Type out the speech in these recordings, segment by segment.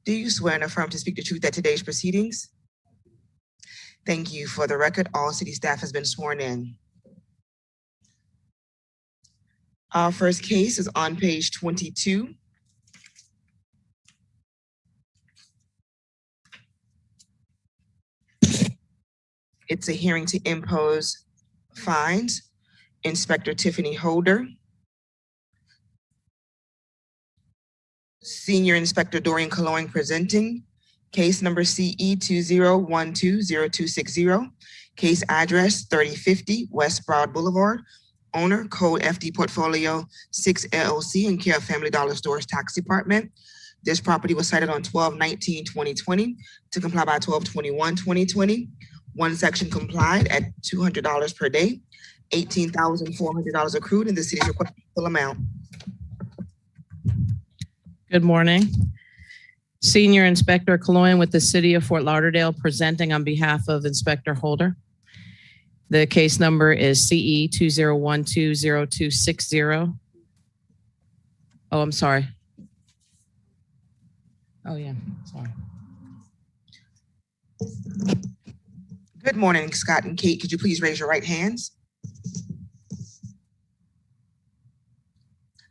Do you swear and affirm to speak the truth at today's proceedings? Thank you. For the record, all city staff has been sworn in. Our first case is on page 22. It's a hearing to impose fines. Inspector Tiffany Holder. Senior Inspector Dorian Cologne presenting. Case number CE 20120260. Case address 3050 West Broad Boulevard. Owner, Code FD Portfolio 6 LLC in care of Family Dollar Stores Tax Department. This property was cited on 12/19/2020 to comply by 12/21/2020. One section complied at $200 per day, $18,400 accrued, and the city's requesting full amount. Good morning. Senior Inspector Cologne with the City of Fort Lauderdale presenting on behalf of Inspector Holder. The case number is CE 20120260. Oh, I'm sorry. Oh, yeah, sorry. Good morning, Scott and Kate. Could you please raise your right hands?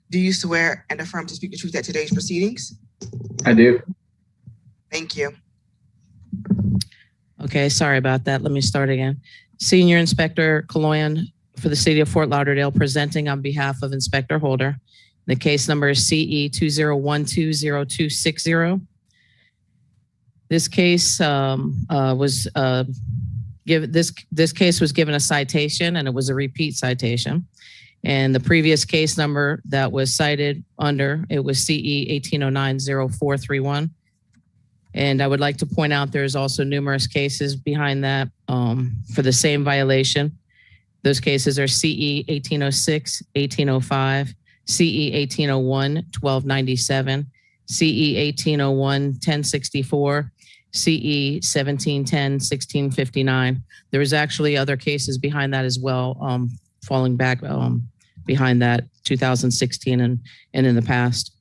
Do you swear and affirm to speak the truth at today's proceedings? I do. Thank you. Okay, sorry about that. Let me start again. Senior Inspector Cologne for the City of Fort Lauderdale presenting on behalf of Inspector Holder. The case number is CE 20120260. This case this case was given a citation, and it was a repeat citation. And the previous case number that was cited under, it was CE 18090431. And I would like to point out there's also numerous cases behind that for the same violation. Those cases are CE 1806, 1805, CE 1801, 1297, CE 1801, 1064, CE 1710, 1659. There was actually other cases behind that as well, falling back behind that 2016 and in the past.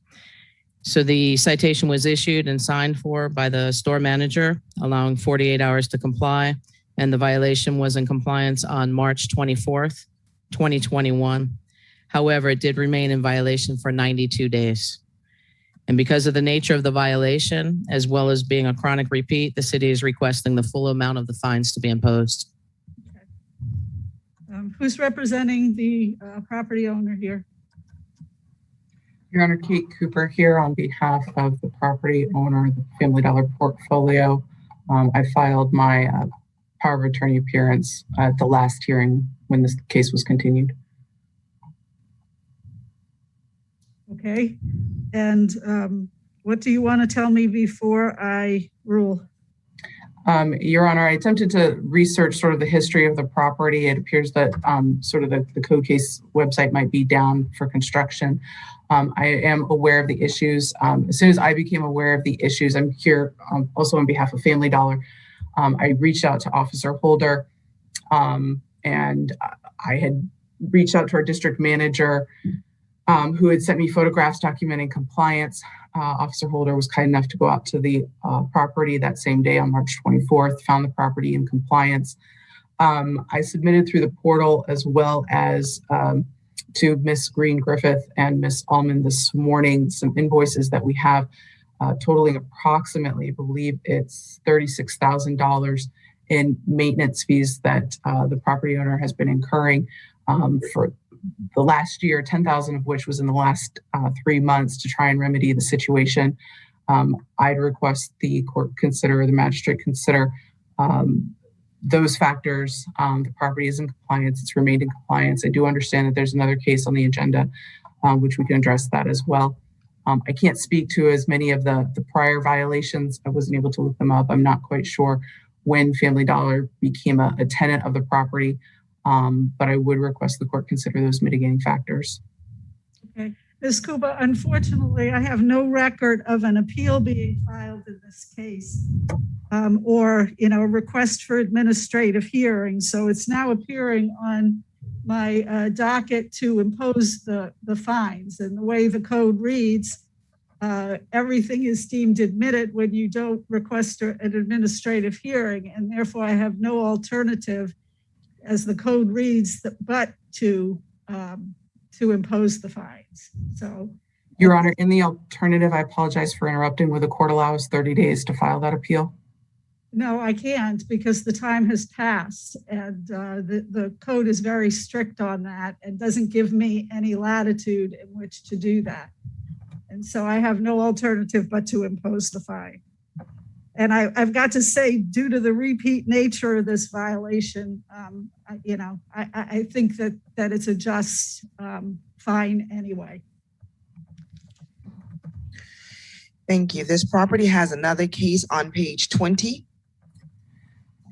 So the citation was issued and signed for by the store manager, allowing 48 hours to comply. And the violation was in compliance on March 24th, 2021. However, it did remain in violation for 92 days. And because of the nature of the violation, as well as being a chronic repeat, the city is requesting the full amount of the fines to be imposed. Okay. Who's representing the property owner here? Your Honor, Kate Cooper here on behalf of the property owner, the Family Dollar portfolio. I filed my power of attorney appearance at the last hearing when this case was continued. Okay. And what do you want to tell me before I rule? Your Honor, I attempted to research sort of the history of the property. It appears that sort of the code case website might be down for construction. I am aware of the issues. As soon as I became aware of the issues, I'm here also on behalf of Family Dollar. I reached out to Officer Holder, and I had reached out to our district manager, who had sent me photographs documenting compliance. Officer Holder was kind enough to go out to the property that same day on March 24th, found the property in compliance. I submitted through the portal as well as to Miss Green Griffith and Miss Allman this morning some invoices that we have totaling approximately, I believe it's $36,000 in maintenance fees that the property owner has been incurring for the last year, 10,000 of which was in the last 3 months to try and remedy the situation. I'd request the court consider, the magistrate consider those factors. The property is in compliance. It's remained in compliance. I do understand that there's another case on the agenda, which we can address that as well. I can't speak to as many of the prior violations. I wasn't able to look them up. I'm not quite sure when Family Dollar became a tenant of the property, but I would request the court consider those mitigating factors. Okay. Ms. Kuba, unfortunately, I have no record of an appeal being filed in this case or, a request for administrative hearing. So it's now appearing on my docket to impose the fines. And the way the code reads, everything is deemed admitted when you don't request an administrative hearing, and therefore I have no alternative, as the code reads, but to impose the fines. So, Your Honor, in the alternative, I apologize for interrupting. Will the court allow us 30 days to file that appeal? no, I can't, because the time has passed, and the code is very strict on that and doesn't give me any latitude in which to do that. And so I have no alternative but to impose the fine. And I've got to say, due to the repeat nature of this violation, I think that it's a just fine anyway. Thank you. This property has another case on page 20.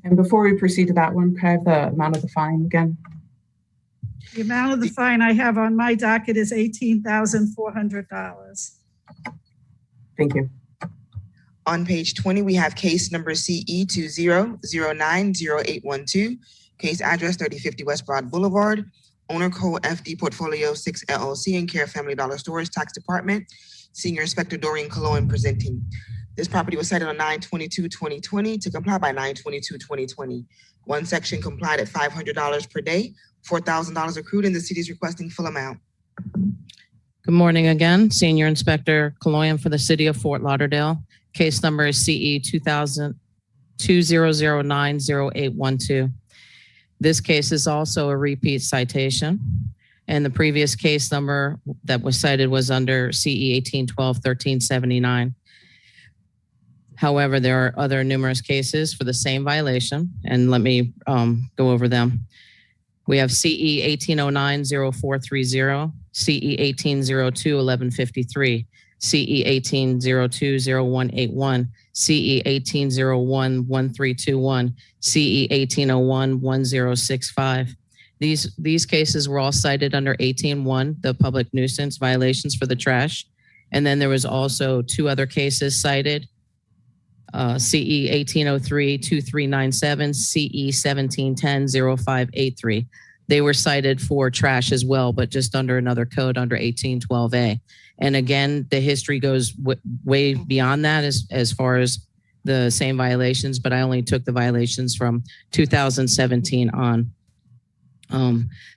And before we proceed to that one, can I have the amount of the fine again? The amount of the fine I have on my docket is $18,400. Thank you. On page 20, we have case number CE 20090812, case address 3050 West Broad Boulevard, owner code FD Portfolio 6 LLC, and Care Family Dollar Stores Tax Department, Senior Inspector Doreen Cologne presenting. This property was cited on 9/22/2020 to comply by 9/22/2020. One section complied at $500 per day, $4,000 accrued, and the city is requesting full amount. Good morning again. Senior Inspector Cologne for the City of Fort Lauderdale. Case number is CE 20090812. This case is also a repeat citation, and the previous case number that was cited was under CE 18121379. However, there are other numerous cases for the same violation, and let me go over them. We have CE 18090430, CE 18021153, CE 18020181, CE 18011321, CE 18011065. These cases were all cited under 18.1, the public nuisance violations for the trash. And then there was also two other cases cited, CE 18032397, CE 17100583. They were cited for trash as well, but just under another code under 1812A. And again, the history goes way beyond that as far as the same violations, but I only took the violations from 2017 on.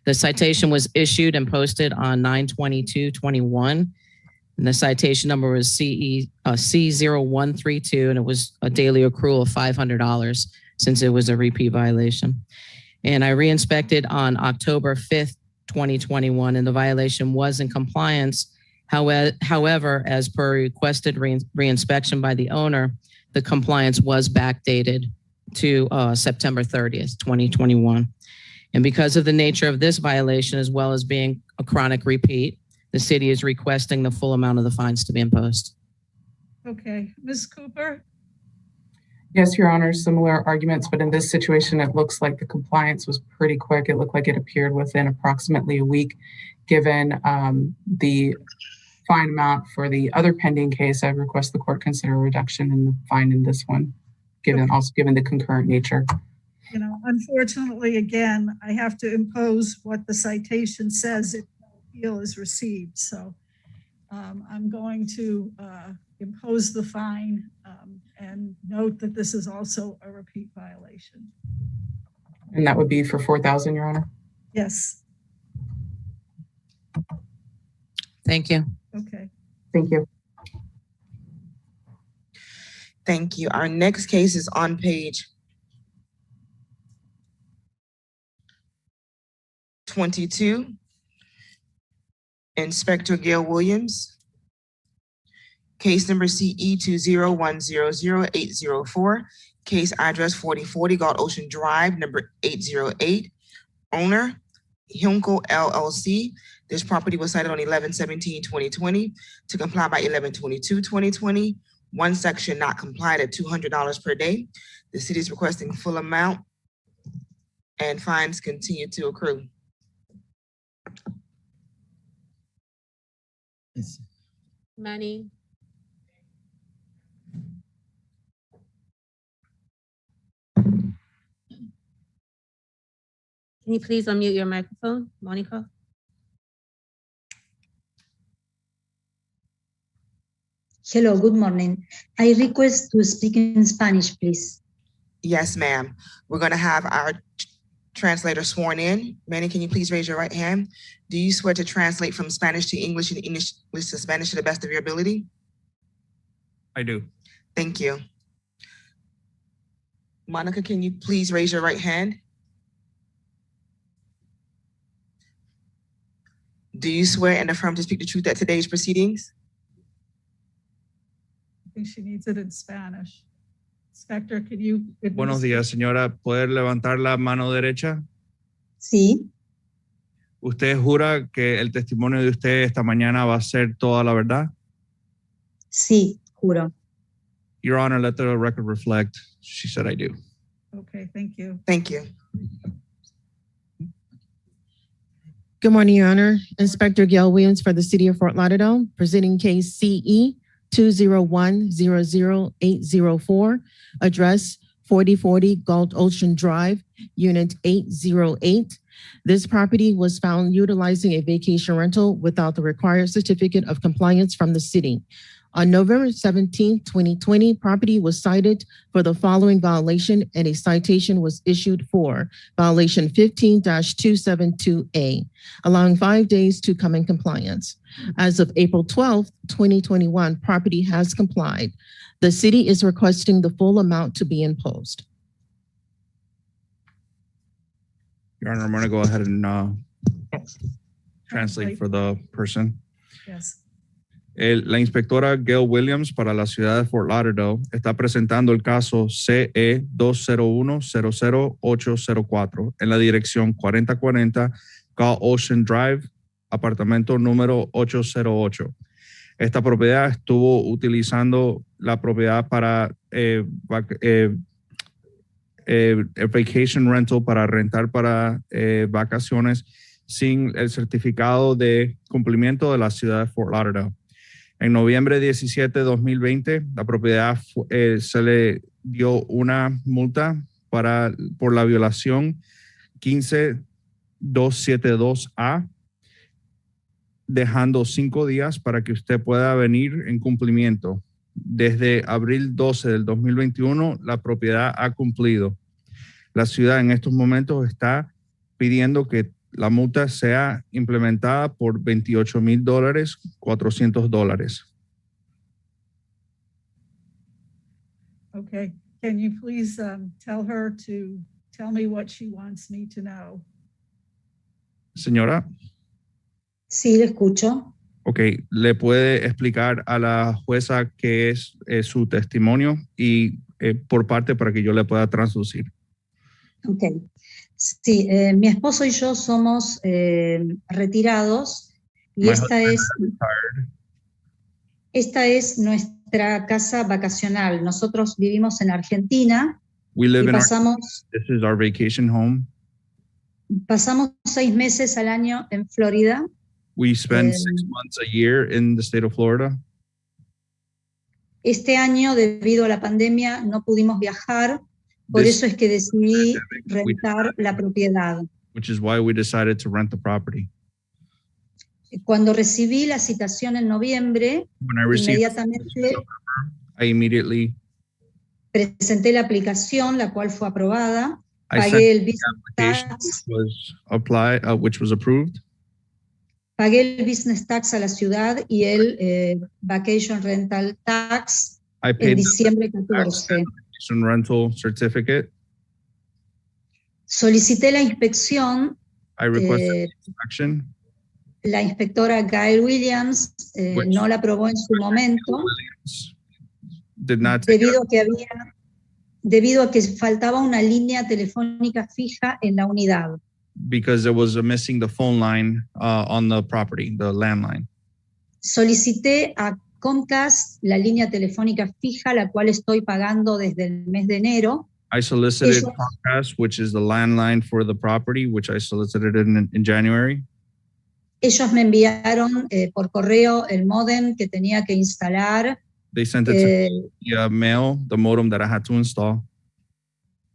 The citation was issued and posted on 9/22/21. And the citation number was C0132, and it was a daily accrual of $500 since it was a repeat violation. And I re-inspected on October 5th, 2021, and the violation was in compliance. However, as per requested re-inspection by the owner, the compliance was backdated to September 30th, 2021. And because of the nature of this violation, as well as being a chronic repeat, the city is requesting the full amount of the fines to be imposed. Okay, Ms. Cooper? Yes, Your Honor, similar arguments, but in this situation, it looks like the compliance was pretty quick. It looked like it appeared within approximately a week. Given the fine amount for the other pending case, I request the court consider a reduction in the fine in this one, given the concurrent nature. You know, unfortunately, again, I have to impose what the citation says if no appeal is received. So I'm going to impose the fine and note that this is also a repeat violation. And that would be for $4,000, Your Honor? Yes. Thank you. Okay. Thank you. Thank you. Our next case is on page 22. Inspector Gail Williams. Case number CE 201000804. Case address 4040 Gulf Ocean Drive, number 808. Owner, Hyunko LLC. This property was cited on 11/17/2020 to comply by 11/22/2020. One section not complied at $200 per day. The city is requesting full amount, and fines continue to accrue. Money. Can you please unmute your microphone, Monica? Hello, good morning. I request to speak in Spanish, please. Yes, ma'am. We're going to have our translator sworn in. Manny, can you please raise your right hand? Do you swear to translate from Spanish to English and English to Spanish to the best of your ability? I do. Thank you. Monica, can you please raise your right hand? Do you swear and affirm to speak the truth at today's proceedings? I think she needs it in Spanish. Inspector, can you? Buenos días, señora. ¿Puede levantar la mano derecha? Sí, ¿Usted jura que el testimonio de usted esta mañana va a ser toda la verdad? sí, juro. Your Honor, let the record reflect. She said I do. Okay, thank you. Thank you. Good morning, Your Honor. Inspector Gail Williams for the City of Fort Lauderdale, presenting case CE 201-00804, address 4040 Gulf Ocean Drive, Unit 808. This property was found utilizing a vacation rental without the required certificate of compliance from the city. On November 17, 2020, property was cited for the following violation and a citation was issued for violation 15-272A, allowing 5 days to come in compliance. As of April 12, 2021, property has complied. The city is requesting the full amount to be imposed. Your Honor, I'm going to go ahead and translate for the person. Yes. La inspectora Gail Williams para la ciudad de Fort Lauderdale está presentando el caso CE 201-00804 en la dirección 4040 Gulf Ocean Drive, apartamento número 808. Esta propiedad estuvo utilizando la propiedad para vacation rental, para rentar para vacaciones sin el certificado de cumplimiento de la ciudad de Fort Lauderdale. En noviembre 17 de 2020, la propiedad se le dio una multa por la violación 15272A, dejando 5 días para que usted pueda venir en cumplimiento. Desde abril 12 del 2021, la propiedad ha cumplido. La ciudad en estos momentos está pidiendo que la multa sea implementada por $28,000, $400. Okay, can you please tell her to tell me what she wants me to know? Señora, Sí, le escucho. ok, ¿le puede explicar a la jueza qué es su testimonio y por parte para que yo le pueda traducir? Ok. Sí, mi esposo y yo somos retirados y My esta husband es, retired. esta es nuestra casa vacacional. Nosotros vivimos en Argentina We live y in pasamos this is our vacation home. 6 meses al año en Florida. We spend 6 months a year in the state of Florida. Este año, debido a la pandemia, no pudimos viajar, por This eso es que decidí pandemic, we rentar la propiedad. which is why we decided to rent the property. Cuando recibí la citación en noviembre, When I received inmediatamente I immediately presenté la aplicación, la cual fue aprobada, I sent pagué el the business application tax, which was approved. pagué el business tax a la ciudad y el vacation rental tax I en paid the diciembre tax 14. and vacation rental certificate. Solicité la inspección, I requested inspection. la inspectora Gail Williams Which- no la aprobó en su momento Williams did not take debido a que faltaba una línea telefónica fija en la unidad. because there was missing the phone line on the property, the landline. Solicité a Comcast la línea telefónica fija, la cual estoy pagando desde el mes de enero. I solicited Ellos- Comcast, which is the landline for the property, which I solicited in January. Ellos me enviaron por correo el módem que tenía que instalar. They sent it to me via mail, the modem that I had to install.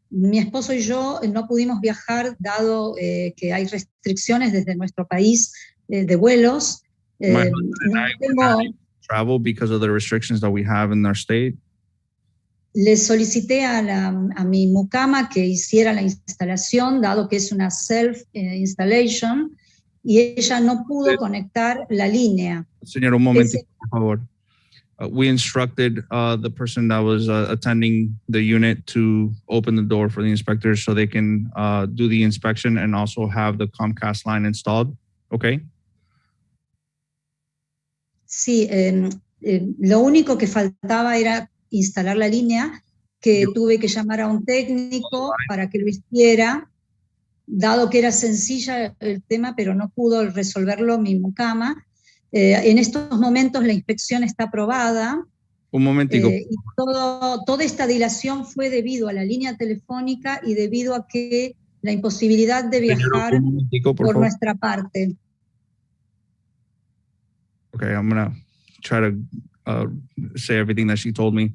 Mi esposo y yo no pudimos viajar dado que hay restricciones desde nuestro país de vuelos. My husband and No I were tengo, not able travel because of the restrictions that we have in our state. Le solicité a mi mucama que hiciera la instalación, dado que es una self-installation, y ella no pudo conectar la línea. Señor, un momentito, por favor. We instructed the person that was attending the unit to open the door for the inspectors so they can do the inspection and also have the Comcast line installed. Okay? Sí, lo único que faltaba era instalar la línea, que tuve que llamar a un técnico para que lo hiciera, dado que era sencilla el tema, pero no pudo resolverlo mi mucama. En estos momentos la inspección está aprobada. Un momentico. Y toda esta dilación fue debido a la línea telefónica y debido a que la imposibilidad de viajar Un momentico, por por favor. nuestra parte. Okay, I'm gonna try to say everything that she told me,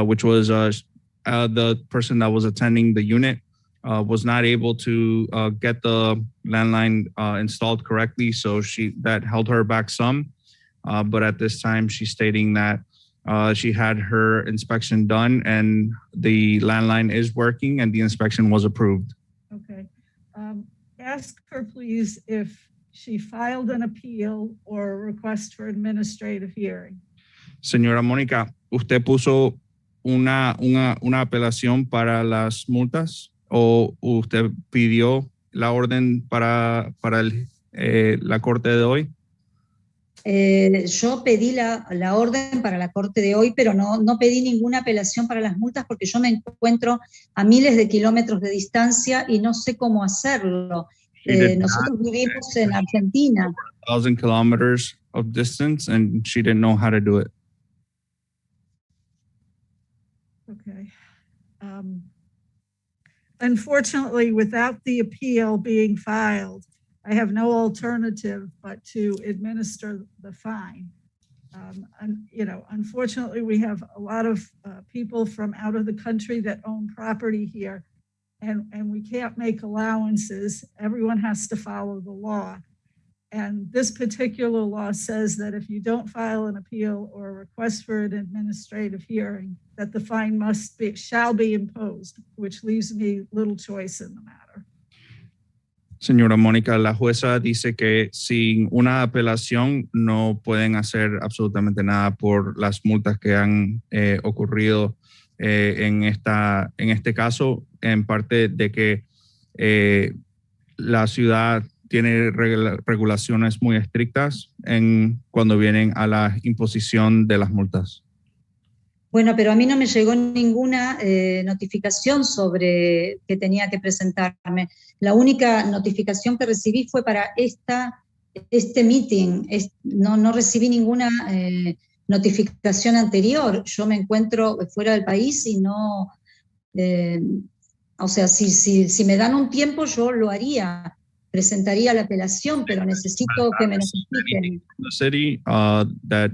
which was the person that was attending the unit was not able to get the landline installed correctly, so that held her back some. But at this time, she's stating that she had her inspection done and the landline is working and the inspection was approved. Okay. Ask her, please, if she filed an appeal or a request for administrative hearing. Señora Mónica, ¿usted puso una apelación para las multas o usted pidió la orden para la corte de hoy? Yo pedí la orden para la corte de hoy, pero no pedí ninguna apelación para las multas porque yo me encuentro a miles de kilómetros de distancia y no sé cómo hacerlo. Nosotros vivimos en Argentina. 1,000 kilometers of distance and she didn't know how to do it. Okay. Unfortunately, without the appeal being filed, I have no alternative but to administer the fine. Unfortunately, we have a lot of people from out of the country that own property here, and we can't make allowances. Everyone has to follow the law. And this particular law says that if you don't file an appeal or a request for an administrative hearing, that the fine shall be imposed, which leaves me little choice in the matter. Señora Mónica, la jueza dice que sin una apelación no pueden hacer absolutamente nada por las multas que han ocurrido en este caso, en parte de que la ciudad tiene regulaciones muy estrictas cuando vienen a la imposición de las multas. Bueno, pero a mí no me llegó ninguna notificación sobre que tenía que presentarme. La única notificación que recibí fue para este meeting. No recibí ninguna notificación anterior. Yo me encuentro fuera del país y no... o sea, si me dan un tiempo, yo lo haría. Presentaría la apelación, pero necesito que me notifiquen. The city that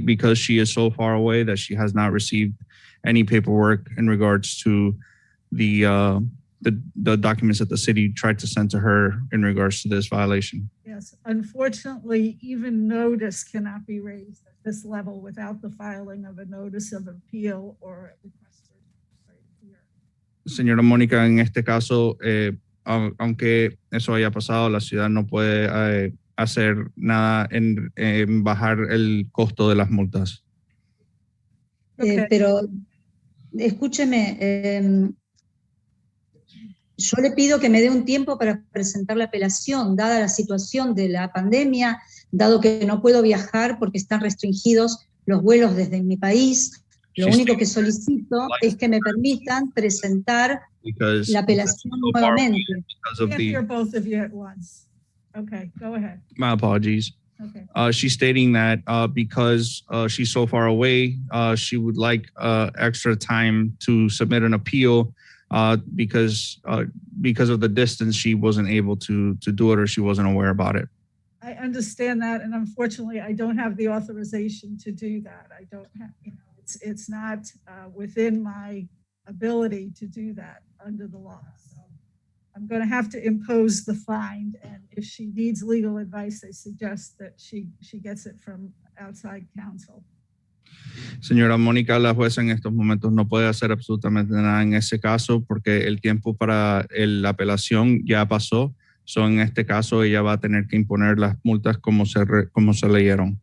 because she is so far away that she has not received any paperwork in regards to the documents that the city tried to send to her in regards to this violation. Yes, unfortunately, even notice cannot be raised at this level without the filing of a notice of appeal or a request for hearing. Señora Mónica, en este caso, aunque eso haya pasado, la ciudad no puede hacer nada en bajar el costo de las multas. Okay. Pero escúcheme, yo le pido que me dé un tiempo para presentar la apelación, dada la situación de la pandemia, dado que no puedo viajar porque están restringidos los vuelos desde mi país. Lo único que solicito es que me permitan presentar la apelación nuevamente. Can't hear both of you at once. Okay, go ahead. My apologies. Okay. She's stating that because she's so far away, she would like extra time to submit an appeal because of the distance, she wasn't able to do it or she wasn't aware about it. I understand that, and unfortunately, I don't have the authorization to do that. I don't have, it's not within my ability to do that under the law. So I'm going to have to impose the fine, and if she needs legal advice, I suggest that she gets it from outside counsel. Señora Mónica, la jueza en estos momentos no puede hacer absolutamente nada en ese caso porque el tiempo para la apelación ya pasó. So, en este caso, ella va a tener que imponer las multas como se leyeron.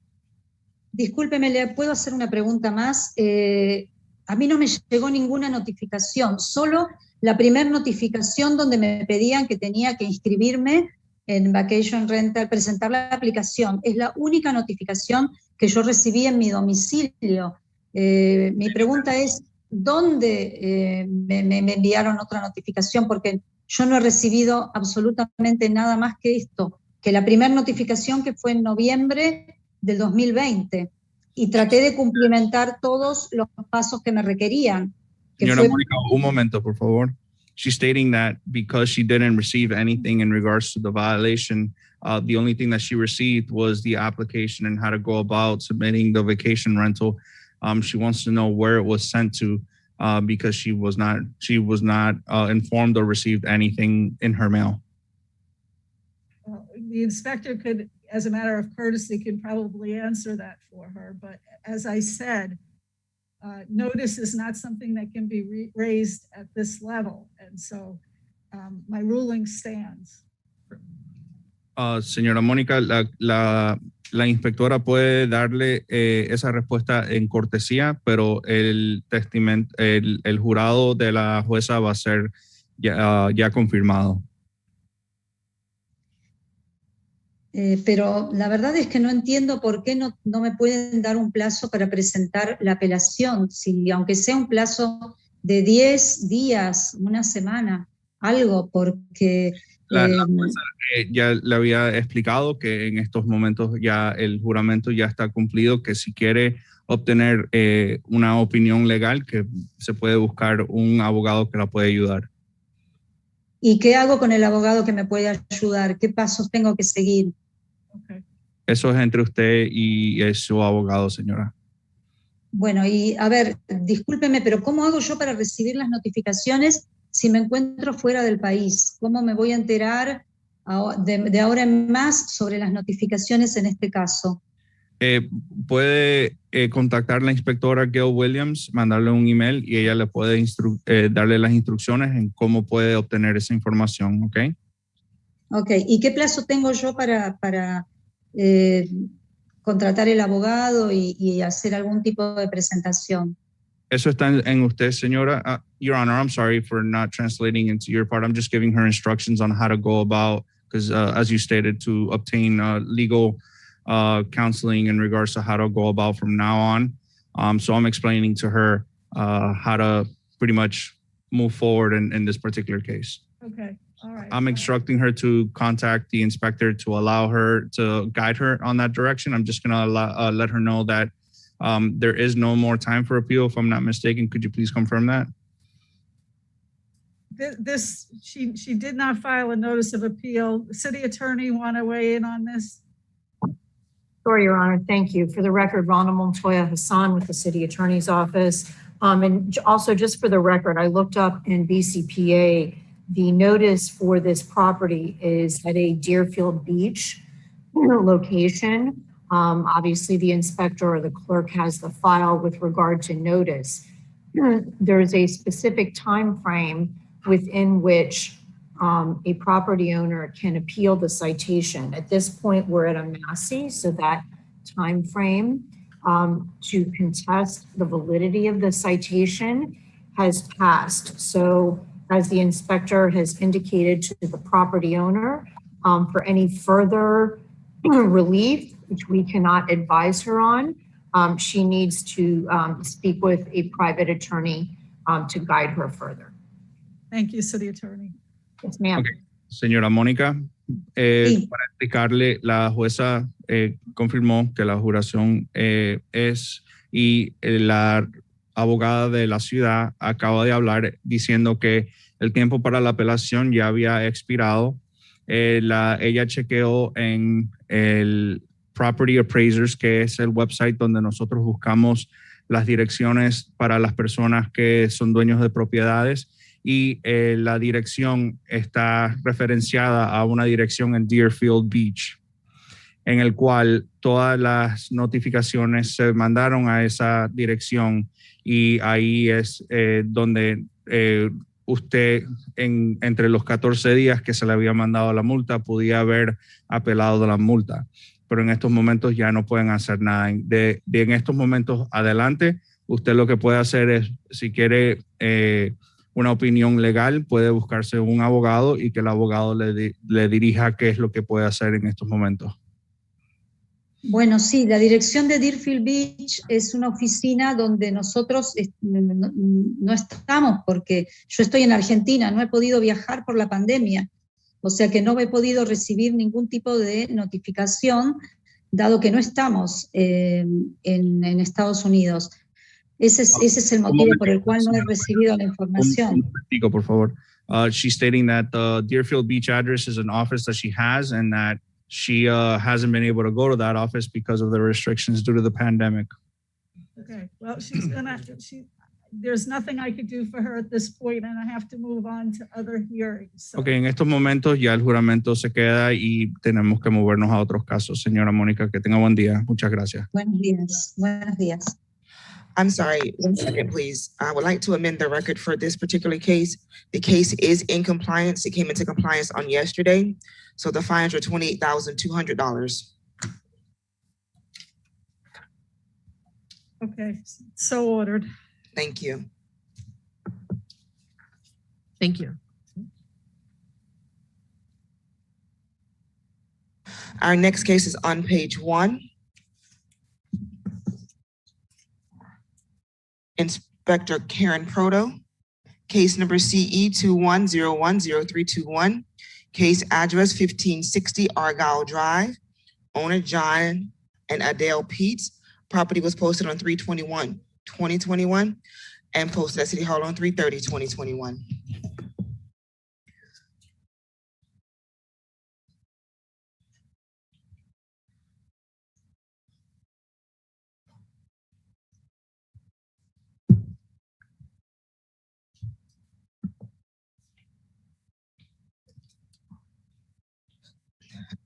Discúlpeme, ¿le puedo hacer una pregunta más? A mí no me llegó ninguna notificación, solo la primera notificación donde me pedían que tenía que inscribirme en Vacation Rental, presentar la aplicación. Es la única notificación que yo recibí en mi domicilio. Mi pregunta es, ¿dónde me enviaron otra notificación? Porque yo no he recibido absolutamente nada más que esto, que la primera notificación que fue en noviembre del 2020, y traté de cumplimentar todos los pasos que me requerían. Señora Mónica, un momento, por favor. She's stating that because she didn't receive anything in regards to the violation, the only thing that she received was the application and how to go about submitting the vacation rental. She wants to know where it was sent to because she was not informed or received anything in her mail. The inspector could, as a matter of courtesy, could probably answer that for her. But as I said, notice is not something that can be raised at this level. And so my ruling stands. Señora Mónica, la inspectora puede darle esa respuesta en cortesía, pero el jurado de la jueza va a ser ya confirmado. Pero la verdad es que no entiendo por qué no me pueden dar un plazo para presentar la apelación, si aunque sea un plazo de 10 días, una semana, algo, porque... La jueza ya le había explicado que en estos momentos ya el juramento ya está cumplido, que si quiere obtener una opinión legal, que se puede buscar un abogado que la puede ayudar. ¿Y qué hago con el abogado que me puede ayudar? ¿Qué pasos tengo que seguir? Okay. Eso es entre usted y su abogado, señora. Bueno, y a ver, discúlpeme, pero ¿cómo hago yo para recibir las notificaciones si me encuentro fuera del país? ¿Cómo me voy a enterar de ahora en más sobre las notificaciones en este caso? Puede contactar a la inspectora Gail Williams, mandarle un email y ella le puede darle las instrucciones en cómo puede obtener esa información, ¿ok? Ok, ¿y qué plazo tengo yo para contratar el abogado y hacer algún tipo de presentación? Eso está en usted, señora. Your Honor, I'm sorry for not translating into your part. I'm just giving her instructions on how to go about, because as you stated, to obtain legal counseling in regards to how to go about from now on. So I'm explaining to her how to pretty much move forward in this particular case. Okay, all right. I'm instructing her to contact the inspector to allow her to guide her on that direction. I'm just gonna let her know that there is no more time for appeal, if I'm not mistaken. Could you please confirm that? She did not file a notice of appeal. The city attorney want to weigh in on this? Sure, Your Honor. Thank you. For the record, Rana Montoya Hassan with the City Attorney's Office. And also, just for the record, I looked up in BCPA, the notice for this property is at a Deerfield Beach location. Obviously, the inspector or the clerk has the file with regard to notice. There is a specific time frame within which a property owner can appeal the citation. At this point, we're at a Massey, so that time frame to contest the validity of the citation has passed. So as the inspector has indicated to the property owner, for any further relief, which we cannot advise her on, she needs to speak with a private attorney to guide her further. Thank you, City Attorney. Yes, ma'am. Okay. Señora Mónica, Sí. para explicarle, la jueza confirmó que la juración es y la abogada de la ciudad acaba de hablar diciendo que el tiempo para la apelación ya había expirado. Ella chequeó en el Property Appraisers, que es el website donde nosotros buscamos las direcciones para las personas que son dueños de propiedades, y la dirección está referenciada a una dirección en Deerfield Beach. en el cual todas las notificaciones se mandaron a esa dirección y ahí es donde usted entre los 14 días que se le había mandado la multa podía haber apelado de la multa. Pero en estos momentos ya no pueden hacer nada. De en estos momentos adelante, usted lo que puede hacer es, si quiere una opinión legal, puede buscarse un abogado y que el abogado le dirija qué es lo que puede hacer en estos momentos. Bueno, sí, la dirección de Deerfield Beach es una oficina donde nosotros no estamos porque yo estoy en Argentina, no he podido viajar por la pandemia, o sea que no he podido recibir ningún tipo de notificación, dado que no estamos en Estados Unidos. Ese es el motivo por el cual no he recibido la información. Por favor. She's stating that the Deerfield Beach address is an office that she has and that she hasn't been able to go to that office because of the restrictions due to the pandemic. Okay, well, there's nothing I could do for her at this point, and I have to move on to other hearings. So. Okay, en estos momentos ya el juramento se queda y tenemos que movernos a otros casos. Señora Mónica, que tenga buen día. Muchas gracias. Buenos días. Buenos días. I'm sorry, 1 second, please. I would like to amend the record for this particular case. The case is in compliance. It came into compliance on yesterday. So the fines were $28,200. Okay, so ordered. Thank you. Thank you. Our next case is on page 1. Inspector Karen Proto, case number CE 21010321, case address 1560 Argyle Drive, owner John and Adele Peets. Property was posted on 3/21/2021 and posted at City Hall on 3/30/2021.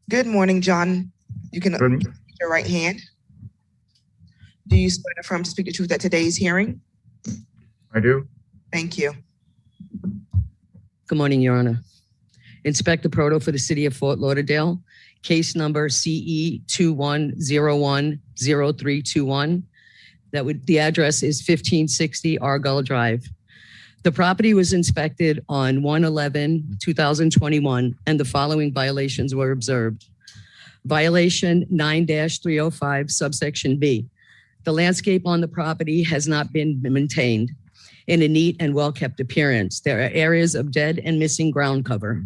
Good morning, John. You can raise your right hand. Do you swear to affirm to speak the truth at today's hearing? I do. Thank you. Good morning, Your Honor. Inspector Proto for the City of Fort Lauderdale, case number CE 21010321. The address is 1560 Argyle Drive. The property was inspected on 1/11/2021, and the following violations were observed. Violation 9-305, subsection B. The landscape on the property has not been maintained in a neat and well-kept appearance. There are areas of dead and missing ground cover.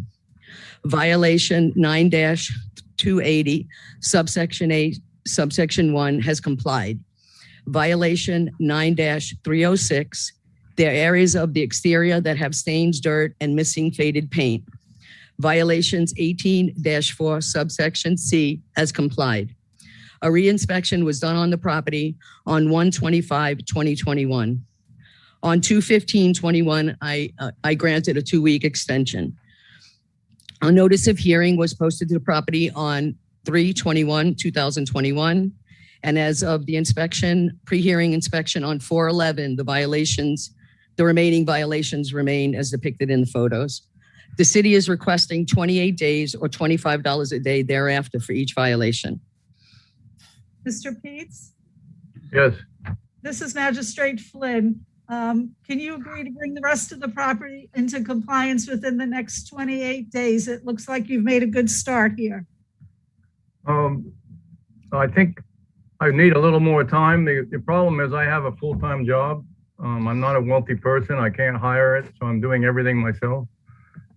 Violation 9-280, subsection A, subsection 1 has complied. Violation 9-306, there are areas of the exterior that have stains, dirt, and missing faded paint. Violations 18-4, subsection C, has complied. A re-inspection was done on the property on 1/25/2021. On 2/15/21, I granted a 2-week extension. A notice of hearing was posted to the property on 3/21/2021. And as of the inspection, pre-hearing inspection on 4/11, the remaining violations remain as depicted in the photos. The city is requesting 28 days or $25 a day thereafter for each violation. Mr. Peets? Yes. This is Magistrate Flynn. Can you agree to bring the rest of the property into compliance within the next 28 days? It looks like you've made a good start here. I think I need a little more time. The problem is I have a full-time job. I'm not a wealthy person. I can't hire it, so I'm doing everything myself.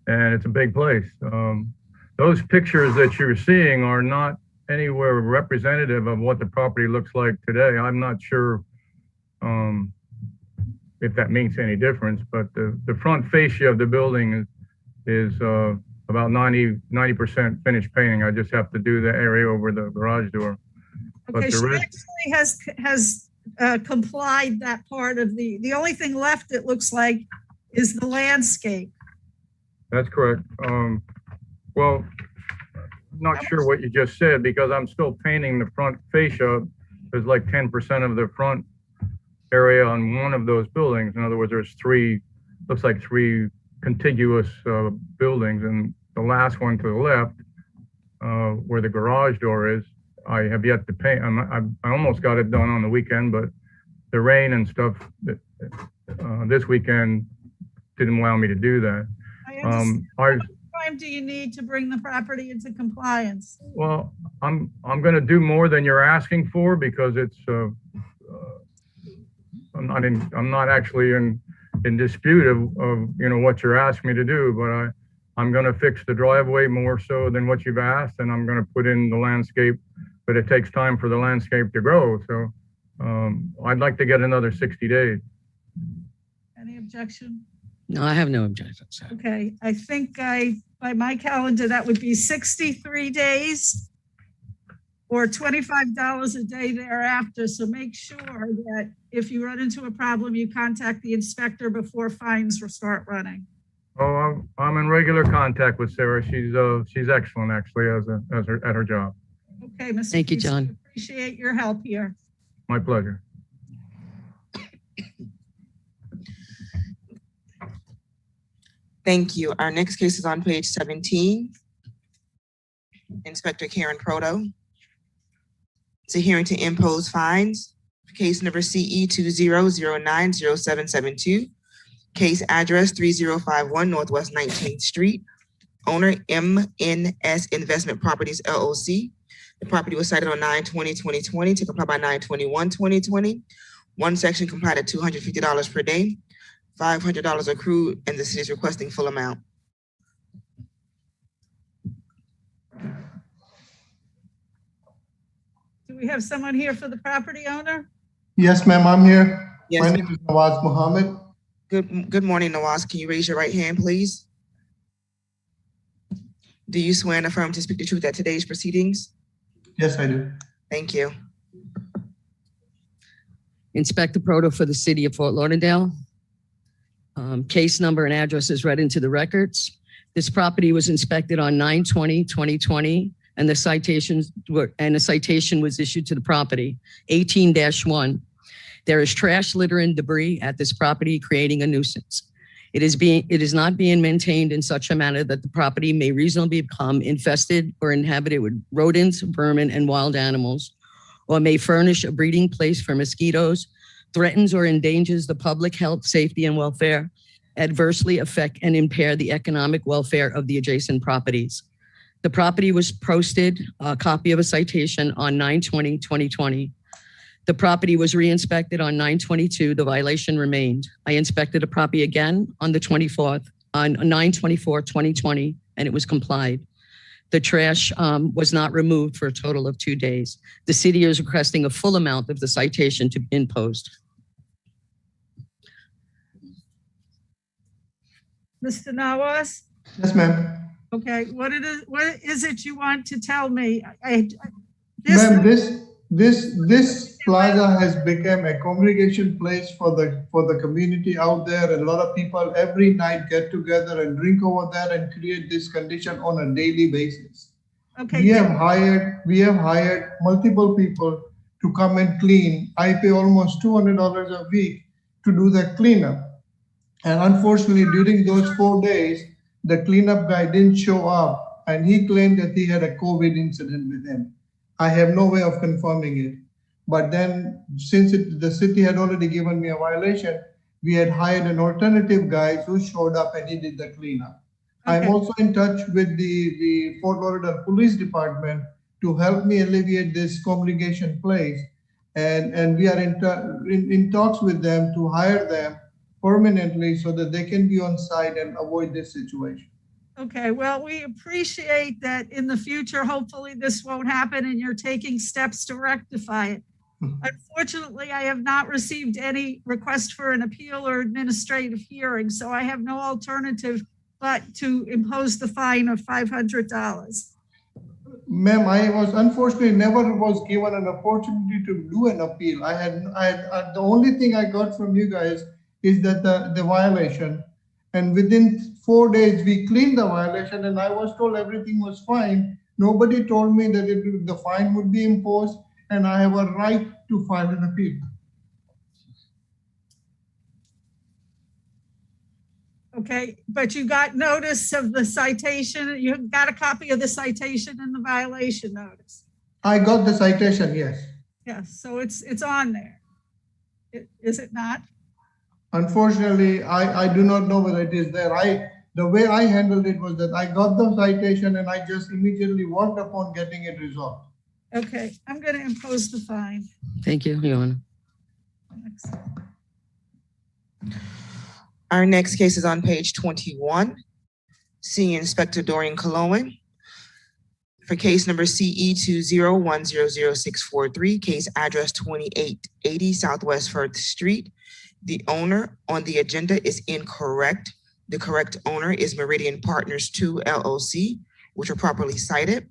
And it's a big place. Those pictures that you're seeing are not anywhere representative of what the property looks like today. I'm not sure if that makes any difference, but the front fascia of the building is about 90% finished painting. I just have to do the area over the garage door. Okay, she actually has complied that part of the only thing left, it looks like, is the landscape. That's correct. Well, not sure what you just said because I'm still painting the front fascia. There's like 10% of the front area on one of those buildings. In other words, there's looks like three contiguous buildings, and the last one to the left, where the garage door is, I have yet to paint. I almost got it done on the weekend, but the rain and stuff this weekend didn't allow me to do that. I understand. How much time do you need to bring the property into compliance? Well, I'm going to do more than you're asking for because it's I'm not actually in dispute of what you're asking me to do, but I'm going to fix the driveway more so than what you've asked, and I'm going to put in the landscape, but it takes time for the landscape to grow. So I'd like to get another 60 days. Any objection? No, I have no objections. Okay, I think by my calendar, that would be 63 days or $25 a day thereafter. So make sure that if you run into a problem, you contact the inspector before fines will start running. Oh, I'm in regular contact with Sarah. She's excellent actually at her job. Okay, Mr. Thank you, Peace, John. Appreciate your help here. My pleasure. Thank you. Our next case is on page 17. Inspector Karen Proto. It's a hearing to impose fines. Case number CE 20090772. Case address 3051 Northwest 19th Street. Owner MNS Investment Properties LLC. The property was cited on 9/20/2020 to comply by 9/21/2020. One section complied at $250 per day. $500 accrued, and the city is requesting full amount. Do we have someone here for the property owner? Yes, ma'am, I'm here. Yes, My name is Nawaz Muhammad. Good morning, Nawaz. Can you raise your right hand, please? Do you swear and affirm to speak the truth at today's proceedings? Yes, I do. Thank you. Inspector Proto for the city of Fort Lauderdale. Case number and address is read into the records. This property was inspected on 9/20/2020, and the citation was issued to the property, 18-1. There is trash, litter, and debris at this property, creating a nuisance. It is not being maintained in such a manner that the property may reasonably become infested or inhabited with rodents, vermin, and wild animals, or may furnish a breeding place for mosquitoes, threatens or endangers the public health, safety, and welfare, adversely affect and impair the economic welfare of the adjacent properties. The property was posted a copy of a citation on 9/20/2020. The property was re-inspected on 9/22. The violation remained. I inspected the property again on the 24th, on 9/24/2020, and it was complied. The trash was not removed for a total of 2 days. The city is requesting a full amount of the citation to be imposed. Mr. Nawaz? Yes, ma'am. Okay, what is it you want to tell me? Ma'am, this plaza has become a congregation place for the community out there. And a lot of people every night get together and drink over there and create this condition on a daily basis. Okay. We have hired multiple people to come and clean. I pay almost $200 a week to do the cleanup. And unfortunately, during those 4 days, the cleanup guy didn't show up, and he claimed that he had a COVID incident with him. I have no way of confirming it. But then, since the city had already given me a violation, we had hired an alternative guy who showed up and he did the cleanup. Okay. I'm also in touch with the Fort Lauderdale Police Department to help me alleviate this congregation place. And we are in talks with them to hire them permanently so that they can be on site and avoid this situation. Okay, well, we appreciate that in the future, hopefully this won't happen and you're taking steps to rectify it. Unfortunately, I have not received any request for an appeal or administrative hearing, so I have no alternative but to impose the fine of $500. Ma'am, I was unfortunately never was given an opportunity to do an appeal. I had the only thing I got from you guys is that the violation, and within 4 days we cleaned the violation, and I was told everything was fine. Nobody told me that the fine would be imposed, and I have a right to file an appeal. Okay, but you got notice of the citation, you got a copy of the citation and the violation notice? I got the citation, yes. Yes, so it's on there. Is it not? Unfortunately, I do not know whether it is there. The way I handled it was that I got the citation and I just immediately worked upon getting it resolved. Okay, I'm going to impose the fine. Thank you, Your Honor. Next. Our next case is on page 21. Senior Inspector Dorian Cologne. For case number CE 201000643, case address 2880 Southwest 1st Street. The owner on the agenda is incorrect. The correct owner is Meridian Partners 2 LLC, which are properly cited.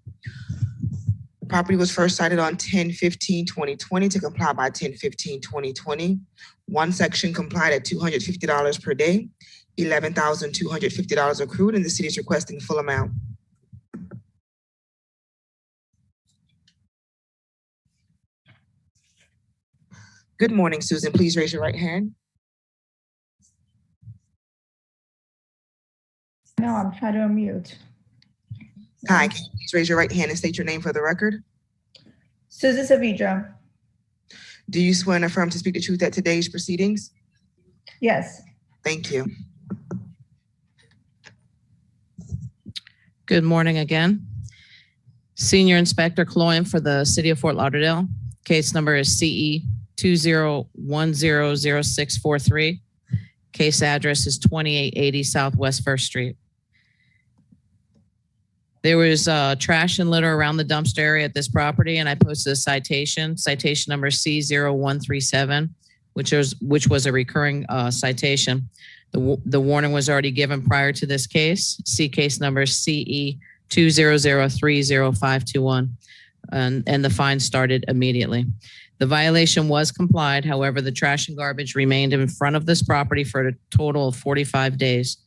The property was first cited on 10/15/2020 to comply by 10/15/2020. One section complied at $250 per day, $11,250 accrued, and the city is requesting full amount. Good morning, Susan. Please raise your right hand. No, I'm trying to unmute. Hi, can you please raise your right hand and state your name for the record? Susan Savidra. Do you swear and affirm to speak the truth at today's proceedings? Yes. Thank you. Good morning again. Senior Inspector Cologne for the City of Fort Lauderdale. Case number is CE 201000643. Case address is 2880 Southwest 1st Street. There was trash and litter around the dumpster area at this property, and I posted a citation number C0137, which was a recurring citation. The warning was already given prior to this case. See case number CE 200305521, and the fine started immediately. The violation was complied. However, the trash and garbage remained in front of this property for a total of 45 days.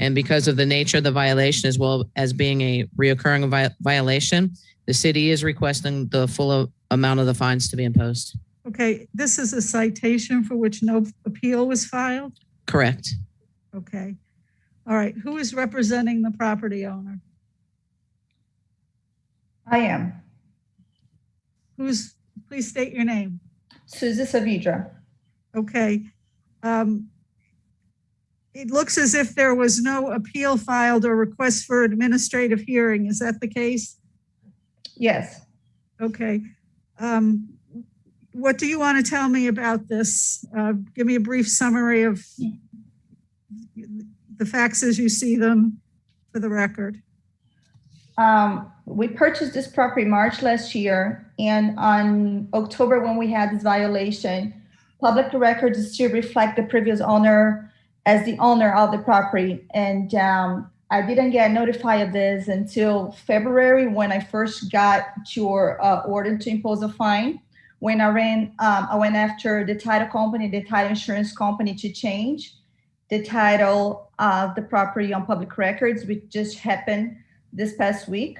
And because of the nature of the violation, as well as being a reoccurring violation, the city is requesting the full amount of the fines to be imposed. Okay, this is a citation for which no appeal was filed? Correct. Okay. All right, who is representing the property owner? I am. Please state your name. Susan Savidra. Okay. It looks as if there was no appeal filed or request for administrative hearing. Is that the case? Yes. Okay. What do you want to tell me about this? Give me a brief summary of the facts as you see them for the record. We purchased this property March last year, and on October when we had this violation, public records still reflect the previous owner as the owner of the property. And I didn't get notified of this until February when I first got your order to impose a fine. When I went after the title company, the title insurance company, to change the title of the property on public records, which just happened this past week.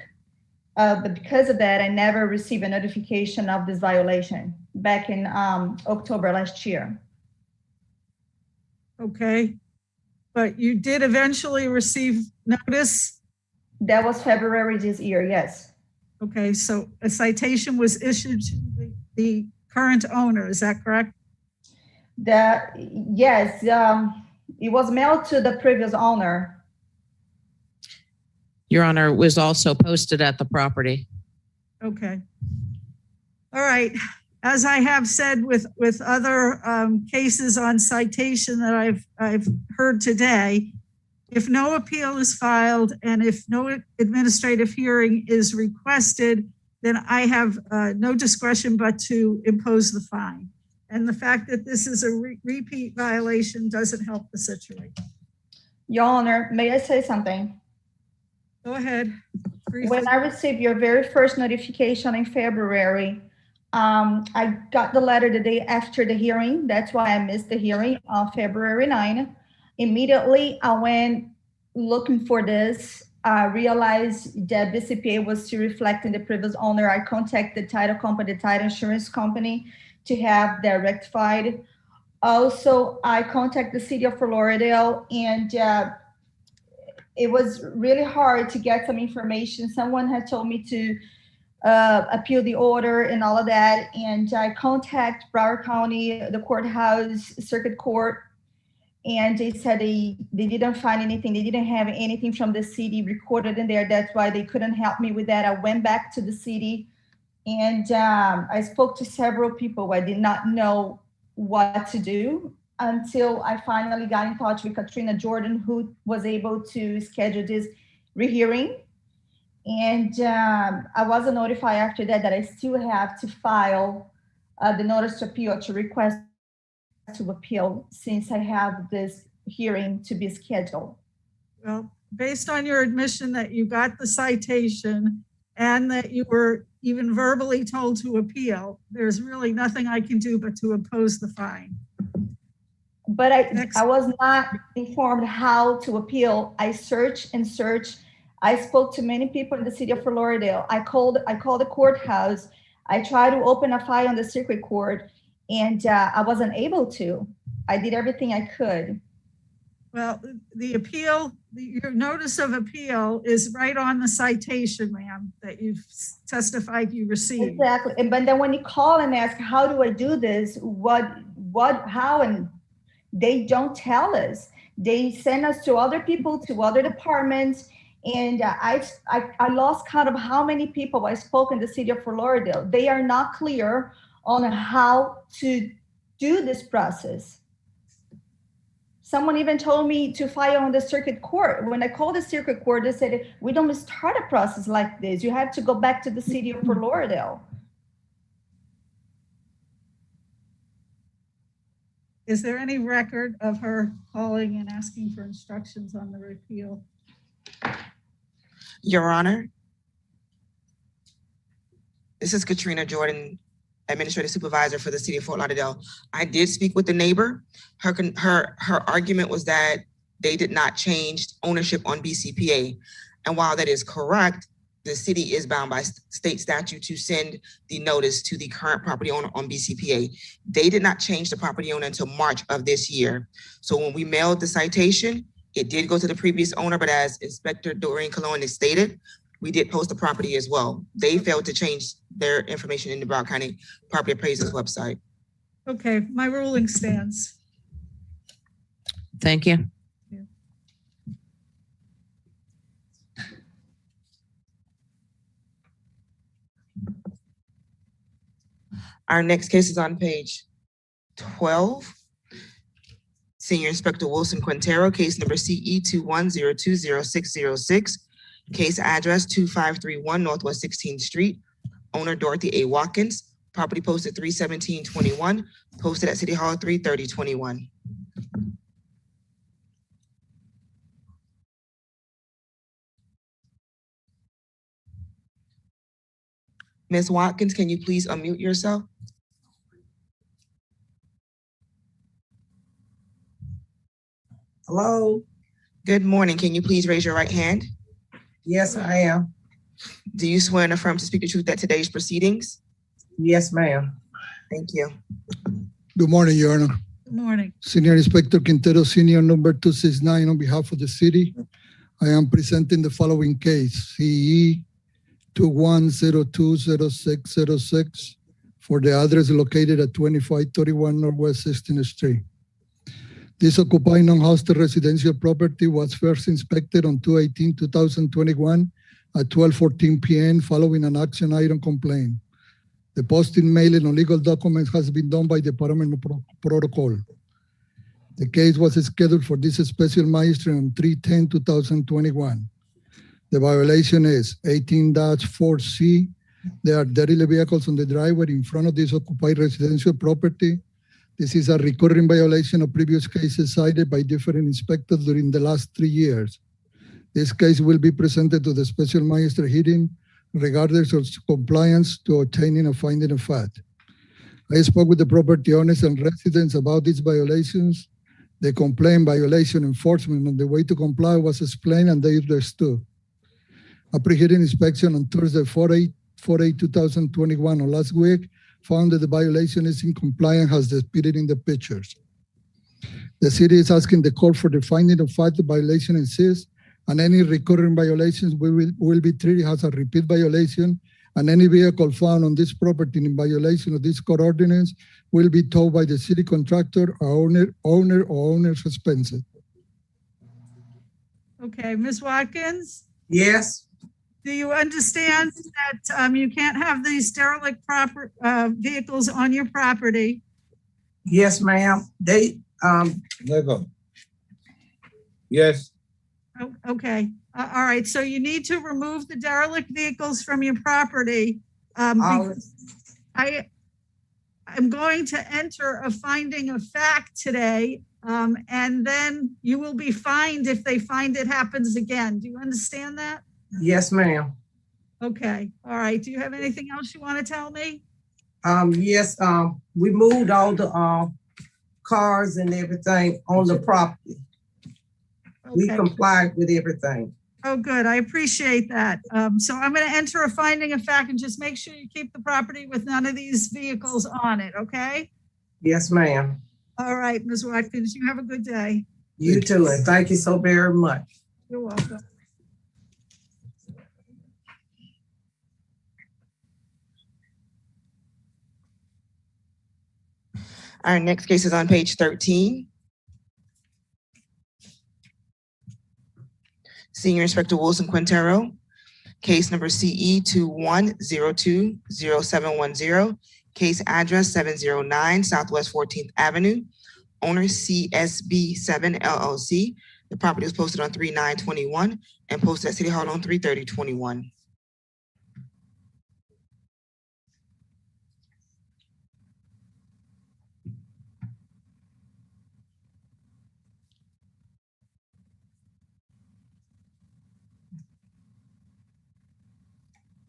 But because of that, I never received a notification of this violation back in October last year. Okay, but you did eventually receive notice? That was February this year, yes. Okay, so a citation was issued to the current owner, is that correct? Yes, it was mailed to the previous owner. Your Honor, it was also posted at the property. Okay. All right. As I have said with other cases on citation that I've heard today, if no appeal is filed and if no administrative hearing is requested, then I have no discretion but to impose the fine. And the fact that this is a repeat violation doesn't help the situation. Your Honor, may I say something? Go ahead. Briefly. When I received your very first notification in February, I got the letter the day after the hearing. That's why I missed the hearing on February 9. Immediately, I went looking for this realized that BCPA was still reflecting the previous owner, I contacted the title company, the title insurance company, to have that rectified. Also, I contacted the city of Fort Lauderdale, and it was really hard to get some information. Someone had told me to appeal the order and all of that. And I contacted Broward County, the courthouse, circuit court, and they said they didn't find anything. They didn't have anything from the city recorded in there. That's why they couldn't help me with that. I went back to the city, and I spoke to several people. I did not know what to do until I finally got in touch with Katrina Jordan, who was able to schedule this rehearing. And I wasn't notified after that I still have to file the notice to appeal, to request to appeal, since I have this hearing to be scheduled. Well, based on your admission that you got the citation and that you were even verbally told to appeal, there's really nothing I can do but to impose the fine. But I was not informed how to appeal. I searched and searched. I spoke to many people in the city of Fort Lauderdale. I called the courthouse. I tried to open a file on the circuit court, and I wasn't able to. I did everything I could. Well, the appeal, your notice of appeal is right on the citation, ma'am, that you've testified you received. Exactly. But then when you call and ask, how do I do this? How? And they don't tell us. They send us to other people, to other departments. And I lost count of how many people I spoke in the city of Fort Lauderdale. They are not clear on how to do this process. Someone even told me to file on the circuit court. When I called the circuit court, they said, we don't start a process like this. You have to go back to the city of Fort Lauderdale. Is there any record of her calling and asking for instructions on the repeal? Your Honor, this is Katrina Jordan, Administrative Supervisor for the City of Fort Lauderdale. I did speak with the neighbor. Her argument was that they did not change ownership on BCPA. And while that is correct, the city is bound by state statute to send the notice to the current property owner on BCPA. They did not change the property owner until March of this year. So when we mailed the citation, it did go to the previous owner, but as Inspector Doreen Cologne has stated, we did post the property as well. They failed to change their information in the Broward County Property Appraiser's website. Okay, my ruling stands. Thank you. Yeah. Our next case is on page 12. Senior Inspector Wilson Quintero, case number CE 21020606, case address 2531 Northwest 16th Street, owner Dorothy A. Watkins, property posted 3/17/21, posted at City Hall 3/30/21. Ms. Watkins, can you please unmute yourself? Hello. Good morning. Can you please raise your right hand? Yes, I am. Do you swear and affirm to speak the truth at today's proceedings? Yes, ma'am. Thank you. Good morning, Your Honor. Good morning. Senior Inspector Quintero, Senior number 269, on behalf of the city, I am presenting the following case, CE 21020606, for the address located at 2531 Northwest 16th Street. This occupied non-hosted residential property was first inspected on 2/18/2021 at 12:14 p.m. following an action item complaint. The posting, mailing of legal documents has been done by Department of Protocol. The case was scheduled for this special magistrate on 3/10/2021. The violation is 18-4C. There are dirty vehicles on the driveway in front of this occupied residential property. This is a recurring violation of previous cases cited by different inspectors during the last 3 years. This case will be presented to the special magistrate hearing regardless of compliance to obtaining a finding of fact. I spoke with the property owners and residents about these violations. The complaint, violation, enforcement, and the way to comply was explained and they understood. A pre-hearing inspection on Thursday, 4/8/2021 or last week found that the violation is in compliance as depicted in the pictures. The city is asking the court for the finding of fact the violation exists, and any recurring violations will be treated as a repeat violation, and any vehicle found on this property in violation of this court ordinance will be towed by the city contractor or owner's expenses. Okay, Ms. Watkins, Yes. do you understand that you can't have these derelict vehicles on your property? Yes, ma'am. Yes. Oh, okay, all right, so you need to remove the derelict vehicles from your property. Because I'm going to enter a finding of fact today, and then you will be fined if they find it happens again. Do you understand that? Yes, ma'am. Okay, all right. Do you have anything else you want to tell me? Yes, we moved all the cars and everything on the property. We Okay. complied with everything. Oh, good. I appreciate that. So I'm going to enter a finding of fact and just make sure you keep the property with none of these vehicles on it, okay? Yes, ma'am. All right, Ms. Watkins, you have a good day. You too, and thank you so very much. You're welcome. Our next case is on page 13. Senior Inspector Wilson Quintero, case number CE 21020710, case address 709 Southwest 14th Avenue, owner CSB7 LLC. The property was posted on 3/9/21 and posted at City Hall on 3/30/21.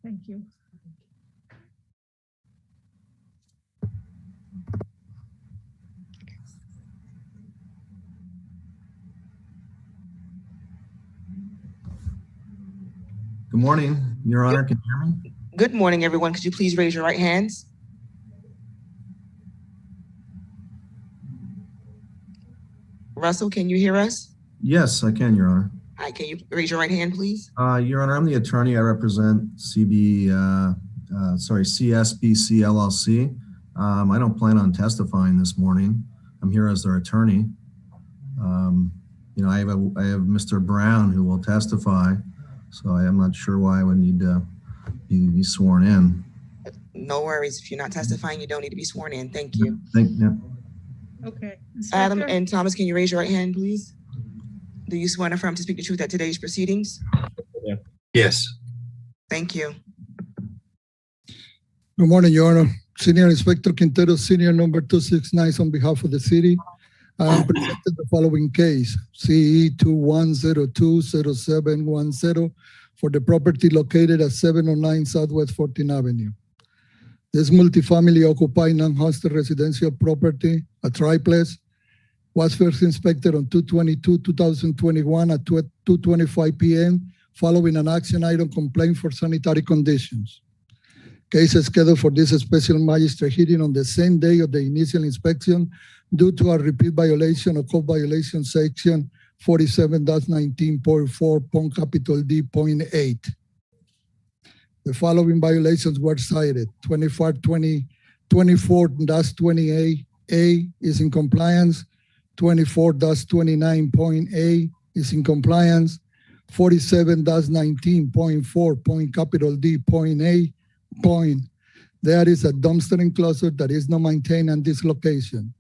Thank you. Good morning, Your Honor. Can you hear me? Good morning, everyone. Could you please raise your right hands? Russell, can you hear us? Yes, I can, Your Honor. Hi, can you raise your right hand, please? Your Honor, I'm the attorney. I represent CSBC LLC. I don't plan on testifying this morning. I'm here as their attorney. I have Mr. Brown who will testify, so I am not sure why I would need to be sworn in. No worries. If you're not testifying, you don't need to be sworn in. Thank you. Okay. Adam Inspector? and Thomas, can you raise your right hand, please? Do you swear and affirm to speak the truth at today's proceedings? Yes. Thank you. Good morning, Your Honor. Senior Inspector Quintero, Senior number 269 on behalf of the city. I presented the following case, CE 21020710 for the property located at 709 Southwest 14th Avenue. This multifamily occupied non-hosted residential property, a triplex, was first inspected on 2/22/2021 at 2:25 p.m. following an action item complaint for sanitary conditions. Case is scheduled for this special magistrate hearing on the same day of the initial inspection due to a repeat violation of code violation section 47-19.4.D.8. The following violations were cited. 24-28A is in compliance. 24-29.A is in compliance. 47-19.4.D.A. There is a dumpster enclosure that is not maintained at this location.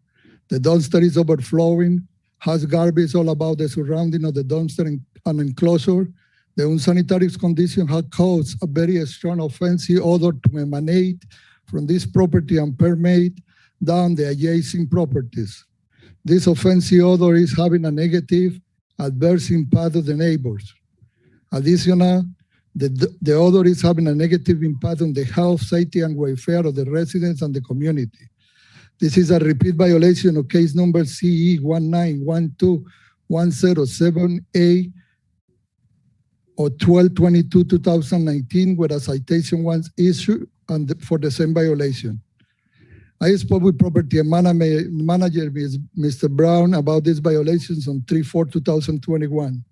The dumpster is overflowing, has garbage all about the surrounding of the dumpster and enclosure. The unsanitary condition has caused a very strong offensive odor to emanate from this property and permeate down the adjacent properties. This offensive odor is having a negative adverse impact on the neighbors. Additionally, the odor is having a negative impact on the health, safety, and welfare of the residents and the community. This is a repeat violation of case number CE 1912107A or 12/22/2019, where a citation was issued for the same violation. I spoke with property manager, Mr. Brown, about these violations on 3/4/2021.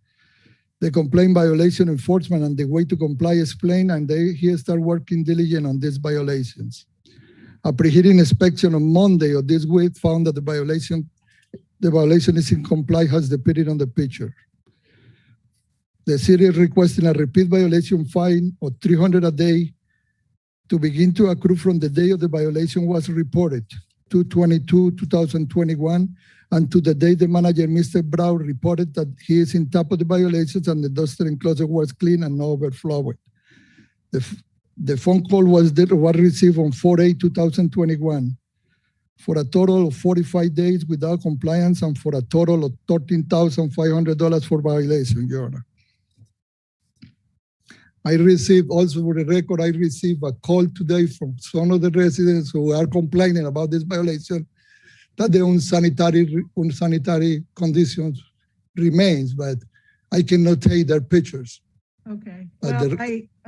The complaint violation enforcement and the way to comply explained, and he started working diligent on these violations. A pre-hearing inspection on Monday of this week found that the violation is in compliance as depicted on the picture. The city is requesting a repeat violation fine of $300 a day to begin to accrue from the day of the violation was reported, 2/22/2021, and to the day the manager, Mr. Brown, reported that he is in top of the violations and the duster enclosure was clean and not overflowing. The phone call was received on 4/8/2021 for a total of 45 days without compliance and for a total of $13,500 for violation, Your Honor. I received, also for the record, I received a call today from some of the residents who are complaining about this violation, that the unsanitary conditions remains, but I cannot take their pictures. Okay, well, I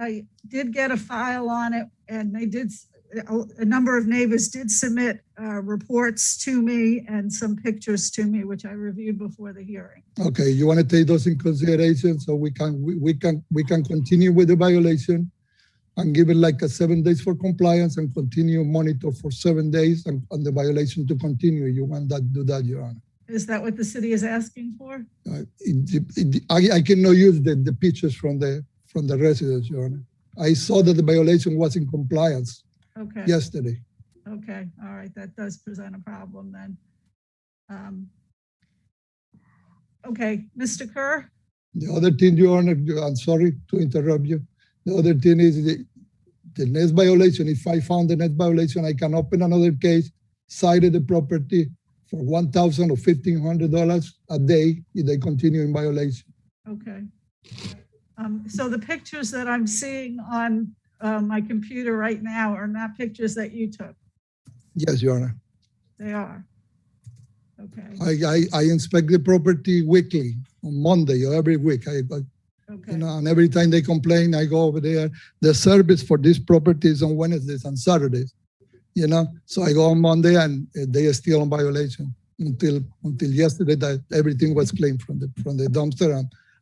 did get a file on it, and they did, a number of neighbors did submit reports to me and some pictures to me, which I reviewed before the hearing. Okay, you want to take those in consideration so we can continue with the violation and give it like a 7 days for compliance and continue monitor for 7 days and the violation to continue. You want that, do that, Your Honor. Is that what the city is asking for? I cannot use the pictures from the residents, Your Honor. I saw that the violation was in compliance yesterday. Okay, all right, that does present a problem then. Okay, Mr. Kerr? The other thing, Your Honor, I'm sorry to interrupt you. The other thing is the next violation. If I found the next violation, I can open another case, cited the property for $1,000 or $1,500 a day if they continue in violation. Okay. So the pictures that I'm seeing on my computer right now are not pictures that you took? Yes, Your Honor. They are. Okay. I inspect the property weekly, on Monday or every week. You know, and every time they complain, I go over there. The service for this property is on Wednesdays and Saturdays, you know. So I go on Monday and they are still on violation until yesterday that everything was cleaned from the dumpster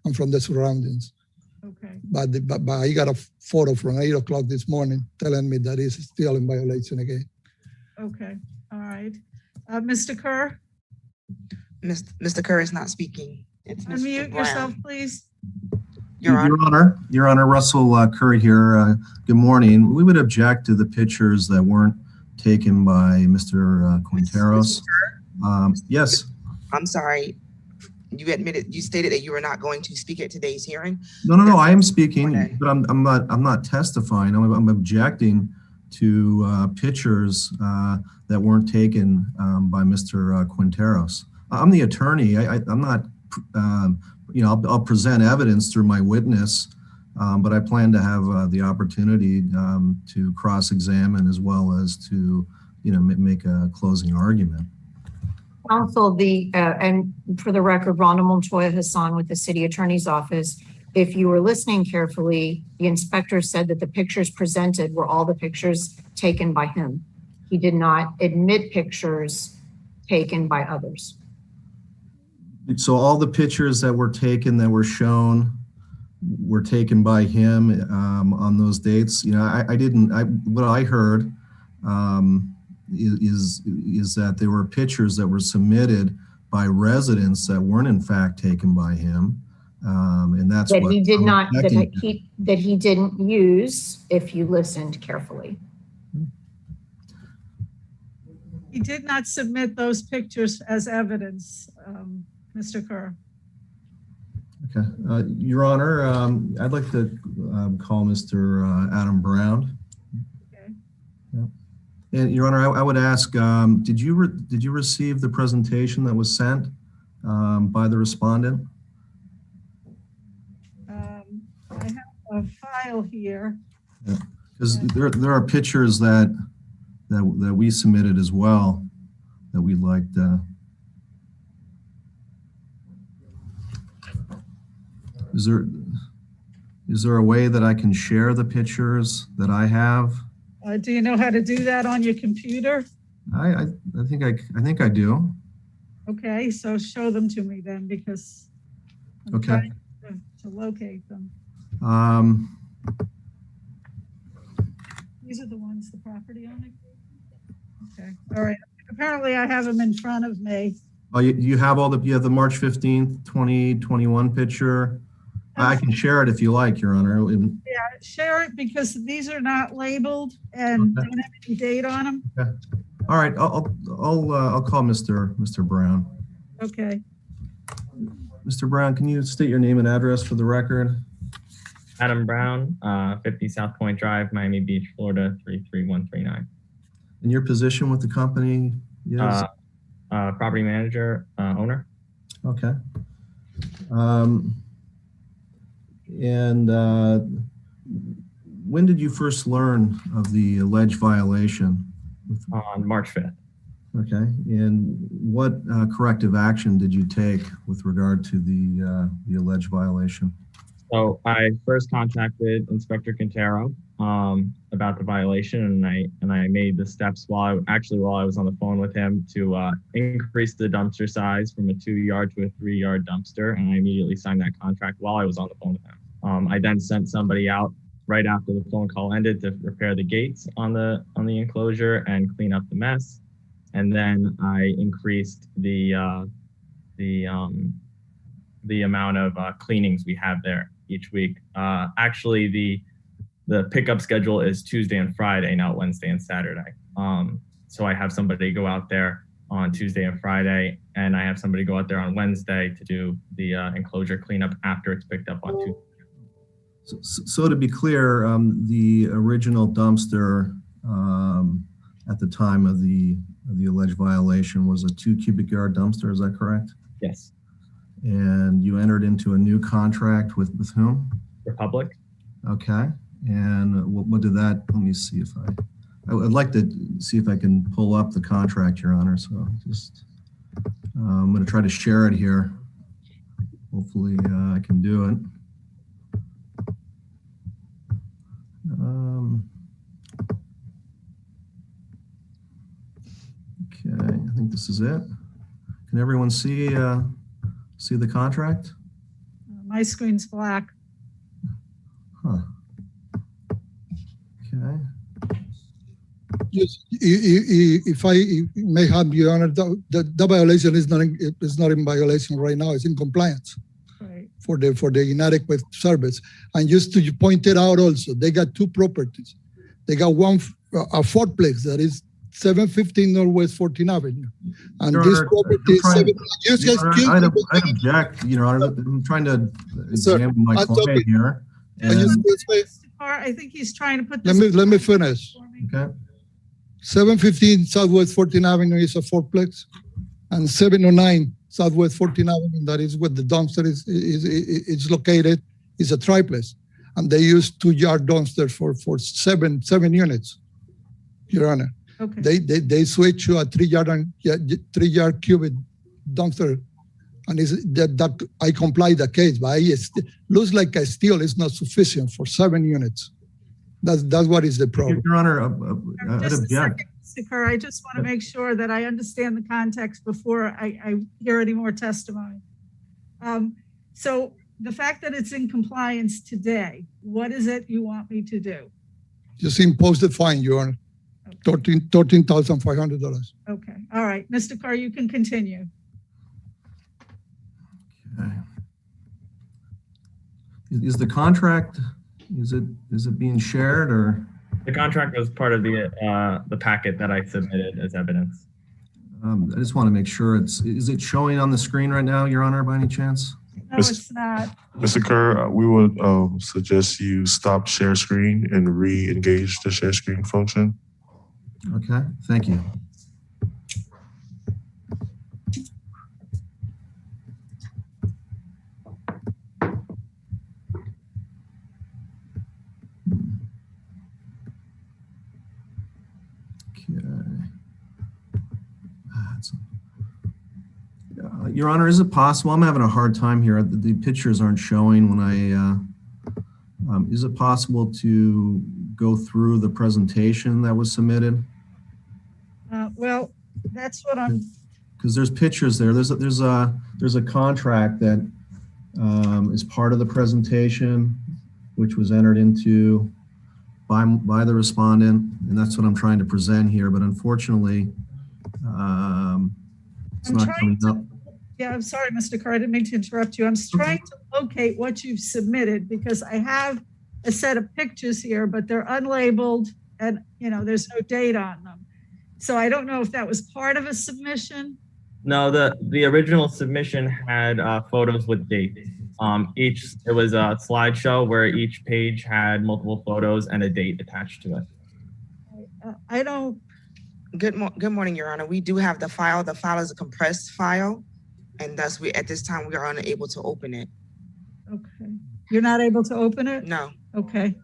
and from the surroundings. Okay. But I got a photo from 8 o'clock this morning telling me that it's still in violation again. Okay. All right. Mr. Kerr? Mr. Kerr is not speaking. It's Mr. Unmute Brown. yourself, please. Your Honor, Russell Curry here. Good morning. We would object to the pictures that weren't taken by Mr. Quinteros. Yes. I'm sorry. You stated that you were not going to speak at today's hearing. No. I am speaking, but I'm not testifying. I'm objecting to pictures that weren't taken by Mr. Quinteros. I'm the attorney. I'm not. I'll present evidence through my witness, but I plan to have the opportunity to cross-examine as well as to, make a closing argument. Counsel, and for the record, Rhonda Montoya Hassan with the City Attorney's Office. If you were listening carefully, the inspector said that the pictures presented were all the pictures taken by him. He did not admit pictures taken by others. So all the pictures that were taken, that were shown, were taken by him on those dates. What I heard is that there were pictures that were submitted by residents that weren't in fact taken by him. And that's that what he did not, objecting that he didn't use, if you listened carefully. He did not submit those pictures as evidence, Mr. Kerr. Okay, Your Honor, I'd like to call Mr. Adam Brown. Okay. Yeah. And Your Honor, I would ask, did you receive the presentation that was sent by the respondent? I have a file here. Because there are pictures that we submitted as well that we'd like to. Is there? Is there a way that I can share the pictures that I have? Do you know how to do that on your computer? I think I do. Okay, so show them to me then, because I'm Okay. trying to locate them. These are the ones the property owner. Okay, all right. Apparently I have them in front of me. Oh, you have you have the March 15th, 2021 picture. I can share it if you like, Your Honor. Yeah, share it because these are not labeled and don't have any date on them. Okay. All right, I'll call Mr. Brown. Okay. Mr. Brown, can you state your name and address for the record? Adam Brown, 50 South Point Drive, Miami Beach, Florida, 33139. And your position with the company is? Property manager, owner. Okay. When did you first learn of the alleged violation? On March 5th. Okay. And what corrective action did you take with regard to the alleged violation? So I first contacted Inspector Quintero about the violation, and I made the steps while I was on the phone with him to increase the dumpster size from a 2-yard to a 3-yard dumpster, and I immediately signed that contract while I was on the phone with him. I then sent somebody out right after the phone call ended to repair the gates on the enclosure and clean up the mess, and then I increased the amount of cleanings we have there each week. Actually, the pickup schedule is Tuesday and Friday, not Wednesday and Saturday. So I have somebody go out there on Tuesday and Friday, and I have somebody go out there on Wednesday to do the enclosure cleanup after it's picked up on Tuesday. So to be clear, the original dumpster at the time of the alleged violation was a 2 cubic yard dumpster, is that correct? Yes. And you entered into a new contract with whom? Republic. Okay. And what did that, let me see if I'd like to see if I can pull up the contract, Your Honor. So just, I'm going to try to share it here. Hopefully I can do it. Okay, I think this is it. Can everyone see the contract? My screen's black. Huh. Okay. Yes, if I may have, Your Honor, the violation is not in violation right now. It's in compliance. Right. For the inadequate service. And just to point it out also, they got 2 properties. They got one, a 4-plex that is 715 Northwest 14th Avenue. And Your this Honor, property is I'd object, Your Honor. I'm trying to examine my client here. I think he's trying to put this. Let me finish. Okay. 715 Southwest 14th Avenue is a 4-plex, and 709 Southwest 14th Avenue, that is where the dumpster is located, is a triplex. And they use 2-yard dumpster for seven units, Your Honor. Okay. They switch to a 3-yard cubic dumpster, and that I comply the case, but looks like a steel is not sufficient for 7 units. That's what is the problem. Your Honor, I'd object. Mr. Kerr, I just want to make sure that I understand the context before I hear any more testimony. So the fact that it's in compliance today, what is it you want me to do? Just impose the fine, Your Honor. $13,500. Okay. All right. Mr. Kerr, you can continue. Okay. Is the contract, is it being shared or? The contract was part of the packet that I submitted as evidence. I just want to make sure is it showing on the screen right now, Your Honor, by any chance? No, it's not. Mr. Kerr, we would suggest you stop share screen and re-engage the share screen function. Okay, thank you. Your Honor, is it possible? I'm having a hard time here. The pictures aren't showing when Is it possible to go through the presentation that was submitted? Well, that's what I'm. Because there's pictures there. There's a contract that is part of the presentation, which was entered into by the respondent, and that's what I'm trying to present here. But unfortunately, it's not coming up. Yeah, I'm sorry, Mr. Carr, I didn't mean to interrupt you. I'm trying to locate what you've submitted because I have a set of pictures here, but they're unlabeled and, you know, there's no date on them. So I don't know if that was part of a submission. No, the original submission had photos with dates. It was a slideshow where each page had multiple photos and a date attached to it. I don't. Good morning, Your Honor. We do have the file. The file is a compressed file, and thus at this time we are unable to open it. Okay. You're not able to open it? No. Okay.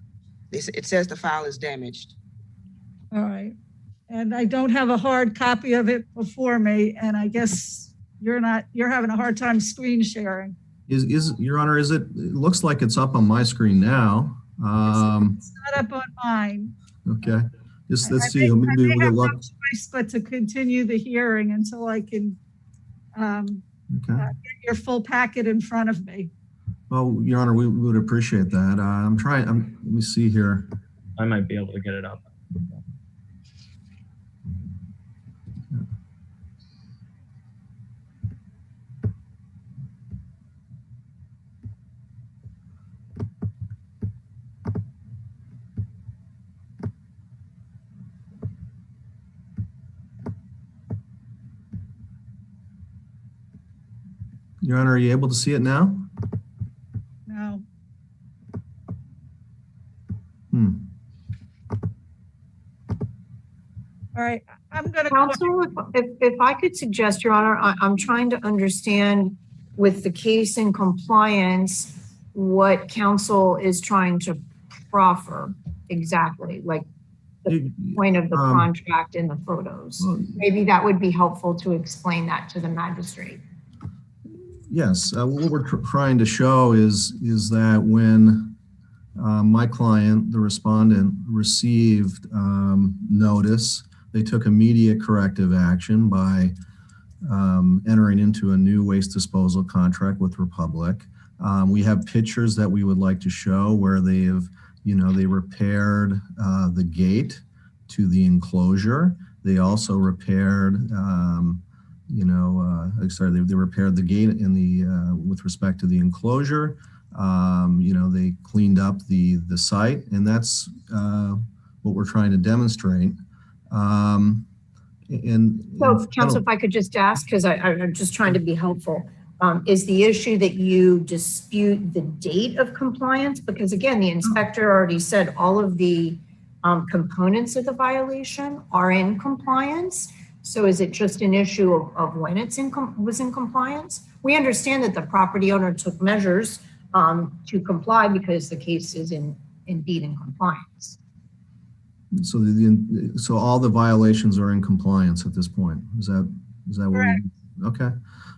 It says the file is damaged. All right. And I don't have a hard copy of it before me, and I guess you're having a hard time screen sharing. Is Your Honor, it looks like it's up on my screen now. It's not up on mine. Okay. Let's see. Maybe we'll look. No choice but to continue the hearing until I can get your full packet in front of me. Well, Your Honor, we would appreciate that. Let me see here. I might be able to get it up. Your Honor, are you able to see it now? No. All right, I'm going to. Counsel, if I could suggest, Your Honor, I'm trying to understand with the case in compliance what counsel is trying to proffer exactly, like the point of the contract in the photos. Maybe that would be helpful to explain that to the magistrate. Yes, what we're trying to show is that when my client, the respondent, received notice, they took immediate corrective action by entering into a new waste disposal contract with Republic. We have pictures that we would like to show where they repaired the gate to the enclosure. They also repaired they repaired the gate with respect to the enclosure. They cleaned up the site, and that's what we're trying to demonstrate. So, counsel, if I could just ask, because I'm just trying to be helpful, is the issue that you dispute the date of compliance? Because again, the inspector already said all of the components of the violation are in compliance. So is it just an issue of when it's was in compliance? We understand that the property owner took measures to comply because the case is indeed in compliance. So all the violations are in compliance at this point. Is that what? Okay.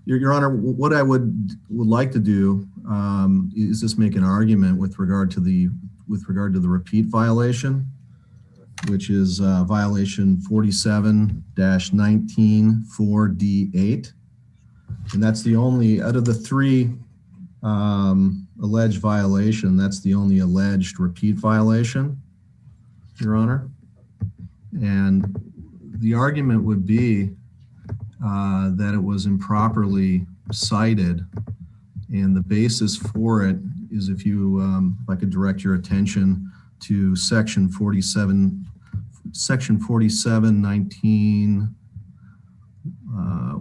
Your Honor, what I would like to do is just make an argument with regard to the repeat violation, which is violation 47-19-4D8. And that's the only, out of the three alleged violation, that's the only alleged repeat violation, Your Honor. And the argument would be that it was improperly cited, and the basis for it is if I could direct your attention to section 47-19,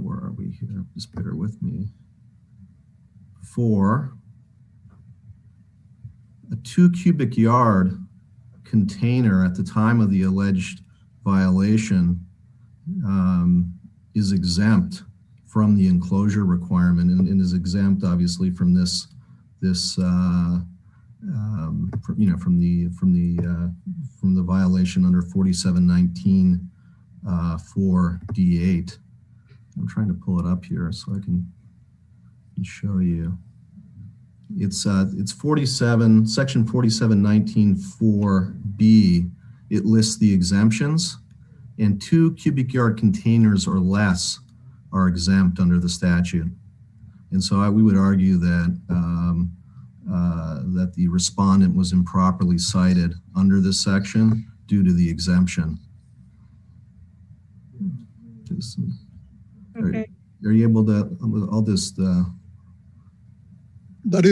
where are we here? Just bear with me. 4, a 2 cubic yard container at the time of the alleged violation is exempt from the enclosure requirement and is exempt obviously from this from the violation under 47-19-4D8. I'm trying to pull it up here so I can show you. It's 47, section 4719.4B. It lists the exemptions, and 2 cubic yard containers or less are exempt under the statute. And so we would argue that that the respondent was improperly cited under this section due to the exemption. Okay. Are you able to, I'll just, That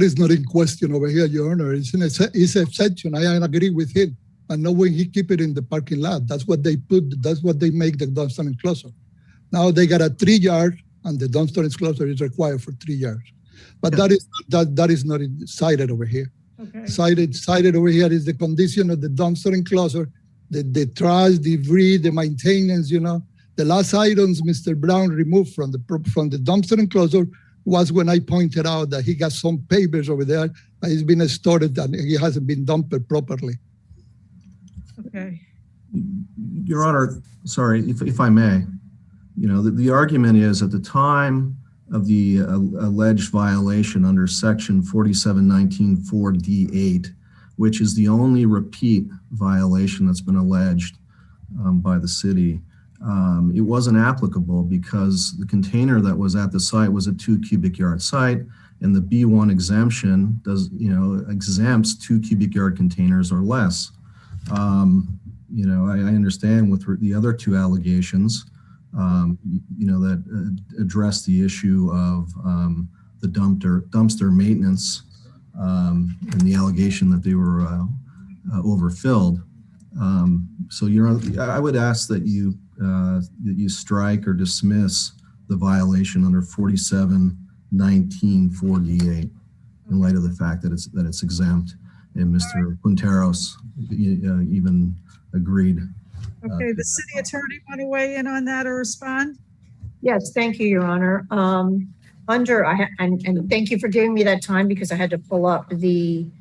is not in question over here, Your Honor. It's an exception. I agree with him. And no way he keep it in the parking lot. That's what they put. That's what they make the dumpster enclosure. Now they got a 3 yard, and the dumpster enclosure is required for 3 yards. But that is not cited over here. Okay. Cited over here is the condition of the dumpster enclosure, the trash, debris, the maintenance. You know, the last items Mr. Brown removed from the dumpster enclosure was when I pointed out that he got some papers over there that has been stored and he hasn't been dumped properly. Okay. Your Honor, sorry, if I may, you know, the argument is at the time of the alleged violation under section 4719.4D8, which is the only repeat violation that's been alleged by the city, it wasn't applicable because the container that was at the site was a 2 cubic yard site, and the B1 exemption exempts 2 cubic yard containers or less. You know, I understand with the other 2 allegations, that address the issue of the dumpster maintenance and the allegation that they were overfilled. So, I would ask that you strike or dismiss the violation under 4719.4D8 in light of the fact that it's exempt, and Mr. Quinteros even agreed. Okay, the city attorney want to weigh in on that or respond? Yes, thank you, Your Honor. And thank you for giving me that time because I had to pull up the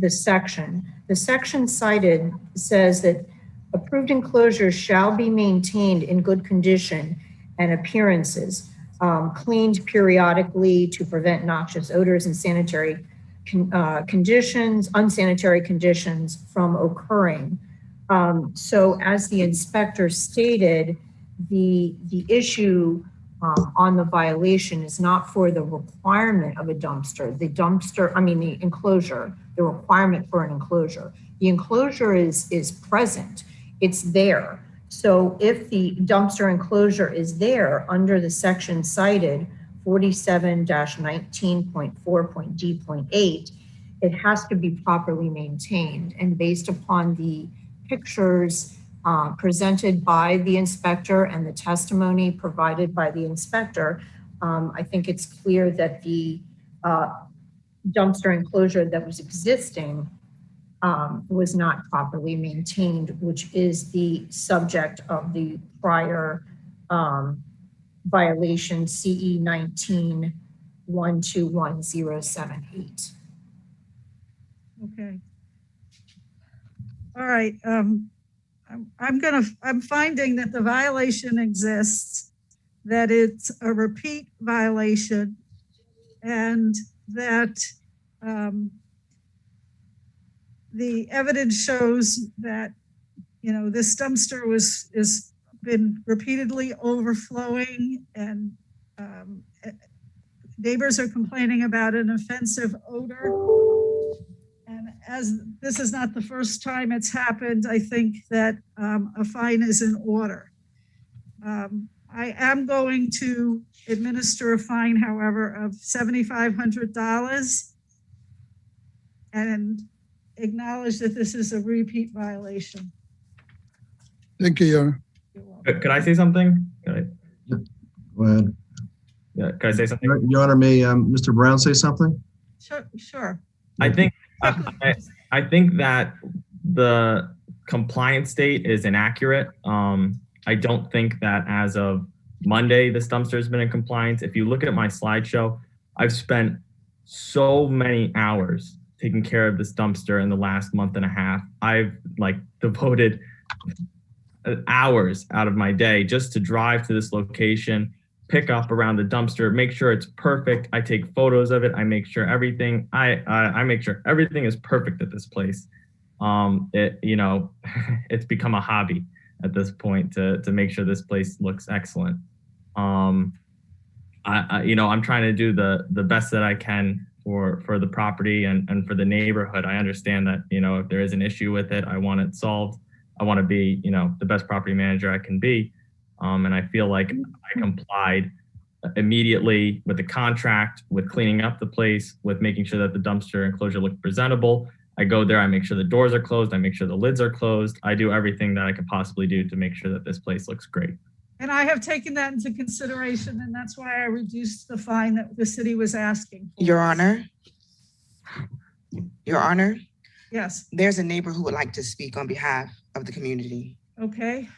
section. The section cited says that approved enclosures shall be maintained in good condition and appearances, cleaned periodically to prevent noxious odors and unsanitary conditions from occurring. So as the inspector stated, the issue on the violation is not for the requirement of a dumpster. The enclosure, the requirement for an enclosure. The enclosure is present. It's there. So if the dumpster enclosure is there under the section cited 47-19.4.D.8, it has to be properly maintained. And based upon the pictures presented by the inspector and the testimony provided by the inspector, I think it's clear that the dumpster enclosure that was existing was not properly maintained, which is the subject of the prior violation CE 19-121078. Okay. All right. I'm finding that the violation exists, that it's a repeat violation, and that the evidence shows that, this dumpster is been repeatedly overflowing, and neighbors are complaining about an offensive odor. And as this is not the first time it's happened, I think that a fine is in order. I am going to administer a fine, however, of $7,500 and acknowledge that this is a repeat violation. Thank you, Your Honor. Could I say something? Go ahead. Yeah, could I say something? Your Honor, may Mr. Brown say something? Sure. I think that the compliance date is inaccurate. I don't think that as of Monday, this dumpster has been in compliance. If you look at my slideshow, I've spent so many hours taking care of this dumpster in the last month and a half. I've devoted hours out of my day just to drive to this location, pickup around the dumpster, make sure it's perfect. I take photos of it. I make sure everything, I make sure everything is perfect at this place. It's become a hobby at this point to make sure this place looks excellent. I'm trying to do the best that I can for the property and for the neighborhood. I understand that, if there is an issue with it, I want it solved. I want to be, the best property manager I can be. And I feel like I complied immediately with the contract, with cleaning up the place, with making sure that the dumpster enclosure looked presentable. I go there, I make sure the doors are closed, I make sure the lids are closed. I do everything that I could possibly do to make sure that this place looks great. And I have taken that into consideration, and that's why I reduced the fine that the city was asking for. Your Honor. Your Honor. Yes. There's a neighbor who would like to speak on behalf of the community. Okay.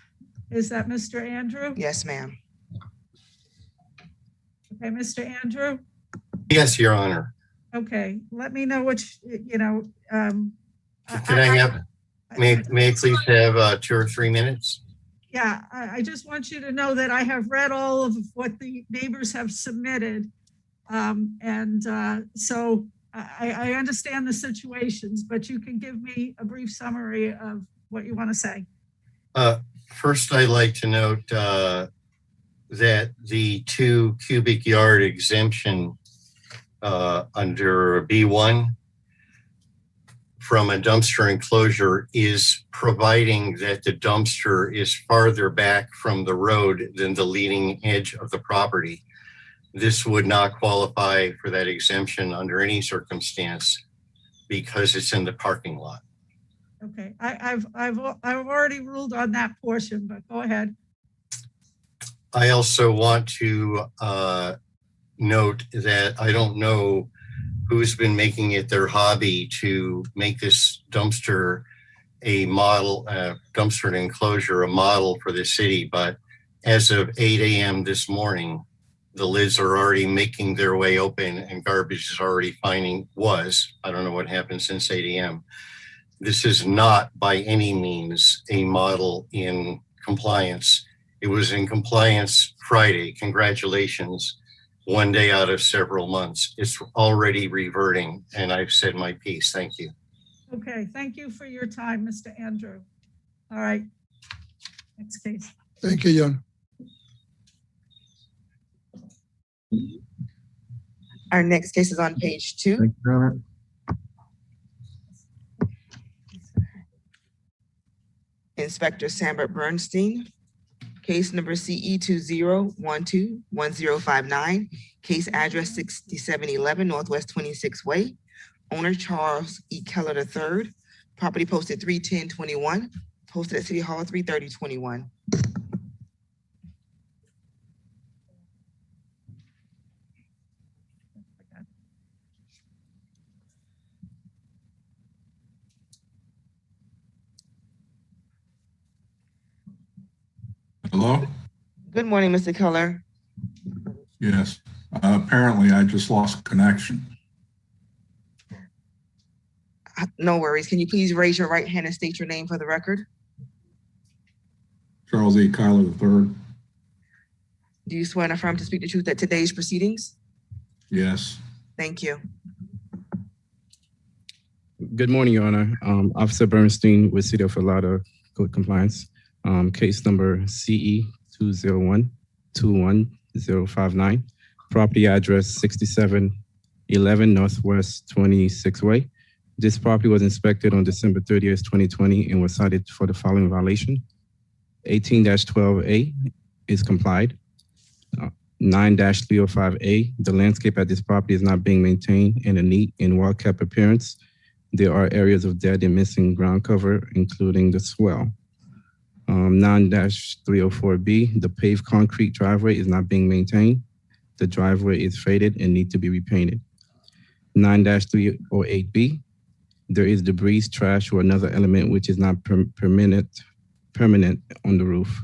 Is that Mr. Andrew? Yes, ma'am. Okay, Mr. Andrew? Yes, Your Honor. Okay, let me know which, Can may I please have 2 or 3 minutes? Yeah, I just want you to know that I have read all of what the neighbors have submitted. So I understand the situations, but you can give me a brief summary of what you want to say. First, I'd like to note that the 2 cubic yard exemption under B1 from a dumpster enclosure is providing that the dumpster is farther back from the road than the leading edge of the property. This would not qualify for that exemption under any circumstance because it's in the parking lot. Okay, I've already ruled on that portion, but go ahead. I also want to note that I don't know who's been making it their hobby to make this dumpster a model, dumpster enclosure, a model for the city. But as of 8 a.m. this morning, the lids are already making their way open and garbage is already I don't know what happened since 8 a.m. This is not by any means a model in compliance. It was in compliance Friday. Congratulations. 1 day out of several months. It's already reverting, and I've said my piece. Thank you. Okay, thank you for your time, Mr. Andrew. All right, next case. Thank you, John. Our next case is on page 2. Thank you, Your Honor. Inspector Sambert Bernstein. Case number CE20121059. Case address 6711 Northwest 26th Way. Owner Charles E. Keller III. Property posted 3/10/21. Posted at City Hall 3/30/21. Hello? Good morning, Mr. Keller. Yes. Apparently, I just lost connection. No worries. Can you please raise your right hand and state your name for the record? Charles E. Kyler III. Do you swear and affirm to speak the truth at today's proceedings? Yes. Thank you. Good morning, Your Honor. Officer Bernstein with City of Fort Lauderdale Code Compliance. Case number CE20121059. Property address 6711 Northwest 26th Way. This property was inspected on December 30th, 2020 and was cited for the following violation. 18-12A is complied. 9-305A, the landscape at this property is not being maintained in a neat and well-kept appearance. There are areas of dead and missing ground cover, including the swell. 9-304B, the paved concrete driveway is not being maintained. The driveway is faded and need to be repainted. 9-308B, there is debris, trash, or another element which is not permanent on the roof.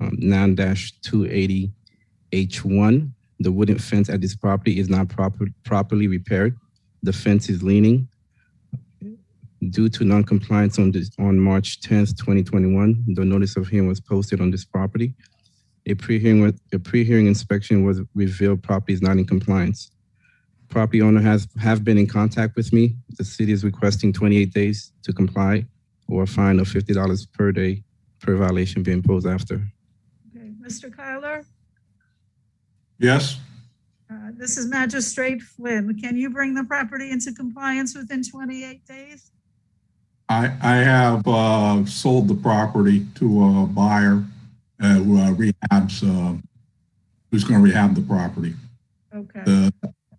9-280H1, the wooden fence at this property is not properly repaired. The fence is leaning. Due to non-compliance on March 10th, 2021, the notice of hearing was posted on this property. A pre-hearing inspection was revealed property is not in compliance. Property owner have been in contact with me. The city is requesting 28 days to comply or a fine of $50 per day per violation being imposed after. Okay, Mr. Kyler, Yes, this is Magistrate Flynn. Can you bring the property into compliance within 28 days? I have sold the property to a buyer who rehabs, who's going to rehab the property. Okay.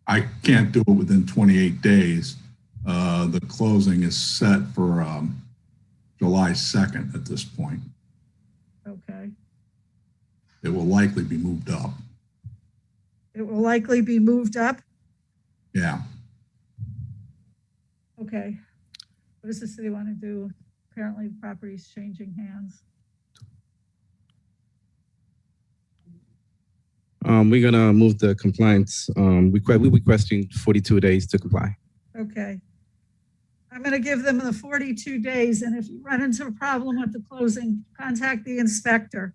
I can't do it within 28 days. The closing is set for July 2nd at this point. Okay. It will likely be moved up. It will likely be moved up? Yeah. Okay. What does the city want to do? Apparently the property is changing hands. We're gonna move the compliance. We're requesting 42 days to comply. Okay. I'm going to give them the 42 days, and if you run into a problem with the closing, contact the inspector.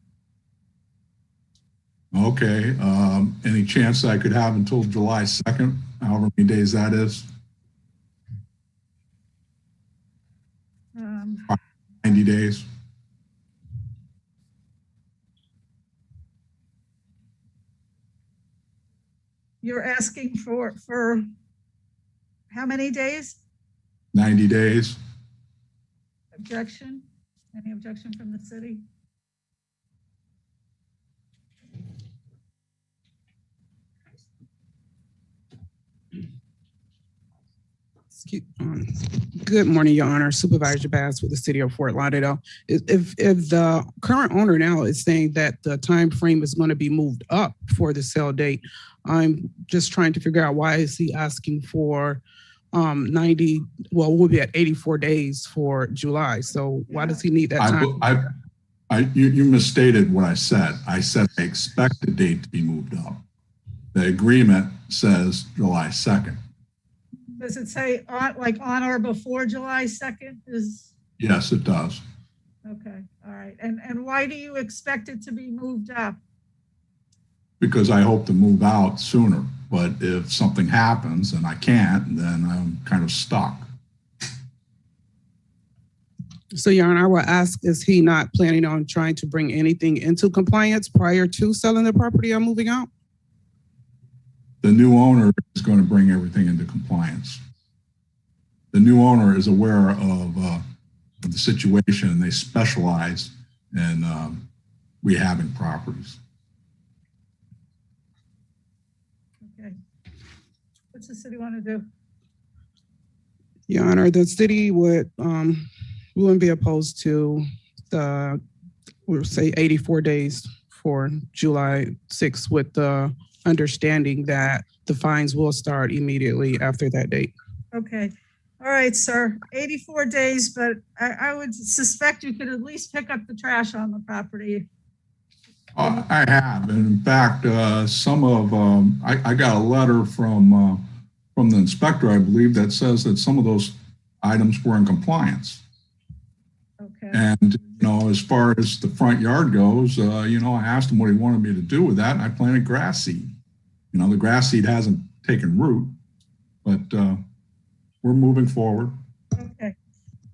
Okay. Any chance I could have until July 2nd, however many days that is? 90 days. You're asking for how many days? 90 days. Objection? Any objection from the city? Good morning, Your Honor. Supervisor Bass with the City of Fort Lauderdale. If the current owner now is saying that the time frame is going to be moved up for the sale date, I'm just trying to figure out why is he asking for 90? Well, we'll be at 84 days for July. So why does he need that time? You misstated what I said. I said I expect the date to be moved up. The agreement says July 2nd. Does it say on or before July 2nd? Yes, it does. Okay, all right. And why do you expect it to be moved up? Because I hope to move out sooner. But if something happens and I can't, then I'm kind of stuck. So, Your Honor, I will ask, is he not planning on trying to bring anything into compliance prior to selling the property or moving out? The new owner is going to bring everything into compliance. The new owner is aware of the situation, and they specialize in rehabbing properties. Okay. What's the city want to do? Your Honor, the city would, we wouldn't be opposed to the, we'll say 84 days for July 6th with the understanding that the fines will start immediately after that date. Okay. All right, sir. 84 days, but I would suspect you could at least pick up the trash on the property. I have. And in fact, some of, I got a letter from the inspector, I believe, that says that some of those items were in compliance. Okay. And, as far as the front yard goes, I asked him what he wanted me to do with that, and I planted grass seed. The grass seed hasn't taken root, but we're moving forward. Okay.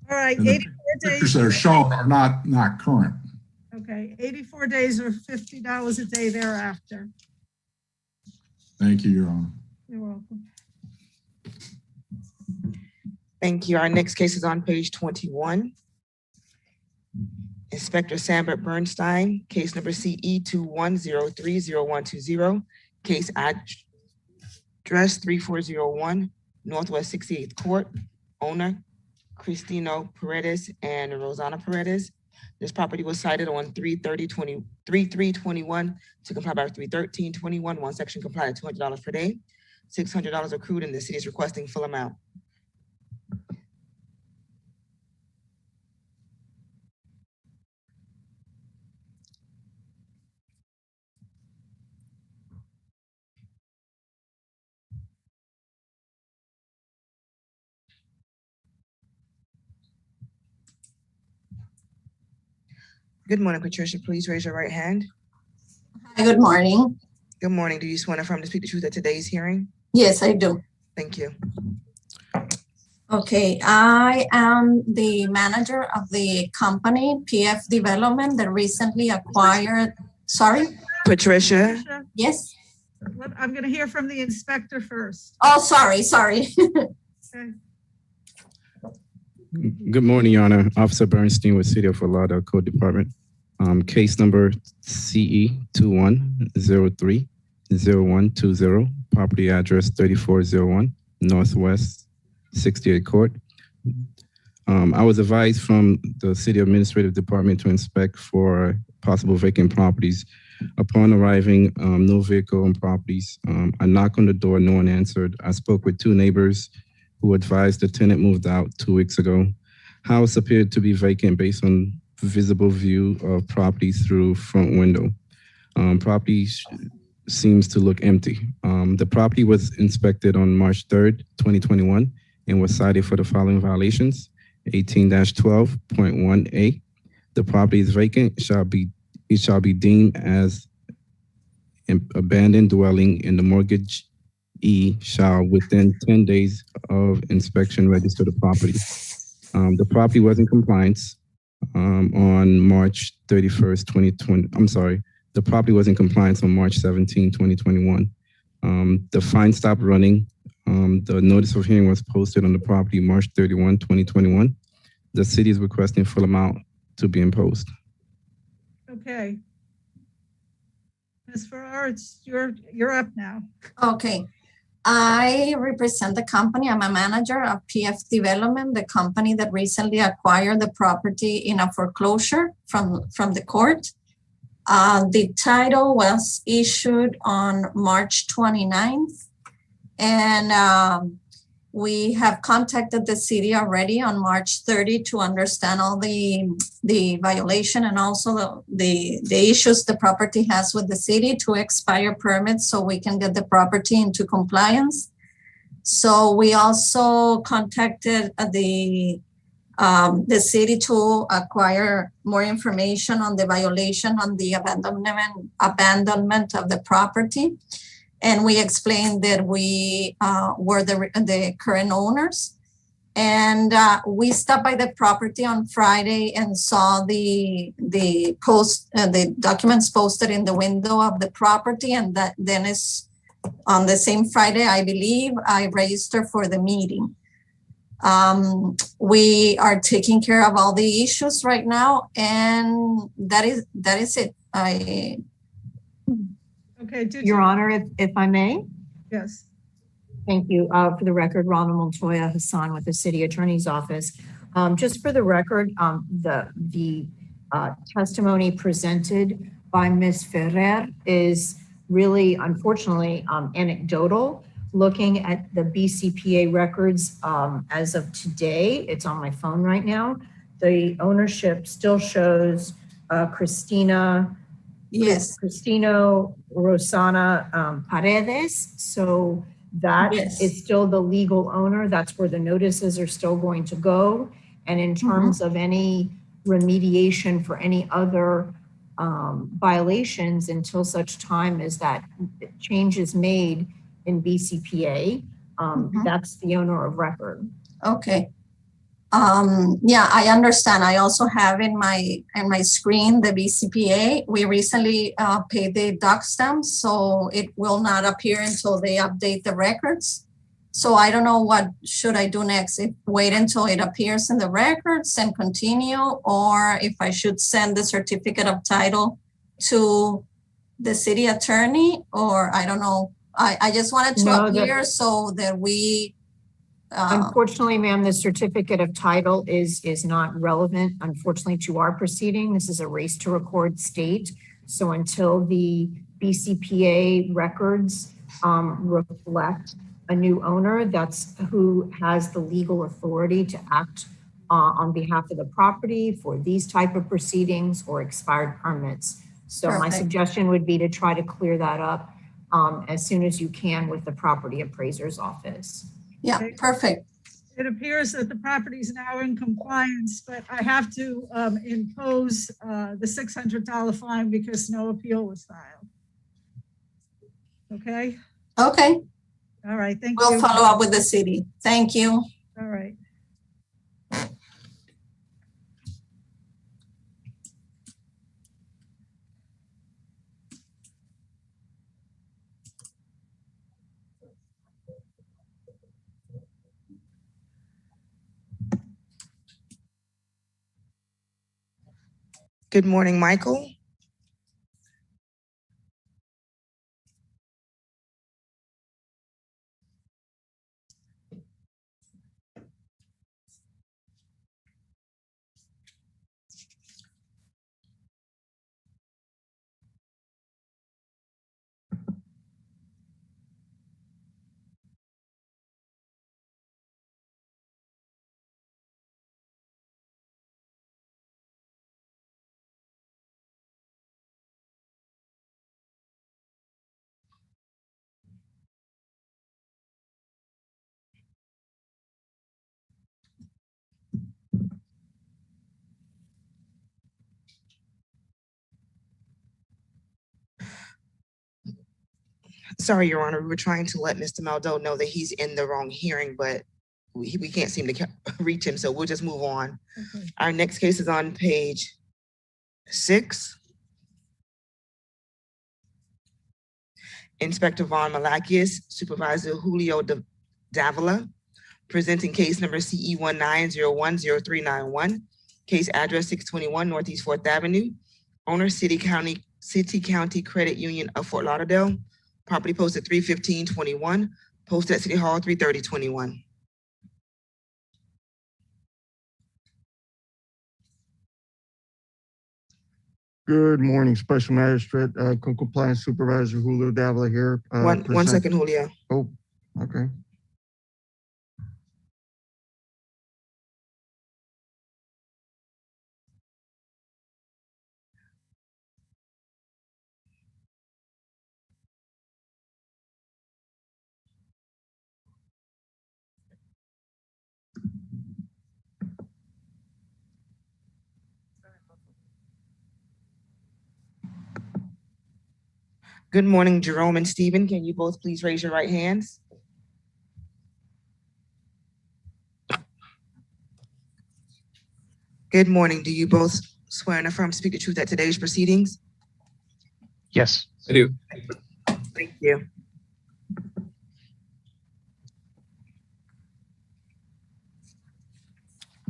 All right. And 84 the days. pictures that are shown are not current. Okay. 84 days or $50 a day thereafter. Thank you, Your Honor. You're welcome. Thank you. Our next case is on page 21. Inspector Sambert Bernstein, case number CE 21030120, case address 3401 Northwest 68th Court, owner Cristino Paredes and Rosana Paredes. This property was cited on 3/3/21 to comply by 3/13/21. One section complied at $200 per day, $600 accrued, and the city is requesting full amount. Good morning, Patricia. Please raise your right hand. Good morning. Good morning. Do you swear and affirm to speak the truth at today's hearing? Yes, I do. Thank you. Okay, I am the manager of the company PF Development that recently acquired, sorry? Patricia? Yes? I'm going to hear from the inspector first. Oh, sorry. Okay. Good morning, Your Honor. Officer Bernstein with City of Fort Lauderdale Code Department. Case number CE 2103-0120, property address 3401 Northwest 68 Court. I was advised from the City Administrative Department to inspect for possible vacant properties. Upon arriving, no vehicle and properties. I knocked on the door, no one answered. I spoke with two neighbors who advised the tenant moved out 2 weeks ago. House appeared to be vacant based on visible view of property through front window. Property seems to look empty. The property was inspected on March 3rd, 2021, and was cited for the following violations: 18-12.1A. The property is vacant. It shall be deemed as an abandoned dwelling, and the mortgage shall within 10 days of inspection register the property. The property was in compliance on March 31st, 2020. I'm sorry. The property was in compliance on March 17, 2021. The fine stopped running. The notice of hearing was posted on the property March 31, 2021. The city is requesting full amount to be imposed. Okay. Ms. Farrar, you're up now. Okay. I represent the company. I'm a manager of PF Development, the company that recently acquired the property in a foreclosure from the court. The title was issued on March 29th, and we have contacted the city already on March 30 to understand all the violation and also the issues the property has with the city to expire permits so we can get the property into compliance. So we also contacted the city to acquire more information on the violation on the abandonment of the property. And we explained that we were the current owners. And we stopped by the property on Friday and saw the documents posted in the window of the property. And that then is on the same Friday, I believe, I registered for the meeting. We are taking care of all the issues right now, and that is it. Okay. Your Honor, if I may? Yes. Thank you. For the record, Ronald Montoya Hassan with the City Attorney's Office. Just for the record, the testimony presented by Ms. Ferrer is really, unfortunately, anecdotal. Looking at the BCPA records as of today, it's on my phone right now. The ownership still shows Cristino Rosana Paredes. So that is still the legal owner. That's where the notices are still going to go. And in terms of any remediation for any other violations until such time as that change is made in BCPA, that's the owner of record. Okay. Yeah, I understand. I also have in my screen the BCPA. We recently paid the doc stamp, so it will not appear until they update the records. So I don't know what should I do next. If wait until it appears in the records and continue, or if I should send the certificate of title to the city attorney, or I don't know. I just wanted to appear so that we. Unfortunately, ma'am, the certificate of title is not relevant, unfortunately, to our proceeding. This is a race to record state. So until the BCPA records reflect a new owner, that's who has the legal authority to act on behalf of the property for these type of proceedings or expired permits. So my suggestion would be to try to clear that up as soon as you can with the property appraiser's office. Yeah, perfect. It appears that the property is now in compliance, but I have to impose the $600 fine because no appeal was filed. Okay? Okay, All right, thank we'll you. follow up with the city. Thank you. All right. Good morning, Michael. Sorry, Your Honor, we were trying to let Mr. Maldo know that he's in the wrong hearing, but we can't seem to reach him, so we'll just move on. Okay. Our next case is on page 6. Inspector Vaughn Malakias, Supervisor Julio Davila, presenting case number CE 19010391, case address 621 Northeast 4th Avenue, owner City County Credit Union of Fort Lauderdale, property posted 3/15/21, posted at City Hall 3/30/21. Good morning, Special Magistrate, Compliance Supervisor Julio Davila here. One second, Julio. Oh, okay. Good morning, Jerome and Stephen. Can you both please raise your right hands? Good morning. Do you both swear and affirm to speak the truth at today's proceedings? Yes, I do. Thank you.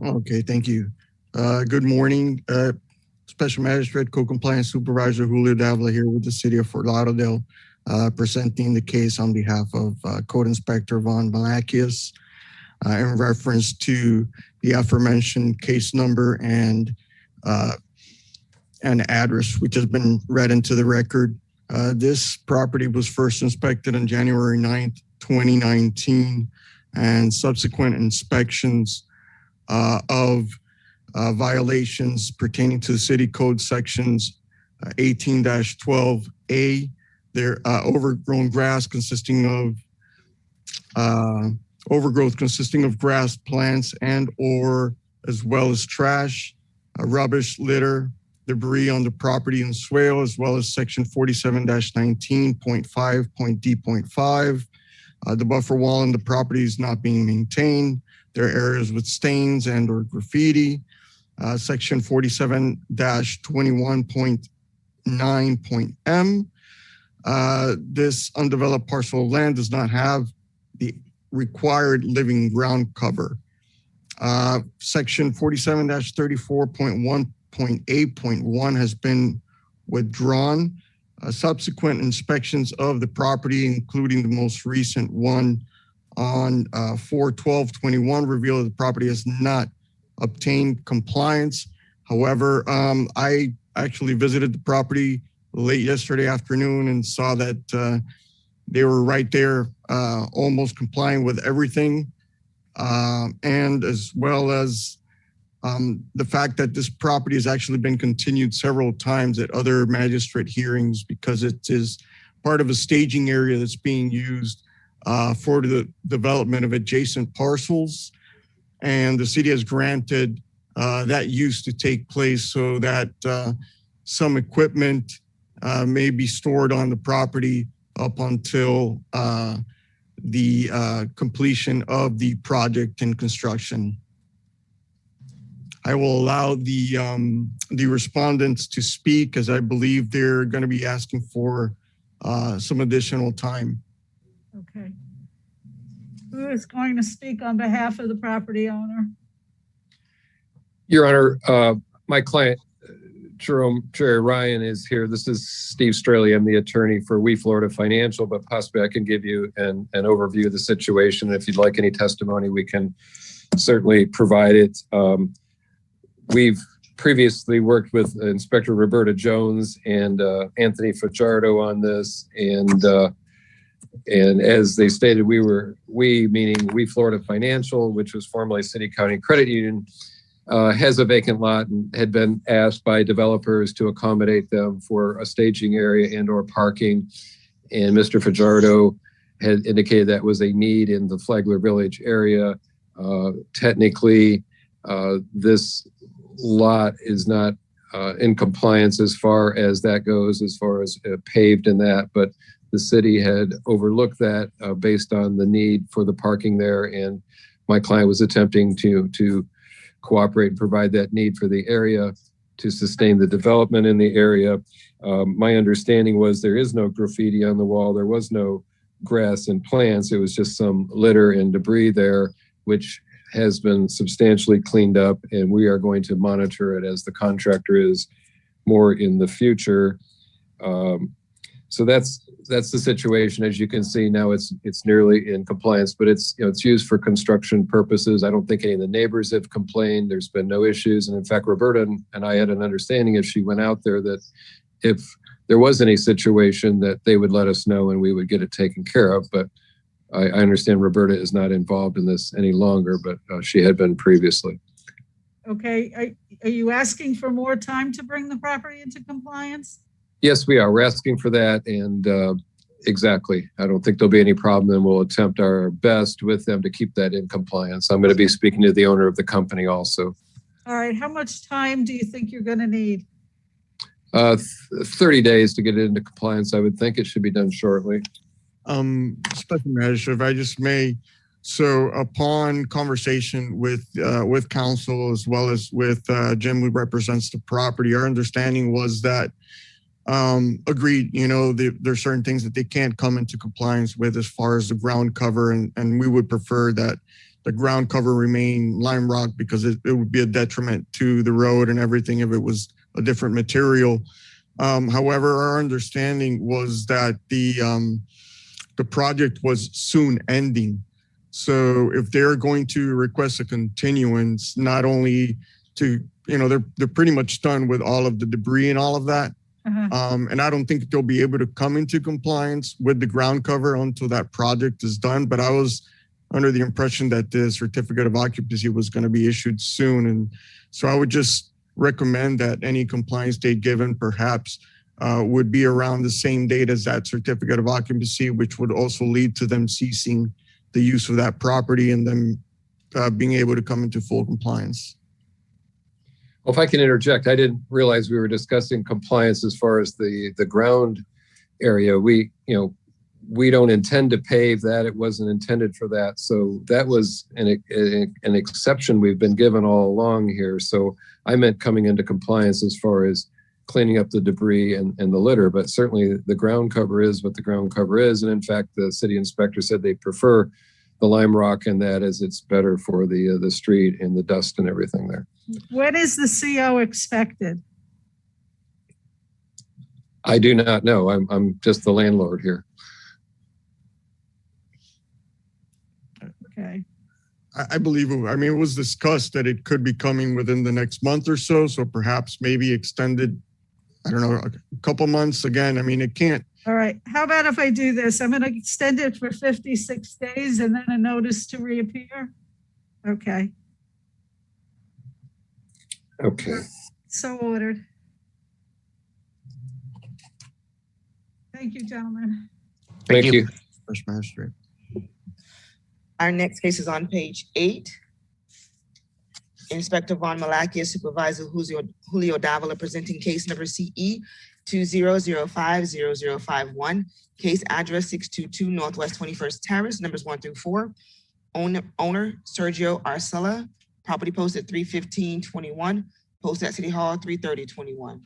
Okay, thank you. Good morning, Special Magistrate, Co-Compliance Supervisor Julio Davila here with the City of Fort Lauderdale, presenting the case on behalf of Code Inspector Vaughn Malakias in reference to the aforementioned case number and address, which has been read into the record. This property was first inspected on January 9th, 2019, and subsequent inspections of violations pertaining to the city code sections 18-12A. There overgrown grass consisting of overgrowth consisting of grass, plants, and or as well as trash, rubbish, litter, debris on the property and swale, as well as section 47-19.5.d.5. The buffer wall on the property is not being maintained. There are areas with stains and or graffiti. Section 47-21.9.m. This undeveloped parcel of land does not have the required living ground cover. Section 47-34.1.8.1 has been withdrawn. Subsequent inspections of the property, including the most recent one on 4/12/21, reveal that the property has not obtained compliance. However, I actually visited the property late yesterday afternoon and saw that they were right there, almost complying with everything, and as well as the fact that this property has actually been continued several times at other magistrate hearings because it is part of a staging area that's being used for the development of adjacent parcels. And the city has granted that use to take place so that some equipment may be stored on the property up until the completion of the project and construction. I will allow the respondents to speak, as I believe they're going to be asking for some additional time. Okay. Who is going to speak on behalf of the property owner? Your Honor, my client, Jerry Ryan, is here. This is Steve Straley. I'm the attorney for We Florida Financial, but possibly I can give you an overview of the situation. If you'd like any testimony, we can certainly provide it. We've previously worked with Inspector Roberta Jones and Anthony Fajardo on this, and as they stated, we meaning We Florida Financial, which was formerly City County Credit Union, has a vacant lot and had been asked by developers to accommodate them for a staging area and or parking. And Mr. Fajardo had indicated that was a need in the Flagler Village area. Technically, this lot is not in compliance as far as that goes, as far as paved and that, but the city had overlooked that based on the need for the parking there. And my client was attempting to cooperate and provide that need for the area to sustain the development in the area. My understanding was there is no graffiti on the wall. There was no grass and plants. It was just some litter and debris there, which has been substantially cleaned up, and we are going to monitor it as the contractor is more in the future. So that's the situation. As you can see now, it's nearly in compliance, but it's used for construction purposes. I don't think any of the neighbors have complained. There's been no issues, and in fact, Roberta and I had an understanding if she went out there that if there was any situation that they would let us know and we would get it taken care of. But I understand Roberta is not involved in this any longer, but she had been previously. Okay, are you asking for more time to bring the property into compliance? Yes, we are. We're asking for that, and exactly. I don't think there'll be any problem, and we'll attempt our best with them to keep that in compliance. I'm going to be speaking to the owner of the company also. All right, how much time do you think you're going to need? 30 days to get it into compliance. I would think it should be done shortly. Special Magistrate, if I just may. So upon conversation with counsel as well as with Jim, who represents the property, our understanding was that agreed, there's certain things that they can't come into compliance with as far as the ground cover, and we would prefer that the ground cover remain lime rock because it would be a detriment to the road and everything if it was a different material. However, our understanding was that the project was soon ending. So if they're going to request a continuance, not only to, they're pretty much done with all of the debris and all of that. And I don't think they'll be able to come into compliance with the ground cover until that project is done. But I was under the impression that the certificate of occupancy was going to be issued soon. And so I would just recommend that any compliance date given perhaps would be around the same date as that certificate of occupancy, which would also lead to them ceasing the use of that property and them being able to come into full compliance. Well, if I can interject, I didn't realize we were discussing compliance as far as the ground area. We don't intend to pave that. It wasn't intended for that. So that was an exception we've been given all along here. So I meant coming into compliance as far as cleaning up the debris and the litter, but certainly the ground cover is what the ground cover is. And in fact, the city inspector said they prefer the lime rock and that as it's better for the street and the dust and everything there. When is the CO expected? I do not know. I'm just the landlord here. Okay. I believe, it was discussed that it could be coming within the next month or so. So perhaps maybe extended, I don't know, a couple months again. It can't. All right. How about if I do this? I'm going to extend it for 56 days and then a notice to reappear. Okay. Okay. So ordered. Thank you, gentlemen. Thank you. First Magistrate. Our next case is on page 8. Inspector Von Malakia, Supervisor Julio Davila, presenting case number CE 20050051, case address 622 Northwest 21st Terrace, numbers 1 through 4. Owner Sergio Arcela, property posted 3/15/21, posted at City Hall 3/30/21.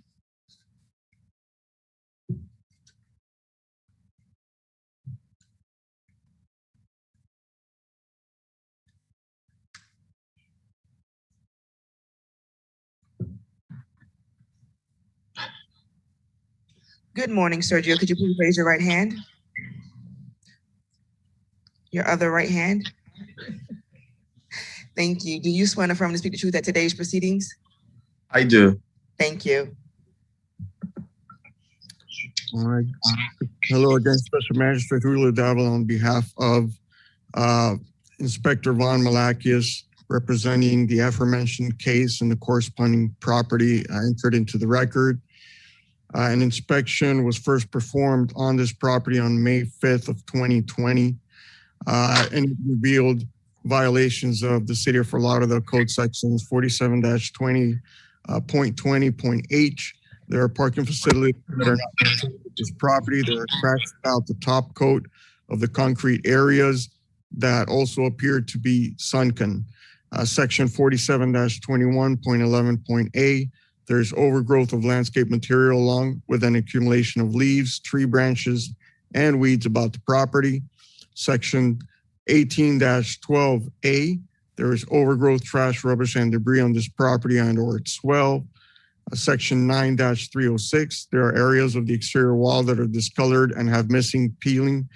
Good morning, Sergio. Could you please raise your right hand? Your other right hand? Thank you. Do you swear and affirm to speak the truth at today's proceedings? I do. Thank you. All right. Hello again, Special Magistrate Julio Davila on behalf of Inspector Von Malakias, representing the aforementioned case and the corresponding property entered into the record. An inspection was first performed on this property on May 5th of 2020, and it revealed violations of the City of Fort Lauderdale Code sections 47-20.20.h. There are parking facilities that are not contained with this property. There are cracks throughout the top coat of the concrete areas that also appear to be sunken. Section 47-21.11.a. There's overgrowth of landscape material along with an accumulation of leaves, tree branches, and weeds about the property. Section 18-12A. There is overgrowth, trash, rubbish, and debris on this property and/or its swell. Section 9-306. There are areas of the exterior wall that are discolored and have missing peeling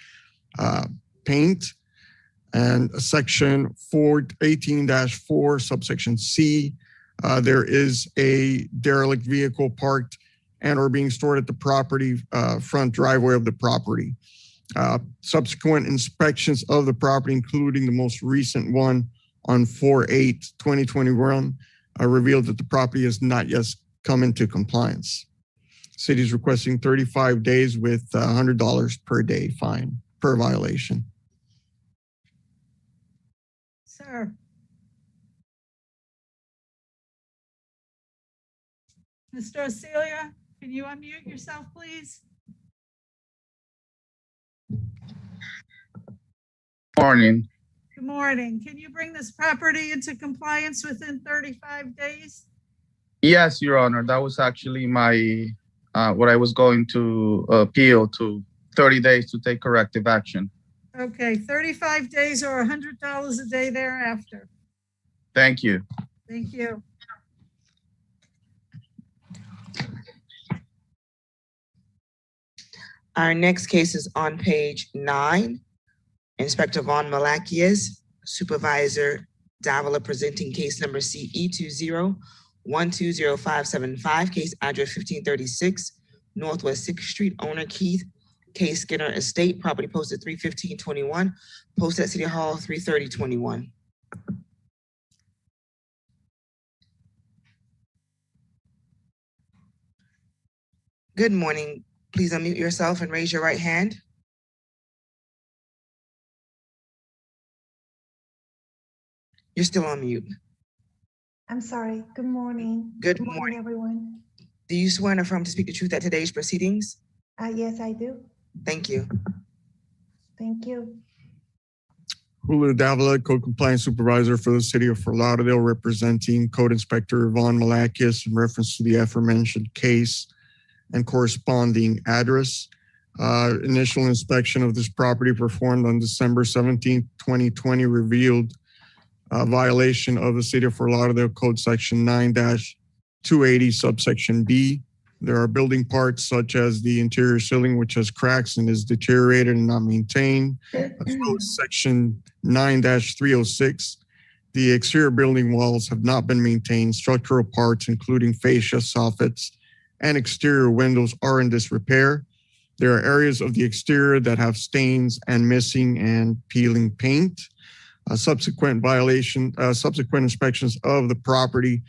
paint. And Section 18-4, subsection C. There is a derelict vehicle parked and or being stored at the property front driveway of the property. Subsequent inspections of the property, including the most recent one on 4/8/2021, revealed that the property has not yet come into compliance. City is requesting 35 days with $100 per day fine per violation. Sir. Mr. Acelia, can you unmute yourself, please? Morning. Good morning. Can you bring this property into compliance within 35 days? Yes, Your Honor. That was actually my what I was going to appeal to 30 days to take corrective action. Okay, 35 days or $100 a day thereafter. Thank you. Thank you. Our next case is on page 9. Inspector Von Malakias, Supervisor Davila, presenting case number CE 20120575, case address 1536 Northwest 6th Street, owner Keith K. Skinner Estate, property posted 3/15/21, posted at City Hall 3/30/21. Good morning. Please unmute yourself and raise your right hand. You're still on mute. I'm sorry. Good morning. Good morning, everyone. Do you swear and affirm to speak the truth at today's proceedings? Yes, I do. Thank you. Thank you. Julio Davila, Code Compliance Supervisor for the City of Fort Lauderdale, representing Code Inspector Von Malakias in reference to the aforementioned case and corresponding address. Initial inspection of this property performed on December 17th, 2020 revealed a violation of the City of Fort Lauderdale Code Section 9-280, subsection B. There are building parts such as the interior ceiling, which has cracks and is deteriorated and not maintained, as well as Section 9-306. The exterior building walls have not been maintained. Structural parts, including fascia, soffits, and exterior windows are in disrepair. There are areas of the exterior that have stains and missing and peeling paint. Subsequent inspections of the property,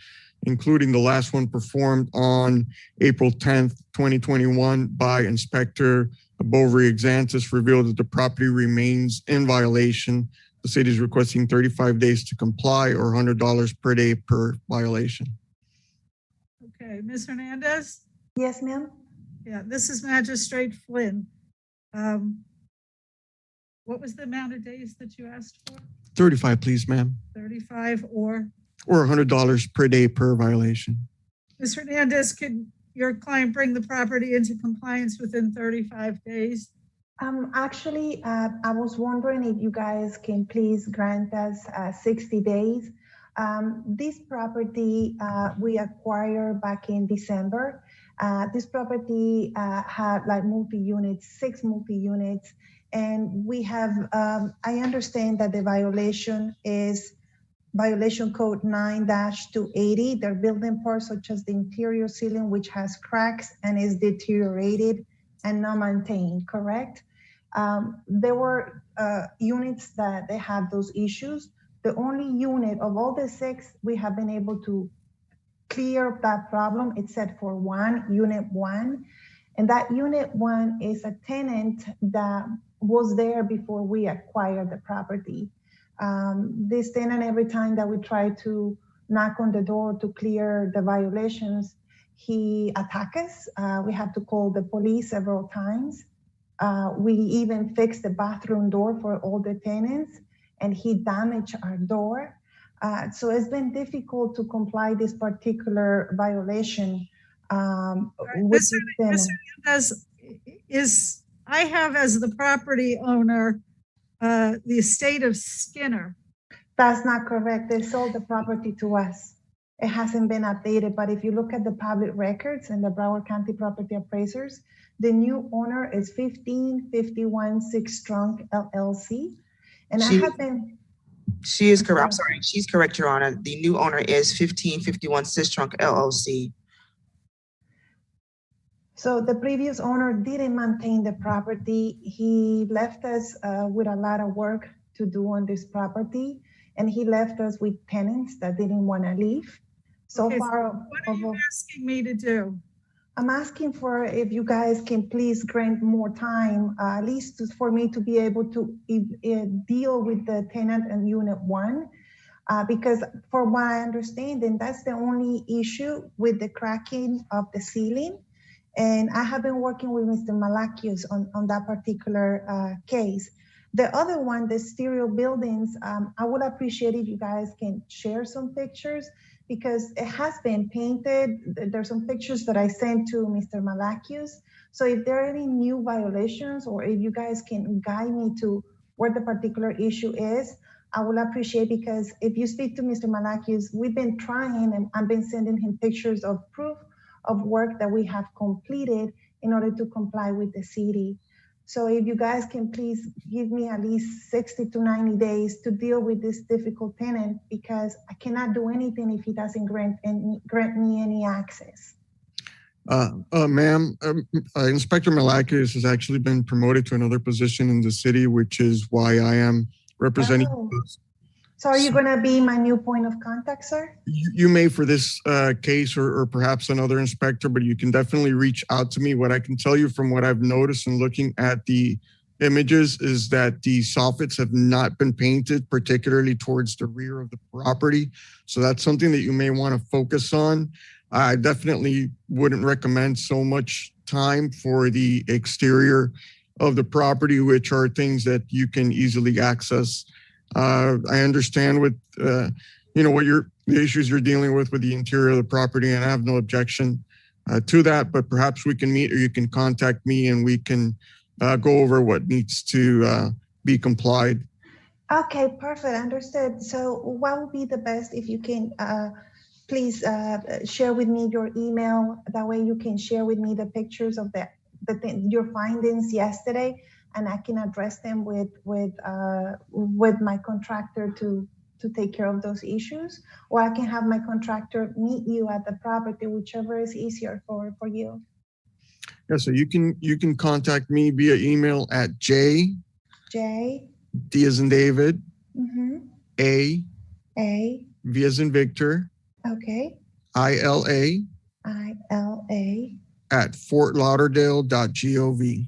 including the last one performed on April 10th, 2021 by Inspector Bovary Exantis, revealed that the property remains in violation The city is requesting 35 days to comply or $100 per day per violation. Okay, Ms. Hernandez? Yes, ma'am. Yeah, this is Magistrate Flynn. What was the amount of days that you asked for? 35, please, ma'am. 35 or? Or $100 per day per violation. Ms. Hernandez, could your client bring the property into compliance within 35 days? Actually, I was wondering if you guys can please grant us 60 days. This property we acquired back in December. This property had like multi-units, 6 multi-units, and we have, I understand that the violation is violation code 9-280. Their building parts such as the interior ceiling, which has cracks and is deteriorated and not maintained, correct? There were units that they had those issues. The only unit of all the 6, we have been able to clear that problem except for one, unit 1. And that unit 1 is a tenant that was there before we acquired the property. This tenant, every time that we try to knock on the door to clear the violations, he attacks us. We have to call the police several times. We even fixed the bathroom door for all the tenants, and he damaged our door. So it's been difficult to comply this particular violation with this tenant. I have as the property owner the estate of Skinner. That's not correct. They sold the property to us. It hasn't been updated, but if you look at the public records and the Broward County property appraisers, the new owner is 1551 Six Trunk LLC. And I have been. She is correct. I'm sorry. She's correct, Your Honor. The new owner is 1551 Six Trunk LLC. So the previous owner didn't maintain the property. He left us with a lot of work to do on this property, and he left us with tenants that didn't want to leave. So Okay, far, so what are you asking me to do? I'm asking for if you guys can please grant more time, at least for me to be able to deal with the tenant and unit 1. Because for what I understand, and that's the only issue with the cracking of the ceiling. And I have been working with Mr. Malakius on that particular case. The other one, the stereo buildings, I would appreciate if you guys can share some pictures because it has been painted. There's some pictures that I sent to Mr. Malakius. So if there are any new violations or if you guys can guide me to where the particular issue is, I will appreciate because if you speak to Mr. Malakius, we've been trying and I've been sending him pictures of proof of work that we have completed in order to comply with the city. So if you guys can please give me at least 60 to 90 days to deal with this difficult tenant because I cannot do anything if he doesn't grant me any access. Ma'am, Inspector Malakius has actually been promoted to another position in the city, which is why I am representing. Oh. So are you going to be my new point of contact, sir? You may for this case or perhaps another inspector, but you can definitely reach out to me. What I can tell you from what I've noticed and looking at the images is that the soffits have not been painted, particularly towards the rear of the property. So that's something that you may want to focus on. I definitely wouldn't recommend so much time for the exterior of the property, which are things that you can easily access. I understand what the issues you're dealing with the interior of the property, and I have no objection to that. But perhaps we can meet, or you can contact me, and we can go over what needs to be complied. Okay, perfect, understood. So, what would be the best if you can please share with me your email? That way, you can share with me the pictures of your findings yesterday. And I can address them with my contractor to take care of those issues, or I can have my contractor meet you at the property, whichever is easier for you. Yeah, so you can contact me via email at D as in David, A V as in Victor, okay, ILA at fortlauderdale.gov.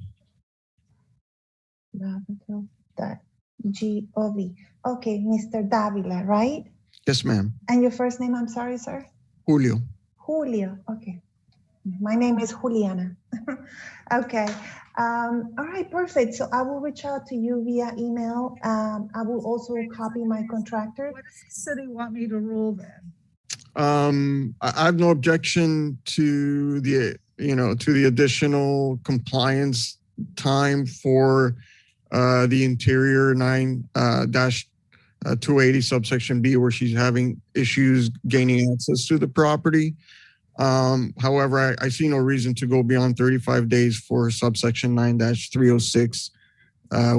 Lauderdale.gov. Okay, Mr. Davila, right? Yes, ma'am. And your first name, I'm sorry, sir? Julio. Julio, okay. My name is Juliana. Okay. All right, perfect. So I will reach out to you via email. I will also copy my contractor. What does the city want me to rule then? I have no objection to the additional compliance time for the interior 9-280 subsection B, where she's having issues gaining access to the property. However, I see no reason to go beyond 35 days for subsection 9-306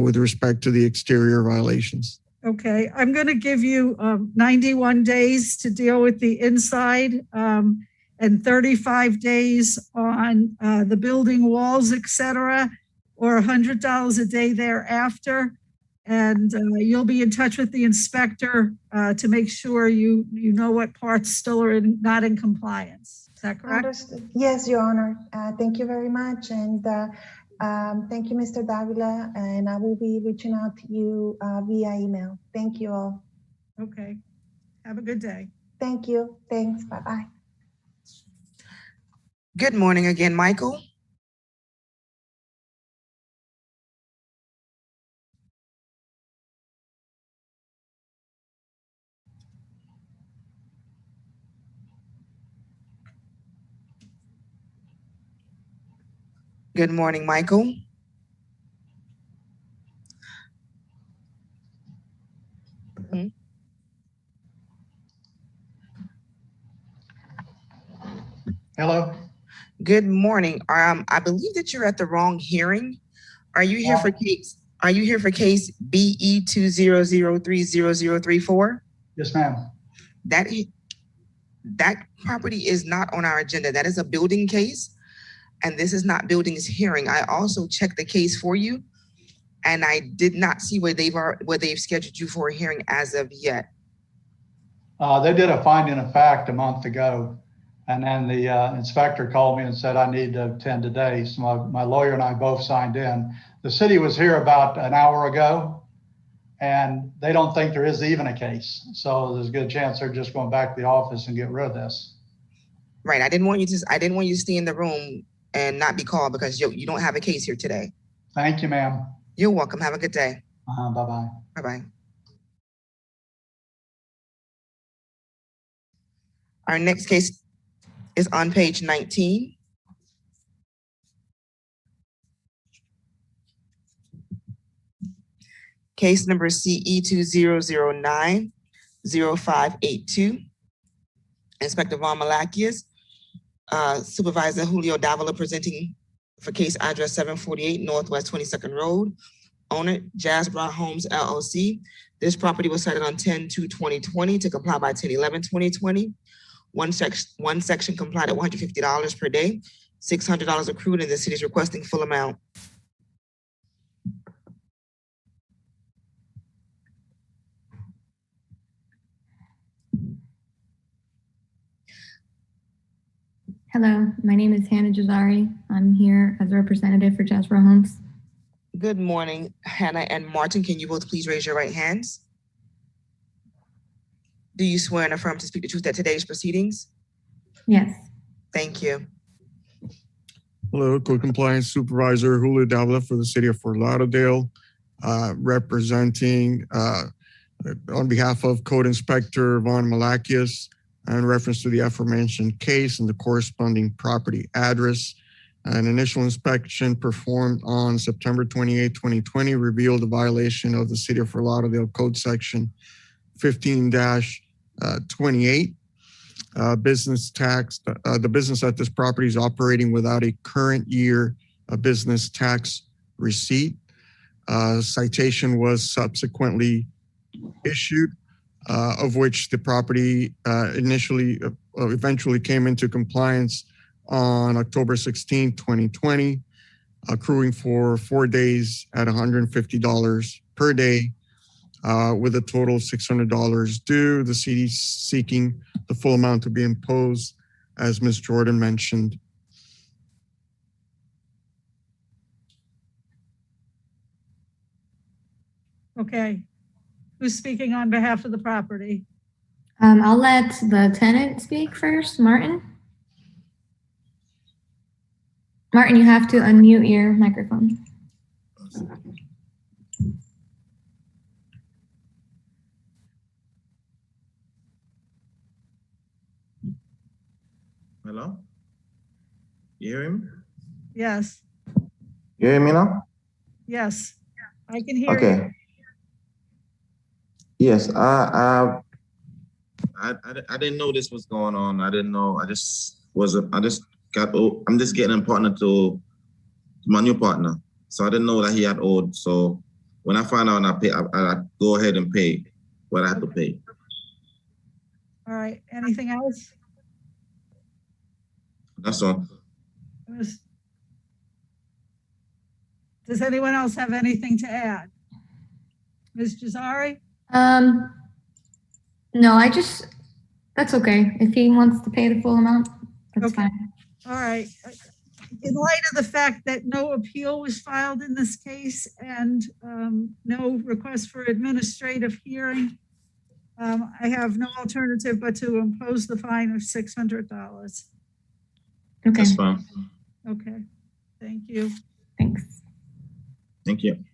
with respect to the exterior violations. Okay, I'm going to give you 91 days to deal with the inside and 35 days on the building walls, etc., or $100 a day thereafter. And you'll be in touch with the inspector to make sure you know what parts still are not in compliance. Is that correct? Understood. Yes, Your Honor. Thank you very much. And thank you, Mr. Davila. And I will be reaching out to you via email. Thank you all. Okay. Have a good day. Thank you. Thanks. Bye-bye. Good morning again, Michael. Good morning, Michael. Hello. Good morning. I believe that you're at the wrong hearing. Are you here for case? Are you here for case BE 200300034? Yes, ma'am. That property is not on our agenda. That is a building case, and this is not building's hearing. I also checked the case for you, and I did not see where they've scheduled you for a hearing as of yet. They did a finding of fact a month ago, and then the inspector called me and said I need to attend today. So my lawyer and I both signed in. The city was here about an hour ago, and they don't think there is even a case. So there's a good chance they're just going back to the office and get rid of this. Right. I didn't want you to stay in the room and not be called because you don't have a case here today. Thank you, ma'am. You're welcome. Have a good day. Bye-bye. Bye-bye. Our next case is on page 19. Case number CE 2009-0582. Inspector Von Malakias, Supervisor Julio Davila presenting for case address 748 Northwest 22nd Road. Owner, Jasbra Homes LLC. This property was cited on 10/2/2020 to comply by 10/11/2020. One section complied at $150 per day, $600 accrued, and the city is requesting full amount. Hello, my name is Hannah Jazari. I'm here as a representative for Jasper Homes. Good morning, Hannah and Martin. Can you both please raise your right hands? Do you swear and affirm to speak the truth at today's proceedings? Yes. Thank you. Hello, Code Compliance Supervisor Julio Davila for the City of Fort Lauderdale, representing on behalf of Code Inspector Von Malakias in reference to the aforementioned case and the corresponding property address. An initial inspection performed on September 28, 2020 revealed a violation of the City of Fort Lauderdale Code Section 15-28. Business tax, the business at this property is operating without a current year business tax receipt. Citation was subsequently issued, of which the property eventually came into compliance on October 16, 2020, accruing for 4 days at $150 per day, with a total of $600 due. The city seeking the full amount to be imposed, as Ms. Jordan mentioned. Okay. Who's speaking on behalf of the property? I'll let the tenant speak first. Martin? Martin, you have to unmute your microphone. Hello? You hear me? Yes, You hear me now? yes, I can hear you. Okay. Yes, I didn't know this was going on. I didn't know. I'm just getting a partner to my new partner. So I didn't know that he had owed. So when I find out I go ahead and pay what I have to pay. All right, anything else? That's all. Does anyone else have anything to add? Ms. Jazari? No, that's okay. If he wants to pay the full amount, that's fine. All right. In light of the fact that no appeal was filed in this case and no request for administrative hearing, I have no alternative but to impose the fine of $600. Okay. That's fine. Okay, thank you. Thanks. Thank you.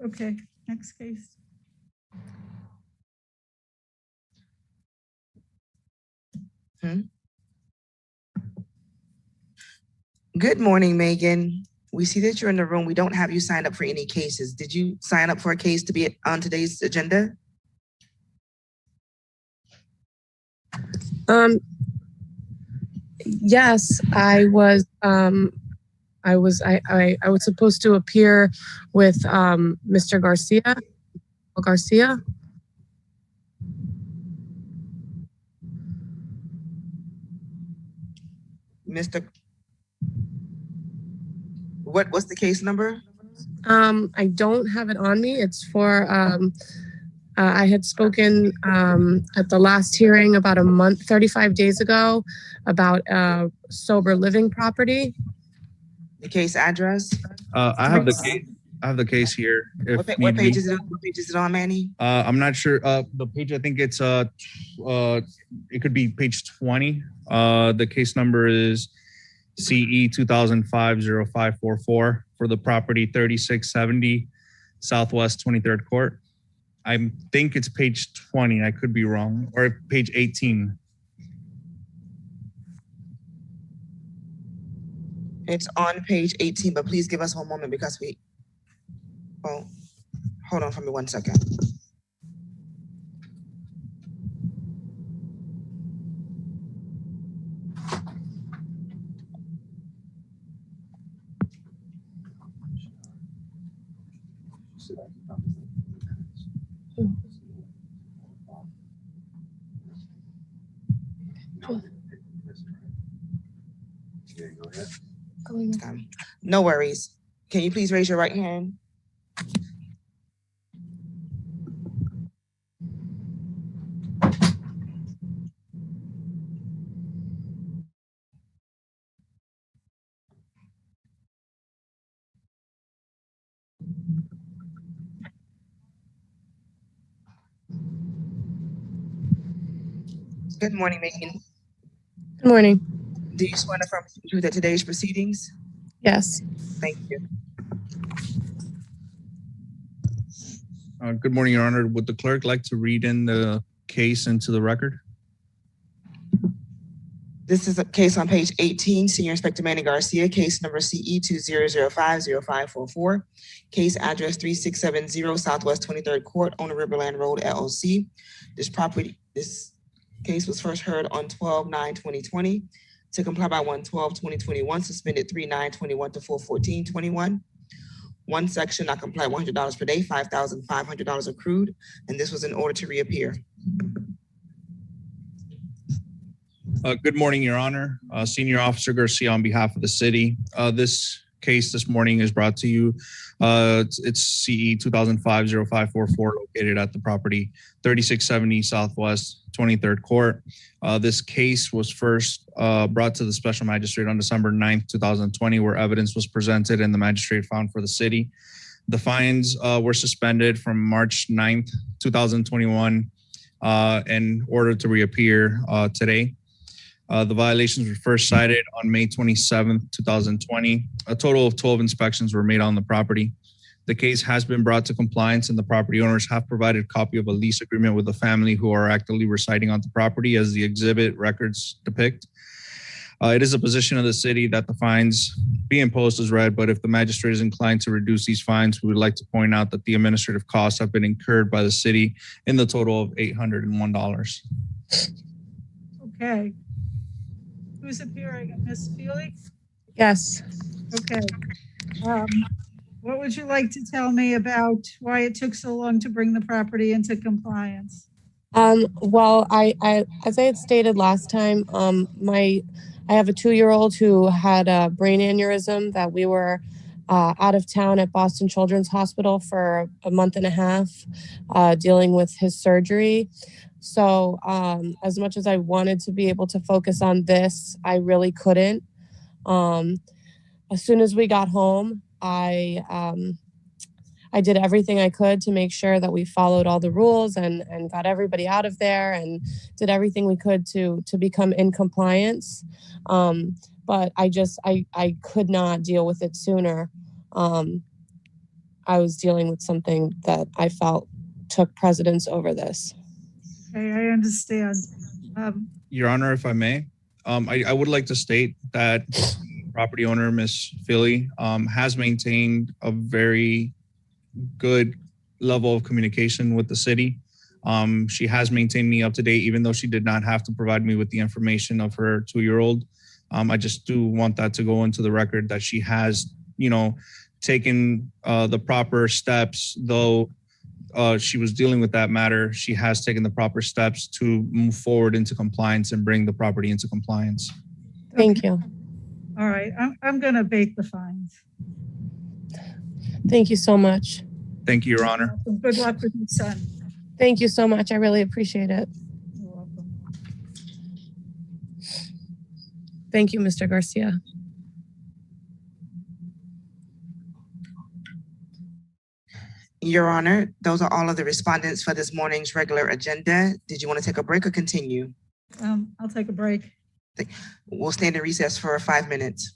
Okay, next case. Good morning, Megan. We see that you're in the room. We don't have you signed up for any cases. Did you sign up for a case to be on today's agenda? Yes, I was supposed to appear with Mr. Garcia. Mr. What's the case number? I don't have it on me. It's for I had spoken at the last hearing about 35 days ago about sober living property. The case address? I have the case here. What page is it on, Manny? I'm not sure. The page, I think it's it could be page 20. The case number is CE 2005-0544 for the property 3670 Southwest 23rd Court. I think it's page 20. I could be wrong, or page 18. It's on page 18, but please give us one moment because hold on for me 1 second. No worries. Can you please raise your right hand? Good morning, Megan. Good morning. Do you swear to affirm the truth at today's proceedings? Yes. Thank you. Good morning, Your Honor. Would the clerk like to read in the case into the record? This is a case on page 18, Senior Inspector Manny Garcia, case number CE 2005-0544, case address 3670 Southwest 23rd Court, owner Riverland Road, LLC. This case was first heard on 12/9/2020. To comply by 1/12/2021, suspended 3/9/21 to 4/14/21. One section not comply $100 per day, $5,500 accrued, and this was in order to reappear. Good morning, Your Honor. Senior Officer Garcia on behalf of the city. This case this morning is brought to you. It's CE 2005-0544, located at the property 3670 Southwest 23rd Court. This case was first brought to the special magistrate on December 9th, 2020, where evidence was presented and the magistrate found for the city. The fines were suspended from March 9th, 2021, in order to reappear today. The violations were first cited on May 27th, 2020. A total of 12 inspections were made on the property. The case has been brought to compliance and the property owners have provided a copy of a lease agreement with the family who are actively residing on the property as the exhibit records depict. It is a position of the city that the fines be imposed as read, but if the magistrate is inclined to reduce these fines, we would like to point out that the administrative costs have been incurred by the city in the total of $801. Okay. Who's appearing? Ms. Feely? Yes. Okay. What would you like to tell me about why it took so long to bring the property into compliance? Well, I as I had stated last time, I have a 2-year-old who had a brain aneurysm that we were out of town at Boston Children's Hospital for a month and a half, dealing with his surgery. So as much as I wanted to be able to focus on this, I really couldn't. As soon as we got home, I did everything I could to make sure that we followed all the rules and got everybody out of there and did everything we could to become in compliance. But I could not deal with it sooner. I was dealing with something that I felt took precedence over this. Okay, I understand. Your Honor, if I may, I would like to state that property owner, Ms. Philly, has maintained a very good level of communication with the city. She has maintained me up to date, even though she did not have to provide me with the information of her 2-year-old. I just do want that to go into the record that she has, taken the proper steps, though she was dealing with that matter. She has taken the proper steps to move forward into compliance and bring the property into compliance. Thank you. All right, I'm going to abate the fines. Thank you so much. Thank you, Your Honor. Good luck with your son. Thank you so much. I really appreciate it. You're welcome. Thank you, Mr. Garcia. Your Honor, those are all of the respondents for this morning's regular agenda. Did you want to take a break or continue? I'll take a break. We'll stand in recess for 5 minutes.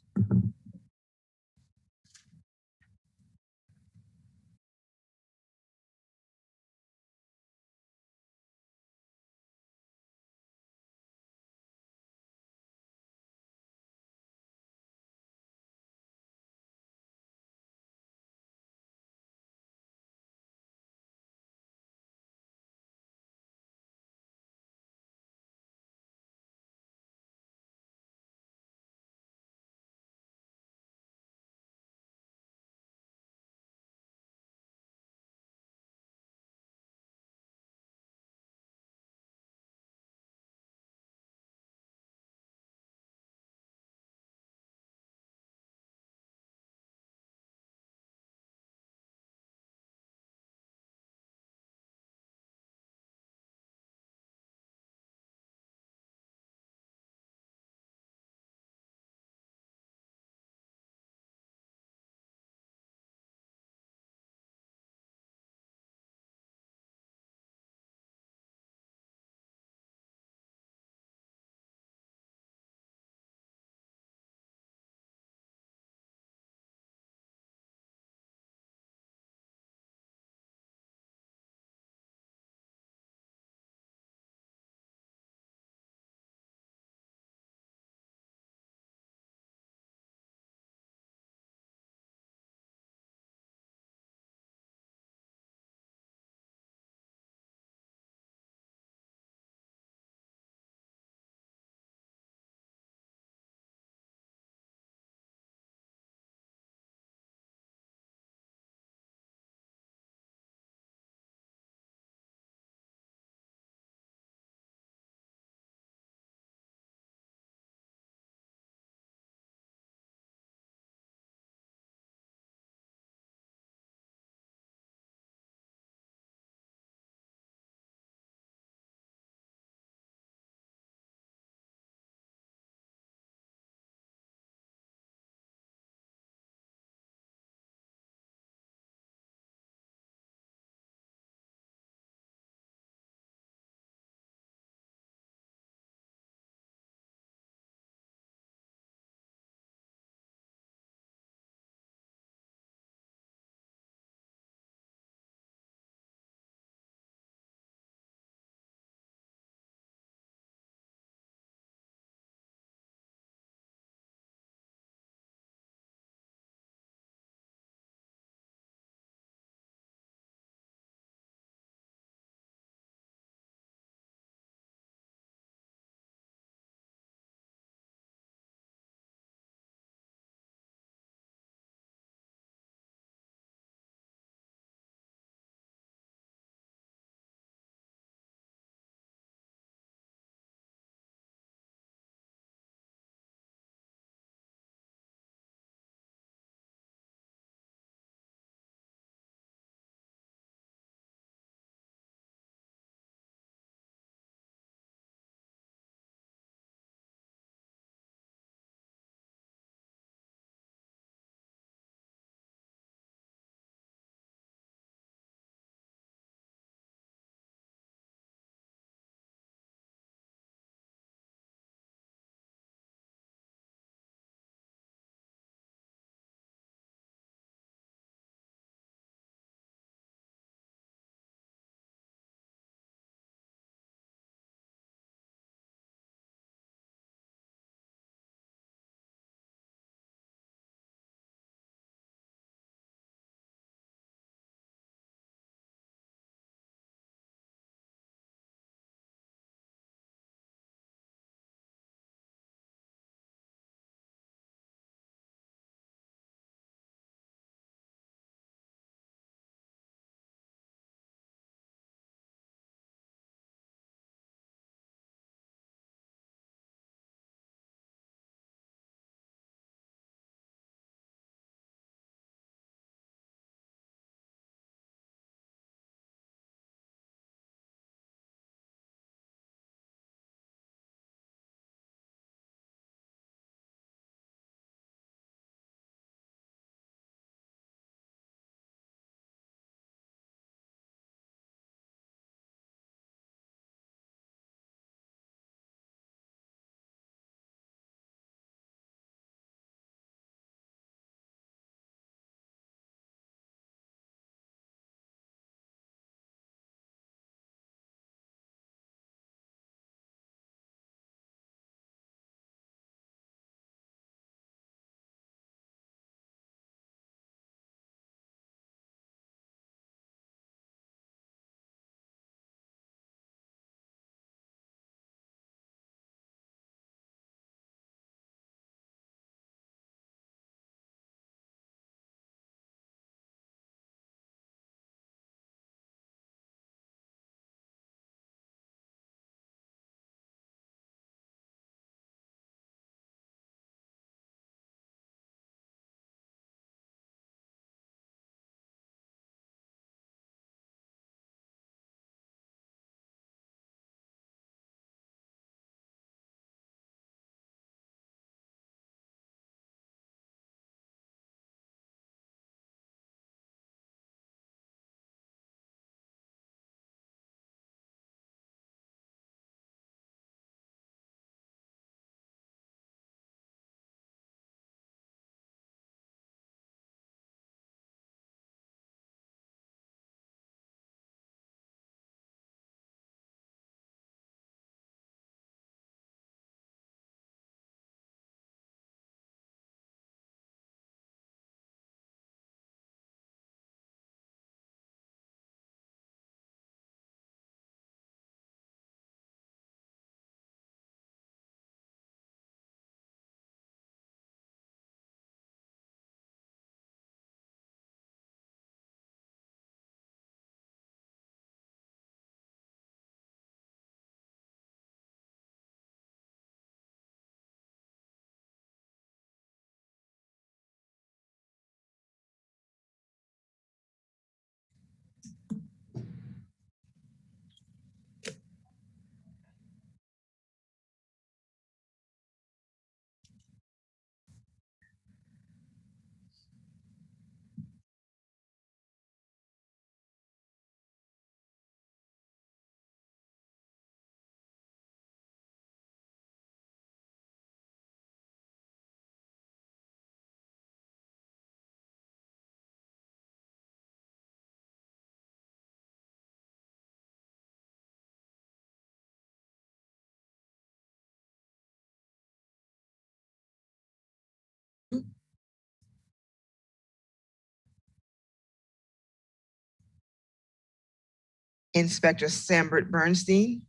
Inspector Sambert Bernstein.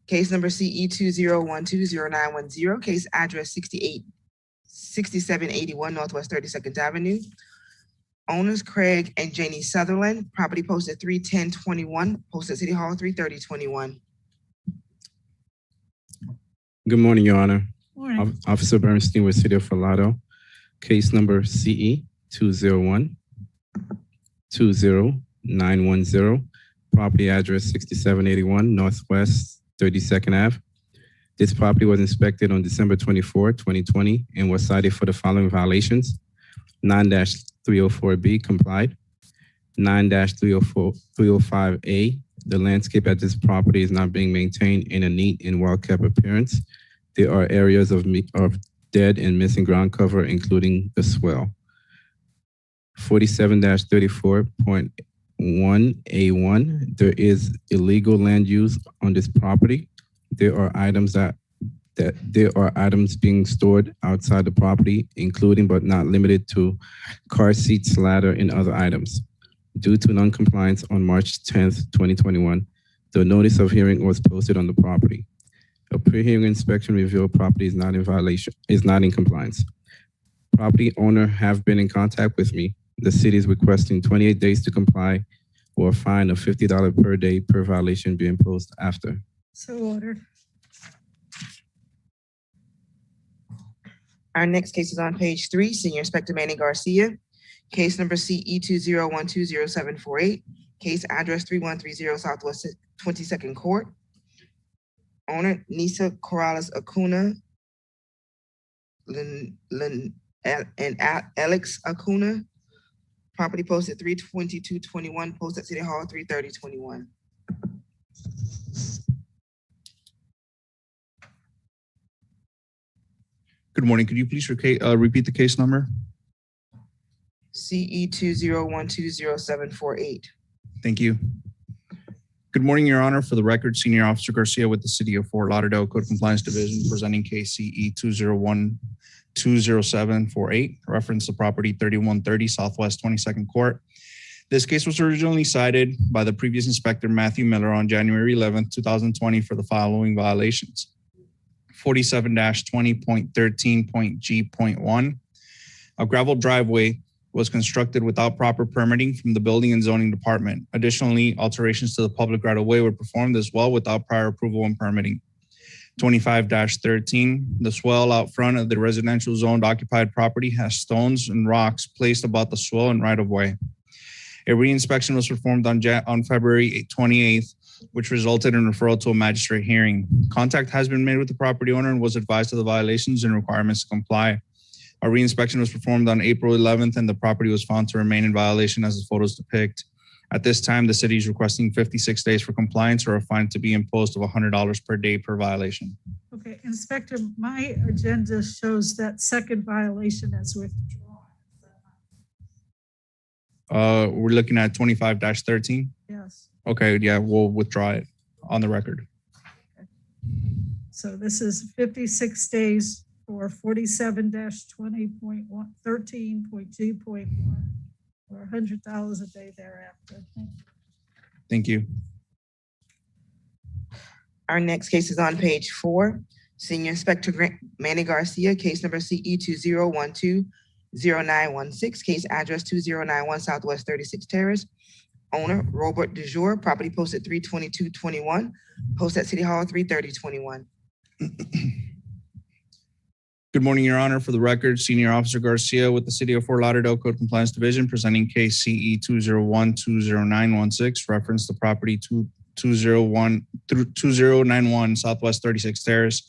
Case number CE 20120910, case address 6781 Northwest 32nd Avenue. Owners Craig and Janie Sutherland, property posted 31021, posted City Hall 33021. Good morning, Your Honor. Morning. Officer Bernstein with City of Fort Lauderdale. Case number CE 20120910, property address 6781 Northwest 32nd Ave. This property was inspected on December 24, 2020, and was cited for the following violations: 9-304B complied, 9-305A. The landscape at this property is not being maintained in a neat and well-kept appearance. There are areas of dead and missing ground cover, including the swell. 47-34.1A1. There is illegal land use on this property. There are items being stored outside the property, including but not limited to car seats, ladder, and other items. Due to non-compliance on March 10th, 2021, the notice of hearing was posted on the property. A pre-hearing inspection revealed property is not in compliance. Property owner have been in contact with me. The city is requesting 28 days to comply, or a fine of $50 per day per violation be imposed after. So ordered. Our next case is on page 3, Senior Inspector Manny Garcia. Case number CE 20120748, case address 3130 Southwest 22nd Court. Owner Nisa Corrales Acuna and Alex Acuna. Property posted 32221, posted City Hall 33021. Good morning. Could you please repeat the case number? CE 20120748. Thank you. Good morning, Your Honor. For the record, Senior Officer Garcia with the City of Fort Lauderdale Code Compliance Division, presenting case CE 201-20748, reference the property 3130 Southwest 22nd Court. This case was originally cited by the previous inspector, Matthew Miller, on January 11th, 2020 for the following violations: 47-20.13.G.1. A gravel driveway was constructed without proper permitting from the Building and Zoning Department. Additionally, alterations to the public right-of-way were performed as well without prior approval and permitting. 25-13, the swell out front of the residential zoned occupied property has stones and rocks placed about the swell and right-of-way. A re-inspection was performed on February 28th, which resulted in referral to a magistrate hearing. Contact has been made with the property owner and was advised of the violations and requirements to comply. A re-inspection was performed on April 11th, and the property was found to remain in violation as the photos depict. At this time, the city is requesting 56 days for compliance or a fine to be imposed of $100 per day per violation. Okay, Inspector, my agenda shows that second violation as withdrawn. We're looking at 25-13? Yes. Okay, yeah, we'll withdraw it on the record. Okay. So this is 56 days for 47-20.13.G.1 or $100 a day thereafter. Thank you. Our next case is on page 4. Senior Inspector Manny Garcia, case number CE 20120916, case address 2091 Southwest 36 Terrace. Owner Robert DeJour, property posted 32221, post at City Hall 33021. Good morning, Your Honor. For the record, Senior Officer Garcia with the City of Fort Lauderdale Code Compliance Division, presenting case CE 201-20916, reference the property 2091 Southwest 36 Terrace.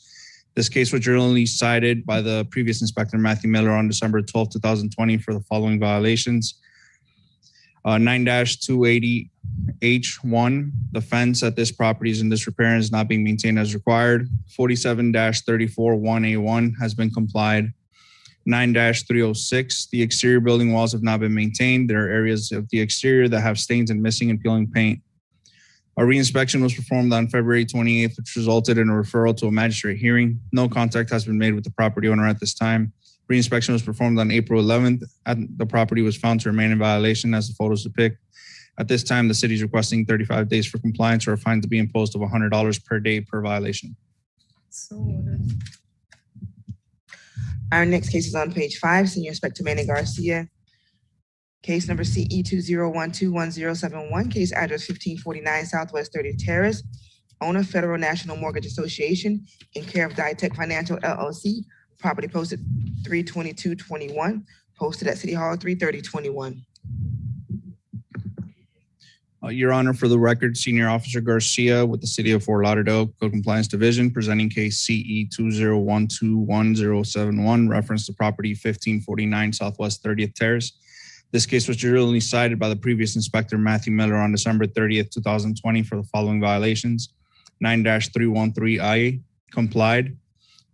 This case was originally cited by the previous inspector, Matthew Miller, on December 12, 2020 for the following violations. 9-280H1, the fence at this property is in disrepair and is not being maintained as required. 47-341A1 has been complied. 9-306, the exterior building walls have not been maintained. There are areas of the exterior that have stains and missing and peeling paint. A re-inspection was performed on February 28th, which resulted in a referral to a magistrate hearing. No contact has been made with the property owner at this time. Re-inspection was performed on April 11th, and the property was found to remain in violation as the photos depict. At this time, the city is requesting 35 days for compliance or a fine to be imposed of $100 per day per violation. So ordered. Our next case is on page 5, Senior Inspector Manny Garcia. Case number CE 201211071, case address 1549 Southwest 30th Terrace. Owner Federal National Mortgage Association in care of Ditech Financial LLC. Property posted 3/22/21, posted at City Hall 3/30/21. Your Honor, for the record, Senior Officer Garcia with the City of Fort Lauderdale Code Compliance Division presenting case CE 201211071, reference to property 1549 Southwest 30th Terrace. This case was judicially cited by the previous inspector, Matthew Miller, on December 30th, 2020 for the following violations: 9-313I, complied;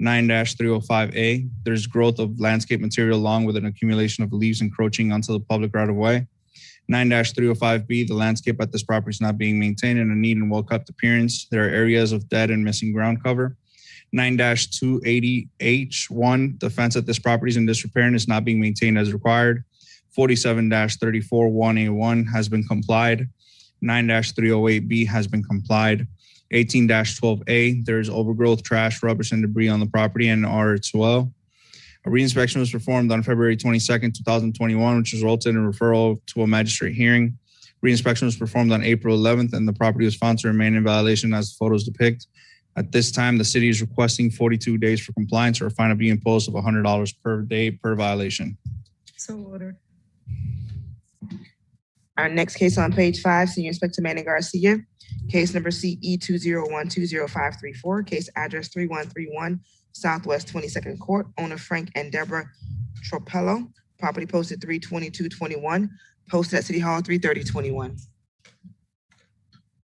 9-305A, there's growth of landscape material along with an accumulation of leaves encroaching onto the public right-of-way; 9-305B, the landscape at this property is not being maintained in a neat and well-kept appearance. There are areas of dead and missing ground cover. 9-280H1, the fence at this property is in disrepair and is not being maintained as required. 47-341A1 has been complied. 9-308B has been complied. 18-12A, there's overgrowth, trash, rubbish, and debris on the property and are as well. A reinspection was performed on February 22nd, 2021, which resulted in a referral to a magistrate hearing. Reinspection was performed on April 11th, and the property was found to remain in violation as the photos depict. At this time, the city is requesting 42 days for compliance or a fine to be imposed of $100 per day per violation. So ordered. Our next case on page 5, Senior Inspector Manny Garcia. Case number CE 201200534, case address 3131 Southwest 22nd Court. Owner Frank and Deborah Tropello. Property posted 3/22/21, posted at City Hall 3/30/21.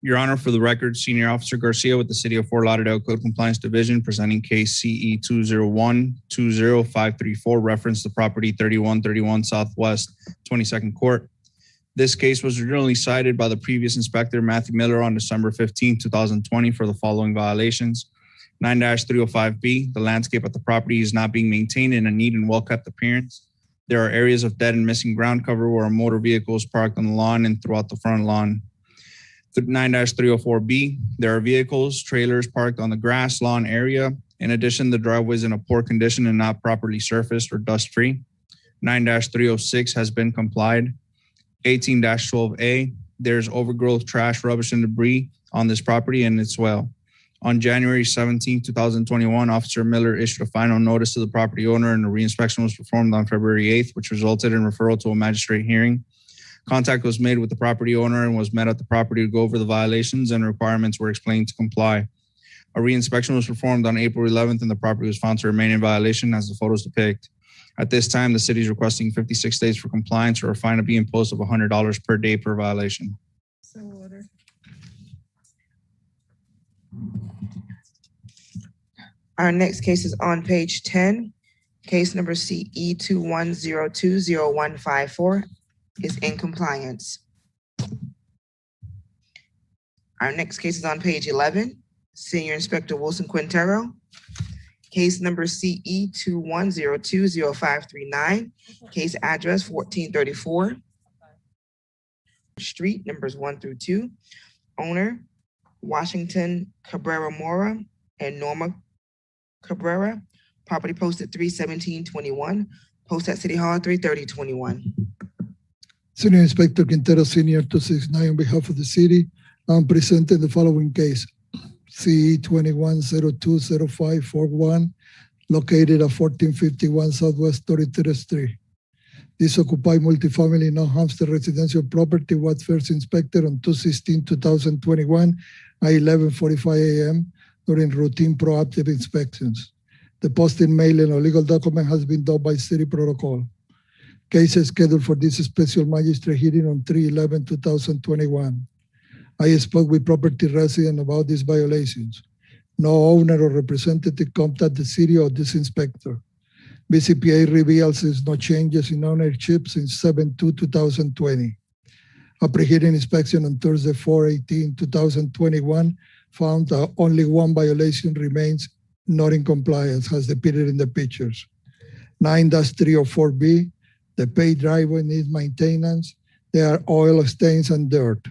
Your Honor, for the record, Senior Officer Garcia with the City of Fort Lauderdale Code Compliance Division presenting case CE 201200534, reference to property 3131 Southwest 22nd Court. This case was originally cited by the previous inspector, Matthew Miller, on December 15, 2020 for the following violations: 9-305B, the landscape at the property is not being maintained in a neat and well-kept appearance. There are areas of dead and missing ground cover where a motor vehicle is parked on the lawn and throughout the front lawn. 9-304B, there are vehicles, trailers parked on the grass lawn area. In addition, the driveway is in a poor condition and not properly surfaced or dust-free. 9-306 has been complied. 18-12A, there's overgrowth, trash, rubbish, and debris on this property and its well. On January 17, 2021, Officer Miller issued a final notice to the property owner and a reinspection was performed on February 8th, which resulted in referral to a magistrate hearing. Contact was made with the property owner and was met at the property to go over the violations and requirements were explained to comply. A reinspection was performed on April 11th and the property was found to remain in violation as the photos depict. At this time, the city is requesting 56 days for compliance or a fine to be imposed of $100 per day per violation. So ordered. Our next case is on page 10. Case number CE 210200154 is in compliance. Our next case is on page 11. Senior Inspector Wilson Quintero. Case number CE 210200539. Case address 1434 Street, numbers 1-2. Owner Washington Cabrera Mora and Norma Cabrera. Property posted 3/17/21. Post at City Hall 3/30/21. Senior Inspector Quintero Senior 269 on behalf of the city. I'm presenting the following case. CE 21020541, located at 1451 Southwest 33rd Street. This occupied multifamily non-homestead residential property was first inspected on 2/16/2021 at 11:45 a.m. during routine proactive inspections. The posting, mailing, or legal document has been done by city protocol. Case is scheduled for this special magistrate hearing on 3/11/2021. I spoke with property resident about these violations. No owner or representative contacted the city or this inspector. BCPA reveals there's no changes in ownership since 7/2/2020. A pre-hearing inspection on Thursday, 4/18/2021 found that only one violation remains not in compliance, as depicted in the pictures. 9-304B, the paved driveway needs maintenance. There are oil stains and dirt.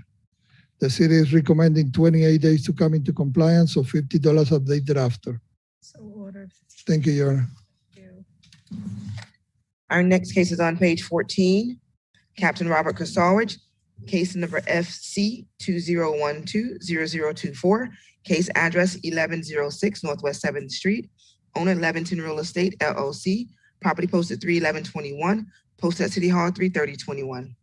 The city is recommending 28 days to come into compliance, so $50 a day thereafter. So ordered. Thank you, Your Honor. Our next case is on page 14. Captain Robert Kasowicz, case number FC 2012-0024, case address 1106 Northwest 7th Street, owner Leventon Real Estate LLC, property posted 3/11/21, posted at City Hall 3/30/21.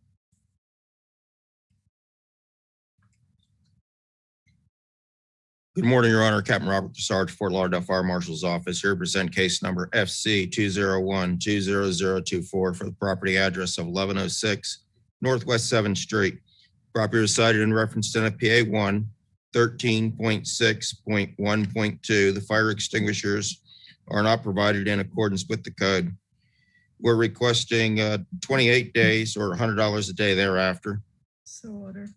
Good morning, Your Honor. Captain Robert Kasowicz, Fort Lauderdale Fire Marshal's Office, here to present case number FC 201-20024 for the property address of 1106 Northwest 7th Street. Property was cited in reference to NFPA 13.6.1.2. The fire extinguishers are not provided in accordance with the code. We're requesting 28 days or $100 a day thereafter. So ordered.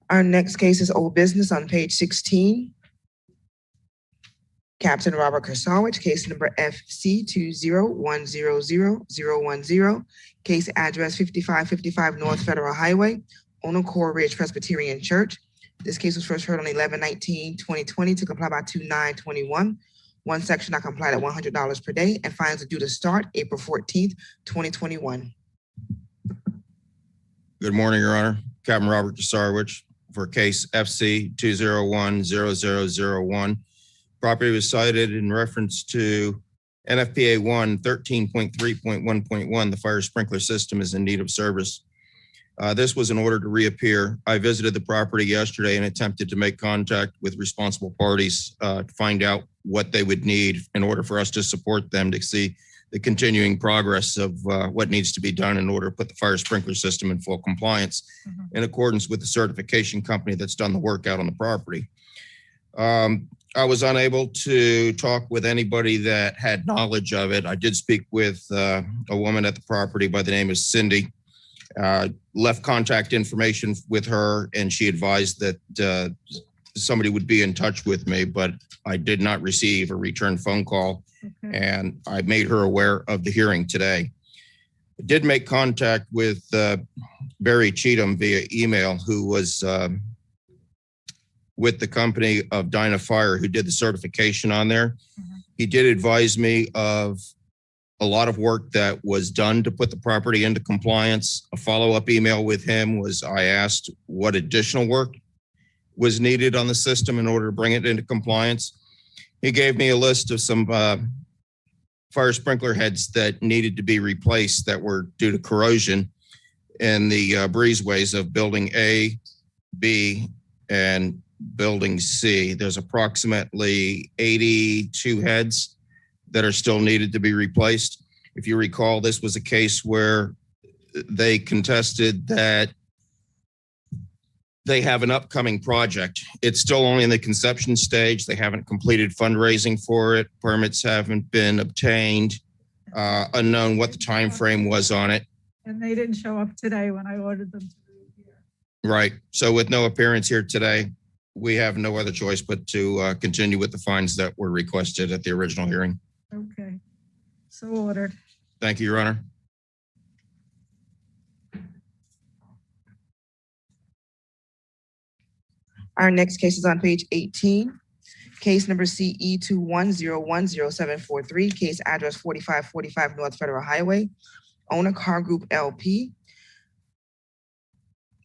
Our next case is old business on page 16. Captain Robert Kasowicz, case number FC 2010010, case address 5555 North Federal Highway, owner Core Ridge Presbyterian Church. This case was first heard on 11/19/2020 to comply by 2/9/21. One section not complied at $100 per day, and fines are due to start April 14th, 2021. Good morning, Your Honor. Captain Robert Kasowicz for case FC 2010001. Property was cited in reference to NFPA 13.3.1.1. The fire sprinkler system is in need of service. This was in order to reappear. I visited the property yesterday and attempted to make contact with responsible parties to find out what they would need in order for us to support them to see the continuing progress of what needs to be done in order to put the fire sprinkler system in full compliance in accordance with the certification company that's done the work out on the property. I was unable to talk with anybody that had knowledge of it. I did speak with a woman at the property by the name of Cindy, left contact information with her, and she advised that somebody would be in touch with me, but I did not receive a return phone call. And I made her aware of the hearing today. I did make contact with Barry Cheatham via email, who was with the company of Dyna Fire, who did the certification on there. He did advise me of a lot of work that was done to put the property into compliance. A follow-up email with him was I asked what additional work was needed on the system in order to bring it into compliance. He gave me a list of some fire sprinkler heads that needed to be replaced that were due to corrosion in the breezeways of building A, B, and building C. There's approximately 82 heads that are still needed to be replaced. If you recall, this was a case where they contested that they have an upcoming project. It's still only in the conception stage. They haven't completed fundraising for it. Permits haven't been obtained. Unknown what the time frame was on it. And they didn't show up today when I ordered them to be here. Right. So with no appearance here today, we have no other choice but to continue with the fines that were requested at the original hearing. Okay. So ordered. Thank you, Your Honor. Our next case is on page 18. Case number CE 2101073, case address 4545 North Federal Highway, owner Car Group LP.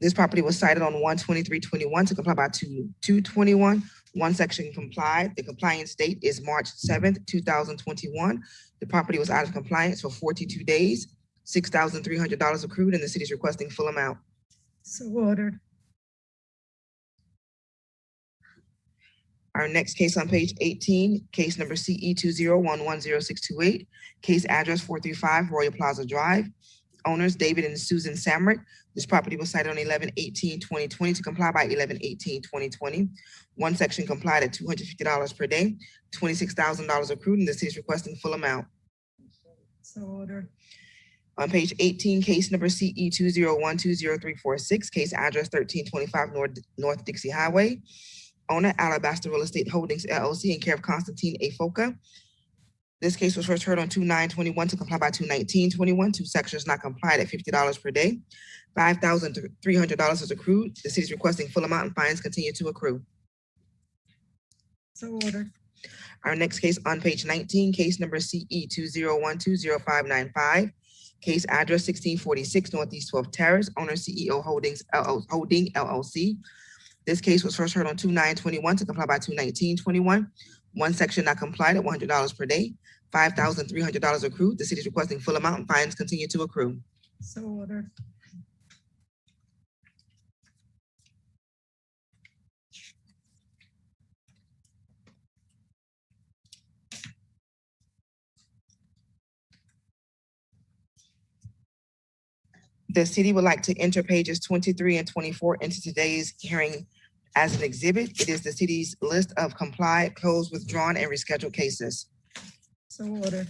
This property was cited on 1/23/21 to comply by 2/2/21. One section complied. The compliance date is March 7th, 2021. The property was out of compliance for 42 days, $6,300 accrued, and the city is requesting full amount. So ordered. Our next case on page 18, case number CE 2011068, case address 435 Royal Plaza Drive, owners David and Susan Samrick. This property was cited on 11/18/2020 to comply by 11/18/2020. One section complied at $250 per day, $26,000 accrued, and the city is requesting full amount. So ordered. On page 18, case number CE 2012036, case address 1325 North Dixie Highway, owner Alabaster Real Estate Holdings LLC in care of Constantine A. Foca. This case was first heard on 2/9/21 to comply by 2/19/21. Two sections not complied at $50 per day. $5,300 is accrued. The city is requesting full amount and fines continue to accrue. So ordered. Our next case on page 19, case number CE 20120595. Case address 1646 Northeast 12th Terrace, owner CEO Holding LLC. This case was first heard on 2/9/21 to comply by 2/19/21. One section not complied at $100 per day. $5,300 accrued. The city is requesting full amount and fines continue to accrue. So ordered. The city would like to enter pages 23 and 24 into today's hearing as an exhibit. It is the city's list of complied, closed, withdrawn, and rescheduled cases. So ordered.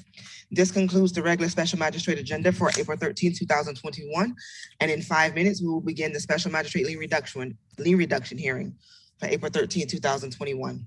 This concludes the regular special magistrate agenda for April 13, 2021. And in 5 minutes, we will begin the special magistrate lien reduction hearing for April 13, 2021.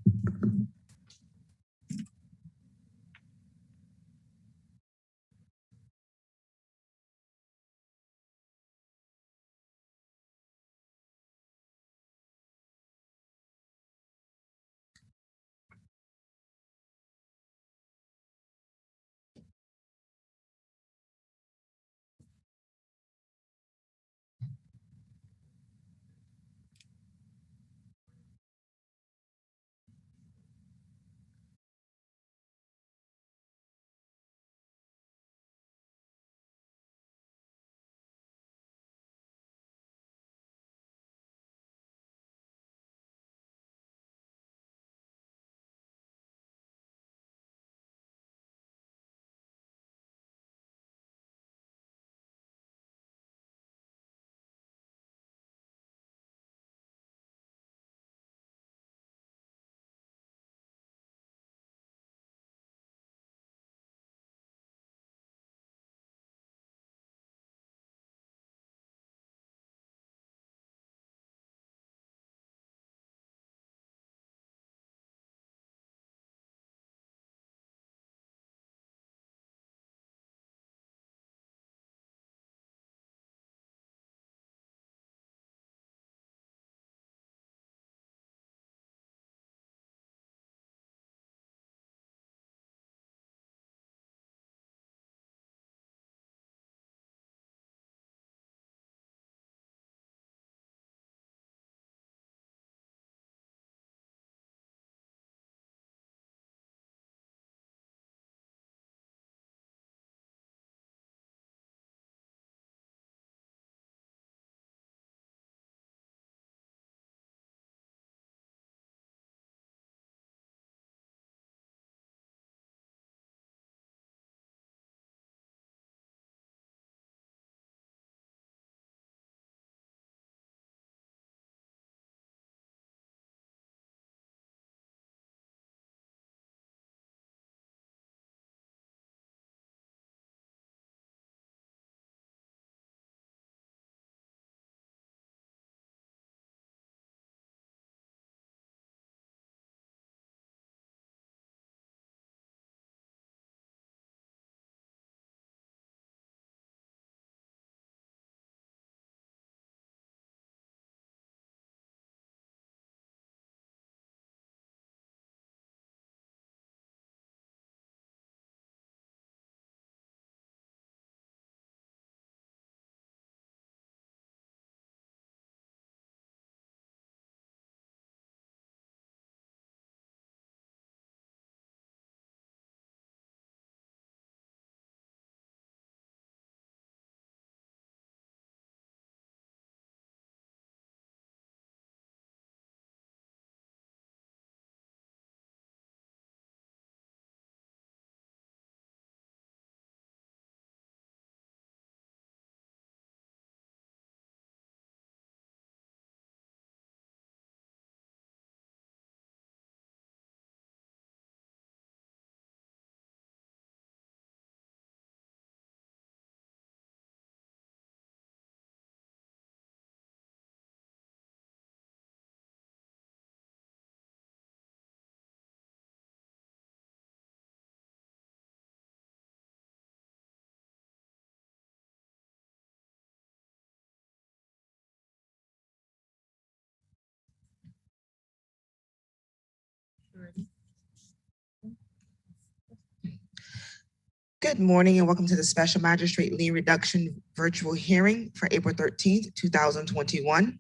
Good morning and welcome to the Special Magistrate Lien Reduction Virtual Hearing for April 13th, 2021.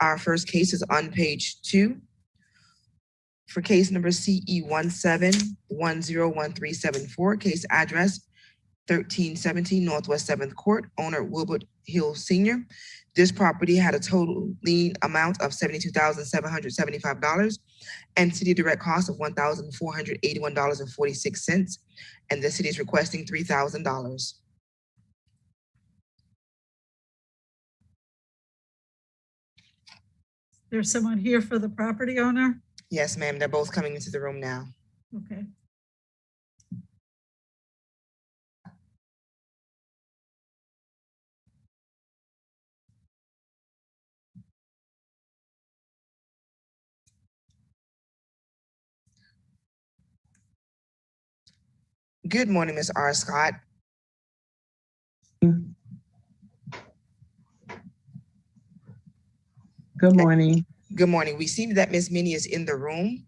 Our first case is on page 2. For case number CE 17101374, case address 1317 Northwest 7th Court, owner Wilbert Hill Sr. This property had a total lien amount of $72,775 and city direct cost of $1,481.46. And the city is requesting $3,000. There's someone here for the property owner? Yes, ma'am. They're both coming into the room now. Okay. Good morning, Ms. R. Scott. Good morning. Good morning. We see that Ms. Minnie is in the room.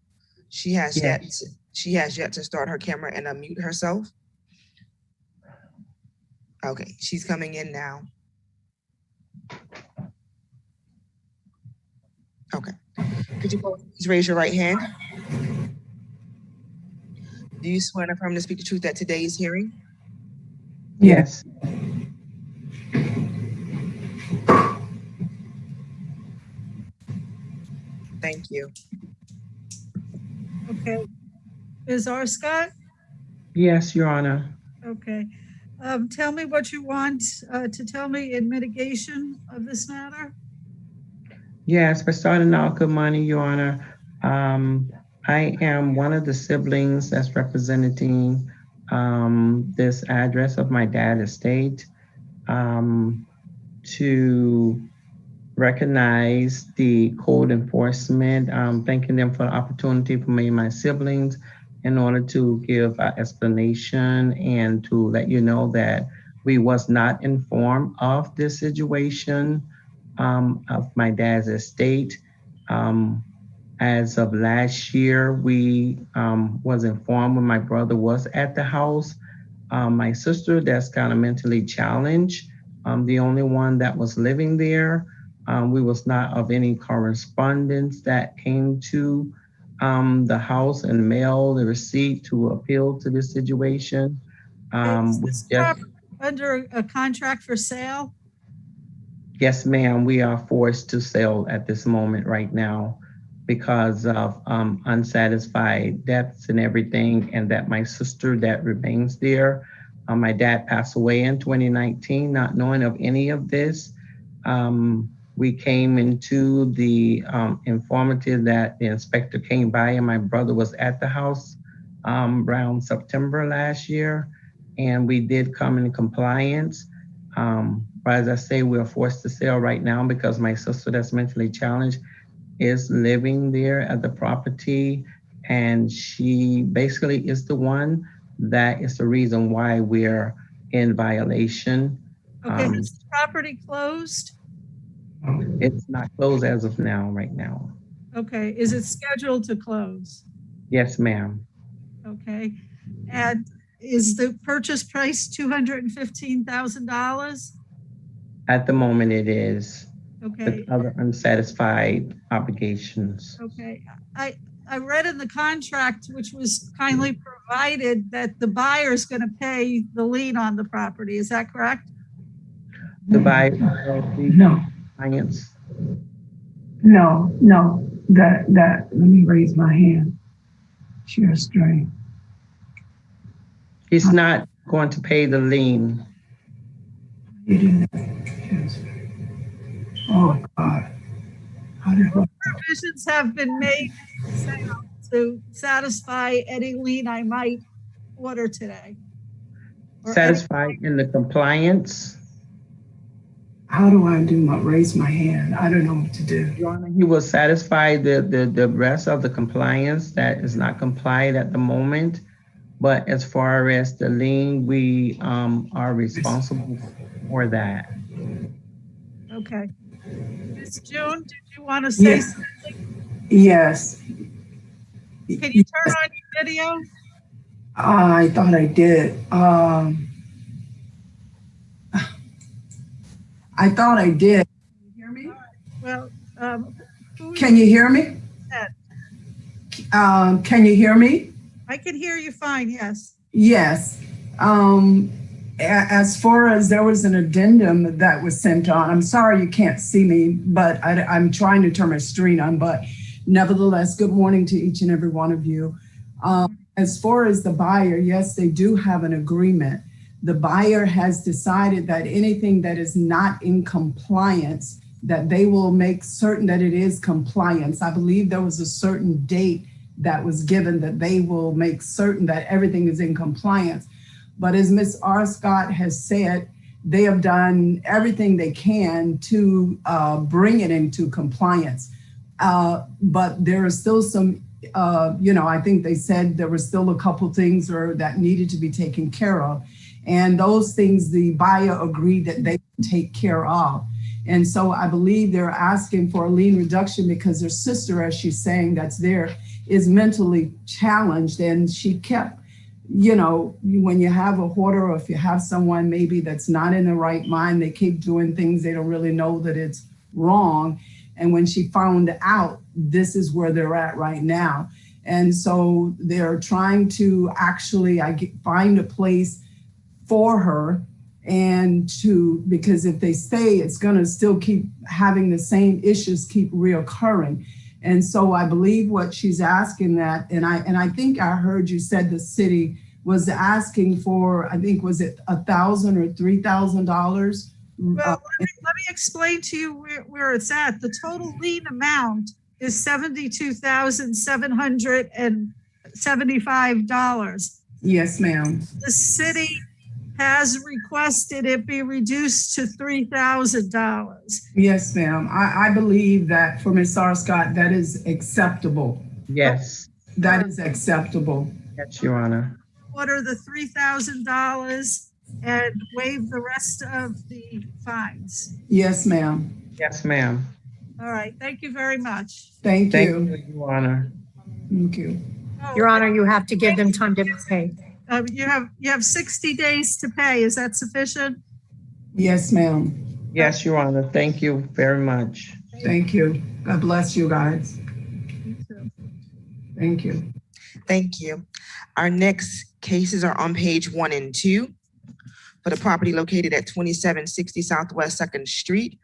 She has yet to start her camera and unmute herself. Okay, she's coming in now. Okay. Could you please raise your right hand? Do you swear and affirm to speak the truth at today's hearing? Yes. Thank you. Okay. Ms. R. Scott? Yes, Your Honor. Okay. Tell me what you want to tell me in mitigation of this matter. Yes, for starting out, good morning, Your Honor. I am one of the siblings that's representing this address of my dad's estate to recognize the code enforcement, thanking them for the opportunity for me and my siblings in order to give an explanation and to let you know that we was not informed of this situation of my dad's estate. As of last year, we was informed when my brother was at the house. My sister, that's kind of mentally challenged, the only one that was living there. We was not of any correspondence that came to the house and mail the receipt to appeal to this situation. Is this property under a contract for sale? Yes, ma'am. We are forced to sell at this moment right now because of unsatisfied debts and everything, and that my sister that remains there. My dad passed away in 2019, not knowing of any of this. We came into the informative that the inspector came by and my brother was at the house around September last year, and we did come in compliance. But as I say, we're forced to sell right now because my sister that's mentally challenged is living there at the property, and she basically is the one that is the reason why we're in violation. Okay, is the property closed? It's not closed as of now, right now. Okay, is it scheduled to close? Yes, ma'am. Okay, and is the purchase price $215,000? At the moment it is. Okay. With other unsatisfied obligations. Okay, I read in the contract, which was kindly provided, that the buyer is going to pay the lien on the property. Is that correct? The buyer? No. Clients? No. That, let me raise my hand. Share strength. He's not going to pay the lien. Oh, God. Provisions have been made to satisfy any lien I might order today. Satisfied in the compliance? How do I raise my hand? I don't know what to do. Your Honor, he will satisfy the rest of the compliance that is not complied at the moment. But as far as the lien, we are responsible for that. Okay. Ms. June, did you want to say something? Yes. Can you turn on your video? I thought I did. I thought I did. Can you hear me? Well, Can you hear me? Can you hear me? I can hear you fine, yes. Yes. As far as there was an addendum that was sent on, I'm sorry you can't see me, but I'm trying to turn my screen on, but nevertheless, good morning to each and every one of you. As far as the buyer, yes, they do have an agreement. The buyer has decided that anything that is not in compliance, that they will make certain that it is compliance. I believe there was a certain date that was given that they will make certain that everything is in compliance. But as Ms. R. Scott has said, they have done everything they can to bring it into compliance. But there are still some, I think they said there were still a couple things that needed to be taken care of. And those things the buyer agreed that they would take care of. And so I believe they're asking for a lien reduction because their sister, as she's saying, that's there, is mentally challenged. And she kept, when you have a hoarder or if you have someone maybe that's not in the right mind, they keep doing things they don't really know that it's wrong. And when she found out, this is where they're at right now. And so they're trying to actually find a place for her because if they stay, it's going to still keep having the same issues keep reoccurring. And so I believe what she's asking that, and I think I heard you said the city was asking for, I think, was it $1,000 or $3,000? Well, let me explain to you where it's at. The total lien amount is $72,775. Yes, ma'am. The city has requested it be reduced to $3,000. Yes, ma'am. I believe that for Ms. R. Scott, that is acceptable. Yes. That is acceptable. Yes, Your Honor. Order the $3,000 and waive the rest of the fines. Yes, ma'am. Yes, ma'am. All right. Thank you very much. Thank you. Thank you, Your Honor. Thank you. Your Honor, you have to give them time to pay. You have 60 days to pay. Is that sufficient? Yes, ma'am. Yes, Your Honor. Thank you very much. Thank you. God bless you guys. Thank you. Thank you. Our next cases are on page 1 and 2 for the property located at 2760 Southwest 2nd Street,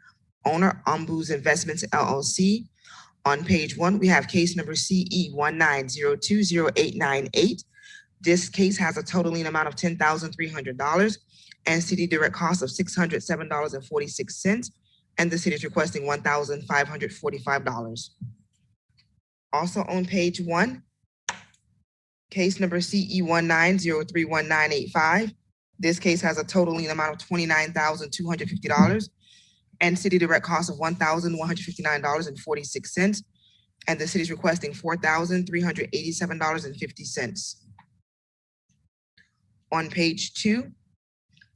owner Ombu's Investments LLC. On page 1, we have case number CE190208898. This case has a total lien amount of $10,300 and city direct cost of $607.46, and the city is requesting $1,545. Also on page 1, case number CE190318985. This case has a total lien amount of $29,250 and city direct cost of $1,159.46, and the city is requesting $4,387.50. On page 2,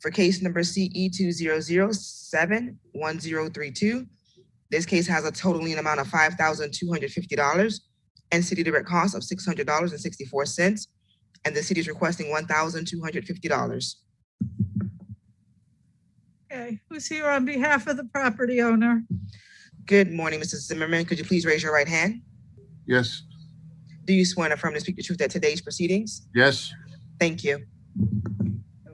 for case number CE200711032, this case has a total lien amount of $5,250 and city direct cost of $600.64, and the city is requesting $1,250. Okay, who's here on behalf of the property owner? Good morning, Mrs. Zimmerman. Could you please raise your right hand? Yes. Do you swear and affirm to speak the truth at today's proceedings? Yes. Thank you.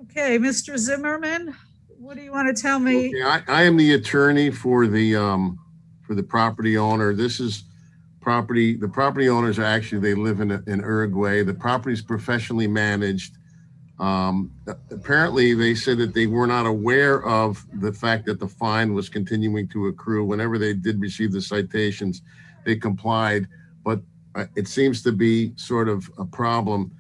Okay, Mr. Zimmerman, what do you want to tell me? Okay, I am the attorney for the property owner. This is property. The property owners are actually, they live in Uruguay. The property is professionally managed. Apparently, they said that they were not aware of the fact that the fine was continuing to accrue. Whenever they did receive the citations, they complied. But it seems to be sort of a problem.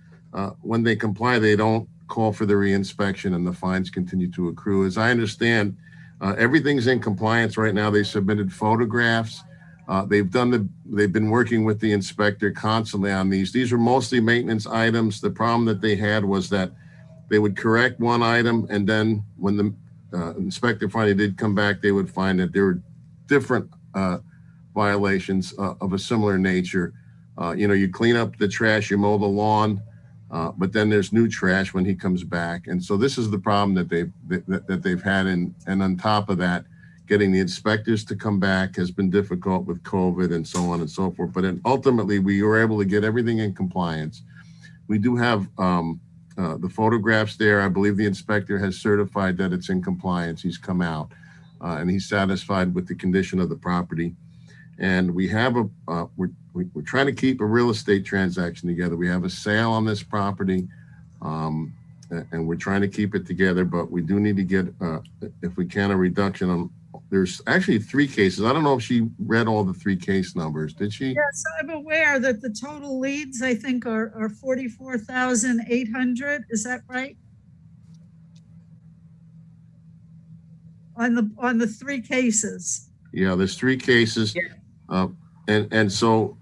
When they comply, they don't call for the reinspection and the fines continue to accrue. As I understand, everything's in compliance right now. They submitted photographs. They've been working with the inspector constantly on these. These are mostly maintenance items. The problem that they had was that they would correct one item, and then when the inspector finally did come back, they would find that there were different violations of a similar nature. You clean up the trash, you mow the lawn, But then there's new trash when he comes back. And so this is the problem that they've had. And on top of that, getting the inspectors to come back has been difficult with COVID and so on and so forth. But then ultimately, we were able to get everything in compliance. We do have the photographs there. I believe the inspector has certified that it's in compliance. He's come out and he's satisfied with the condition of the property. And we have we're trying to keep a real estate transaction together. We have a sale on this property, and we're trying to keep it together, but we do need to get, if we can, a reduction on, there's actually 3 cases. I don't know if she read all the 3 case numbers. Did she? Yes, I'm aware that the total leads, I think, are 44,800. Is that right? On the 3 cases. Yeah, there's 3 cases. And so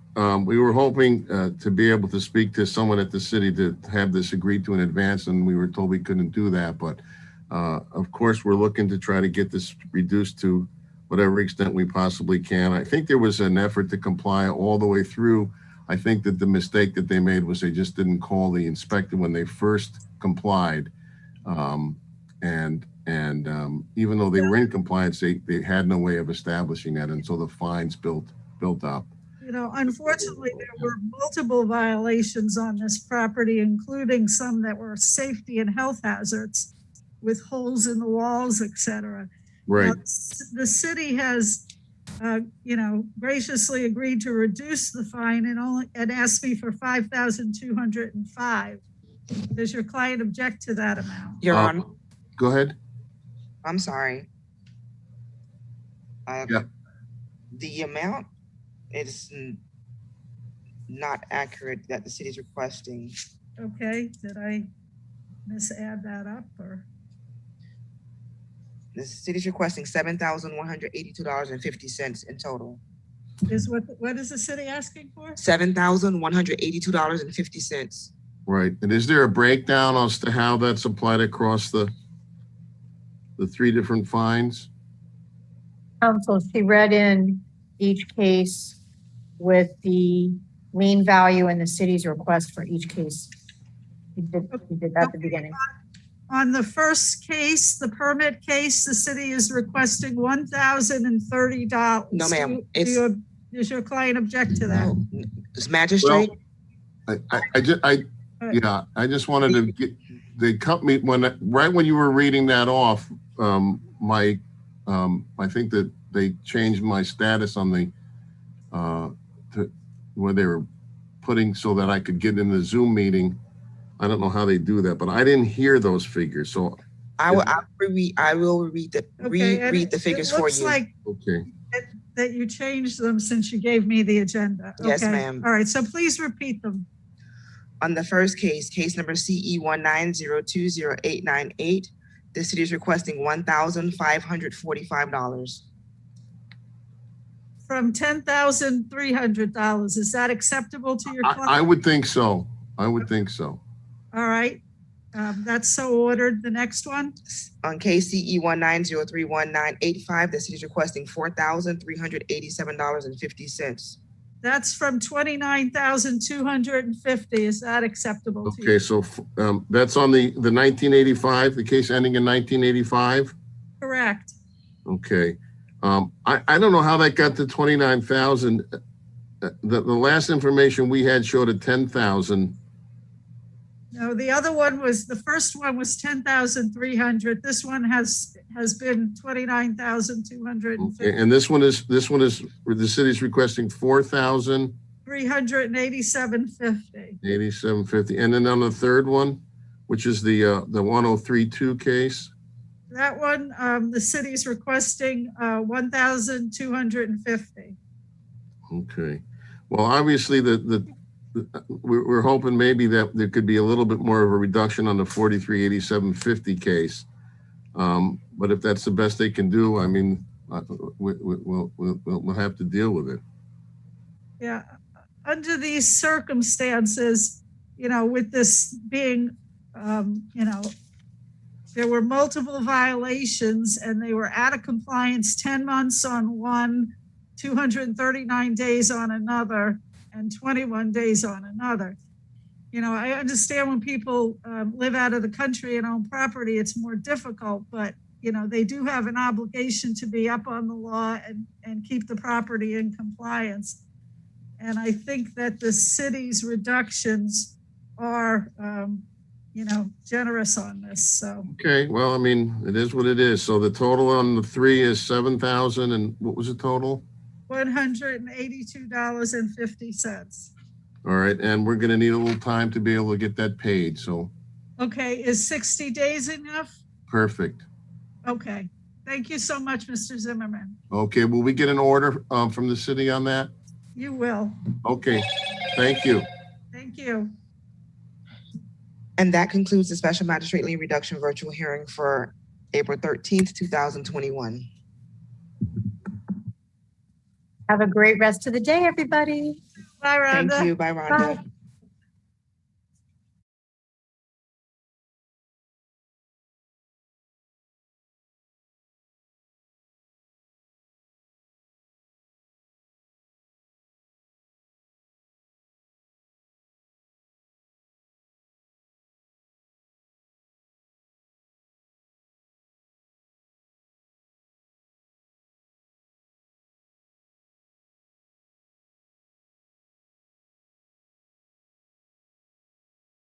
we were hoping to be able to speak to someone at the city to have this agreed to in advance, and we were told we couldn't do that. But of course, we're looking to try to get this reduced to whatever extent we possibly can. I think there was an effort to comply all the way through. I think that the mistake that they made was they just didn't call the inspector when they first complied. Even though they were in compliance, they had no way of establishing that. And so the fines built up. You know, unfortunately, there were multiple violations on this property, including some that were safety and health hazards with holes in the walls, et cetera. Right. The city has, graciously agreed to reduce the fine and asked me for $5,205. Does your client object to that amount? Your Honor. Go ahead. I'm sorry. Yeah. The amount is not accurate that the city is requesting. Okay, did I misadd that up or? The city is requesting $7,182.50 in total. What is the city asking for? $7,182.50. Right. And is there a breakdown as to how that's applied across the 3 different fines? Counsel, she read in each case with the lien value and the city's request for each case. You did that at the beginning. On the first case, the permit case, the city is requesting $1,030. No, ma'am. Does your client object to that? It's Magistrate. Well, I just wanted to get, they cut me right when you were reading that off. I think that they changed my status on the where they were putting so that I could get in the Zoom meeting. I don't know how they do that, but I didn't hear those figures. So I will read the figures for you. It looks like that you changed them since you gave me the agenda. Yes, ma'am. All right, so please repeat them. On the first case number CE 190208898, the city is requesting $1,545. From $10,300. Is that acceptable to your client? I would think so. All right. That's so ordered. The next one? On case CE 190318985, the city is requesting $4,387.50. That's from $29,250. Is that acceptable to you? Okay, so that's on the 1985, the case ending in 1985? Correct. Okay. I don't know how that got to 29,000. The last information we had showed a 10,000. No, the other one was, the first one was 10,300. This one has been 29,250. Okay, and this one is where the city's requesting 4,000. 387.50. 87.50. And then on the third one, which is the 1032 case. That one, the city's requesting 1,250. Okay. Well, obviously we're hoping maybe that there could be a little bit more of a reduction on the 4387.50 case. But if that's the best they can do, I mean, we'll have to deal with it. Yeah. Under these circumstances, with this being, there were multiple violations and they were out of compliance 10 months on one, 239 days on another, and 21 days on another. I understand when people live out of the country and own property, it's more difficult, but, they do have an obligation to be up on the law and keep the property in compliance. And I think that the city's reductions are, generous on this, so. Okay, well, I mean, it is what it is. So the total on the 3 is 7,000, and what was the total? $182.50. All right, and we're gonna need a little time to be able to get that paid, so Okay, is 60 days enough? perfect. Okay, thank you so much, Mr. Zimmerman. Okay, will we get an order from the city on that? You will. Okay, thank you. Thank you. And that concludes the special magistrate lien reduction virtual hearing for April 13th, 2021. Have a great rest of the day, everybody. Bye, Rhonda. Thank you. Bye, Rhonda. Bye.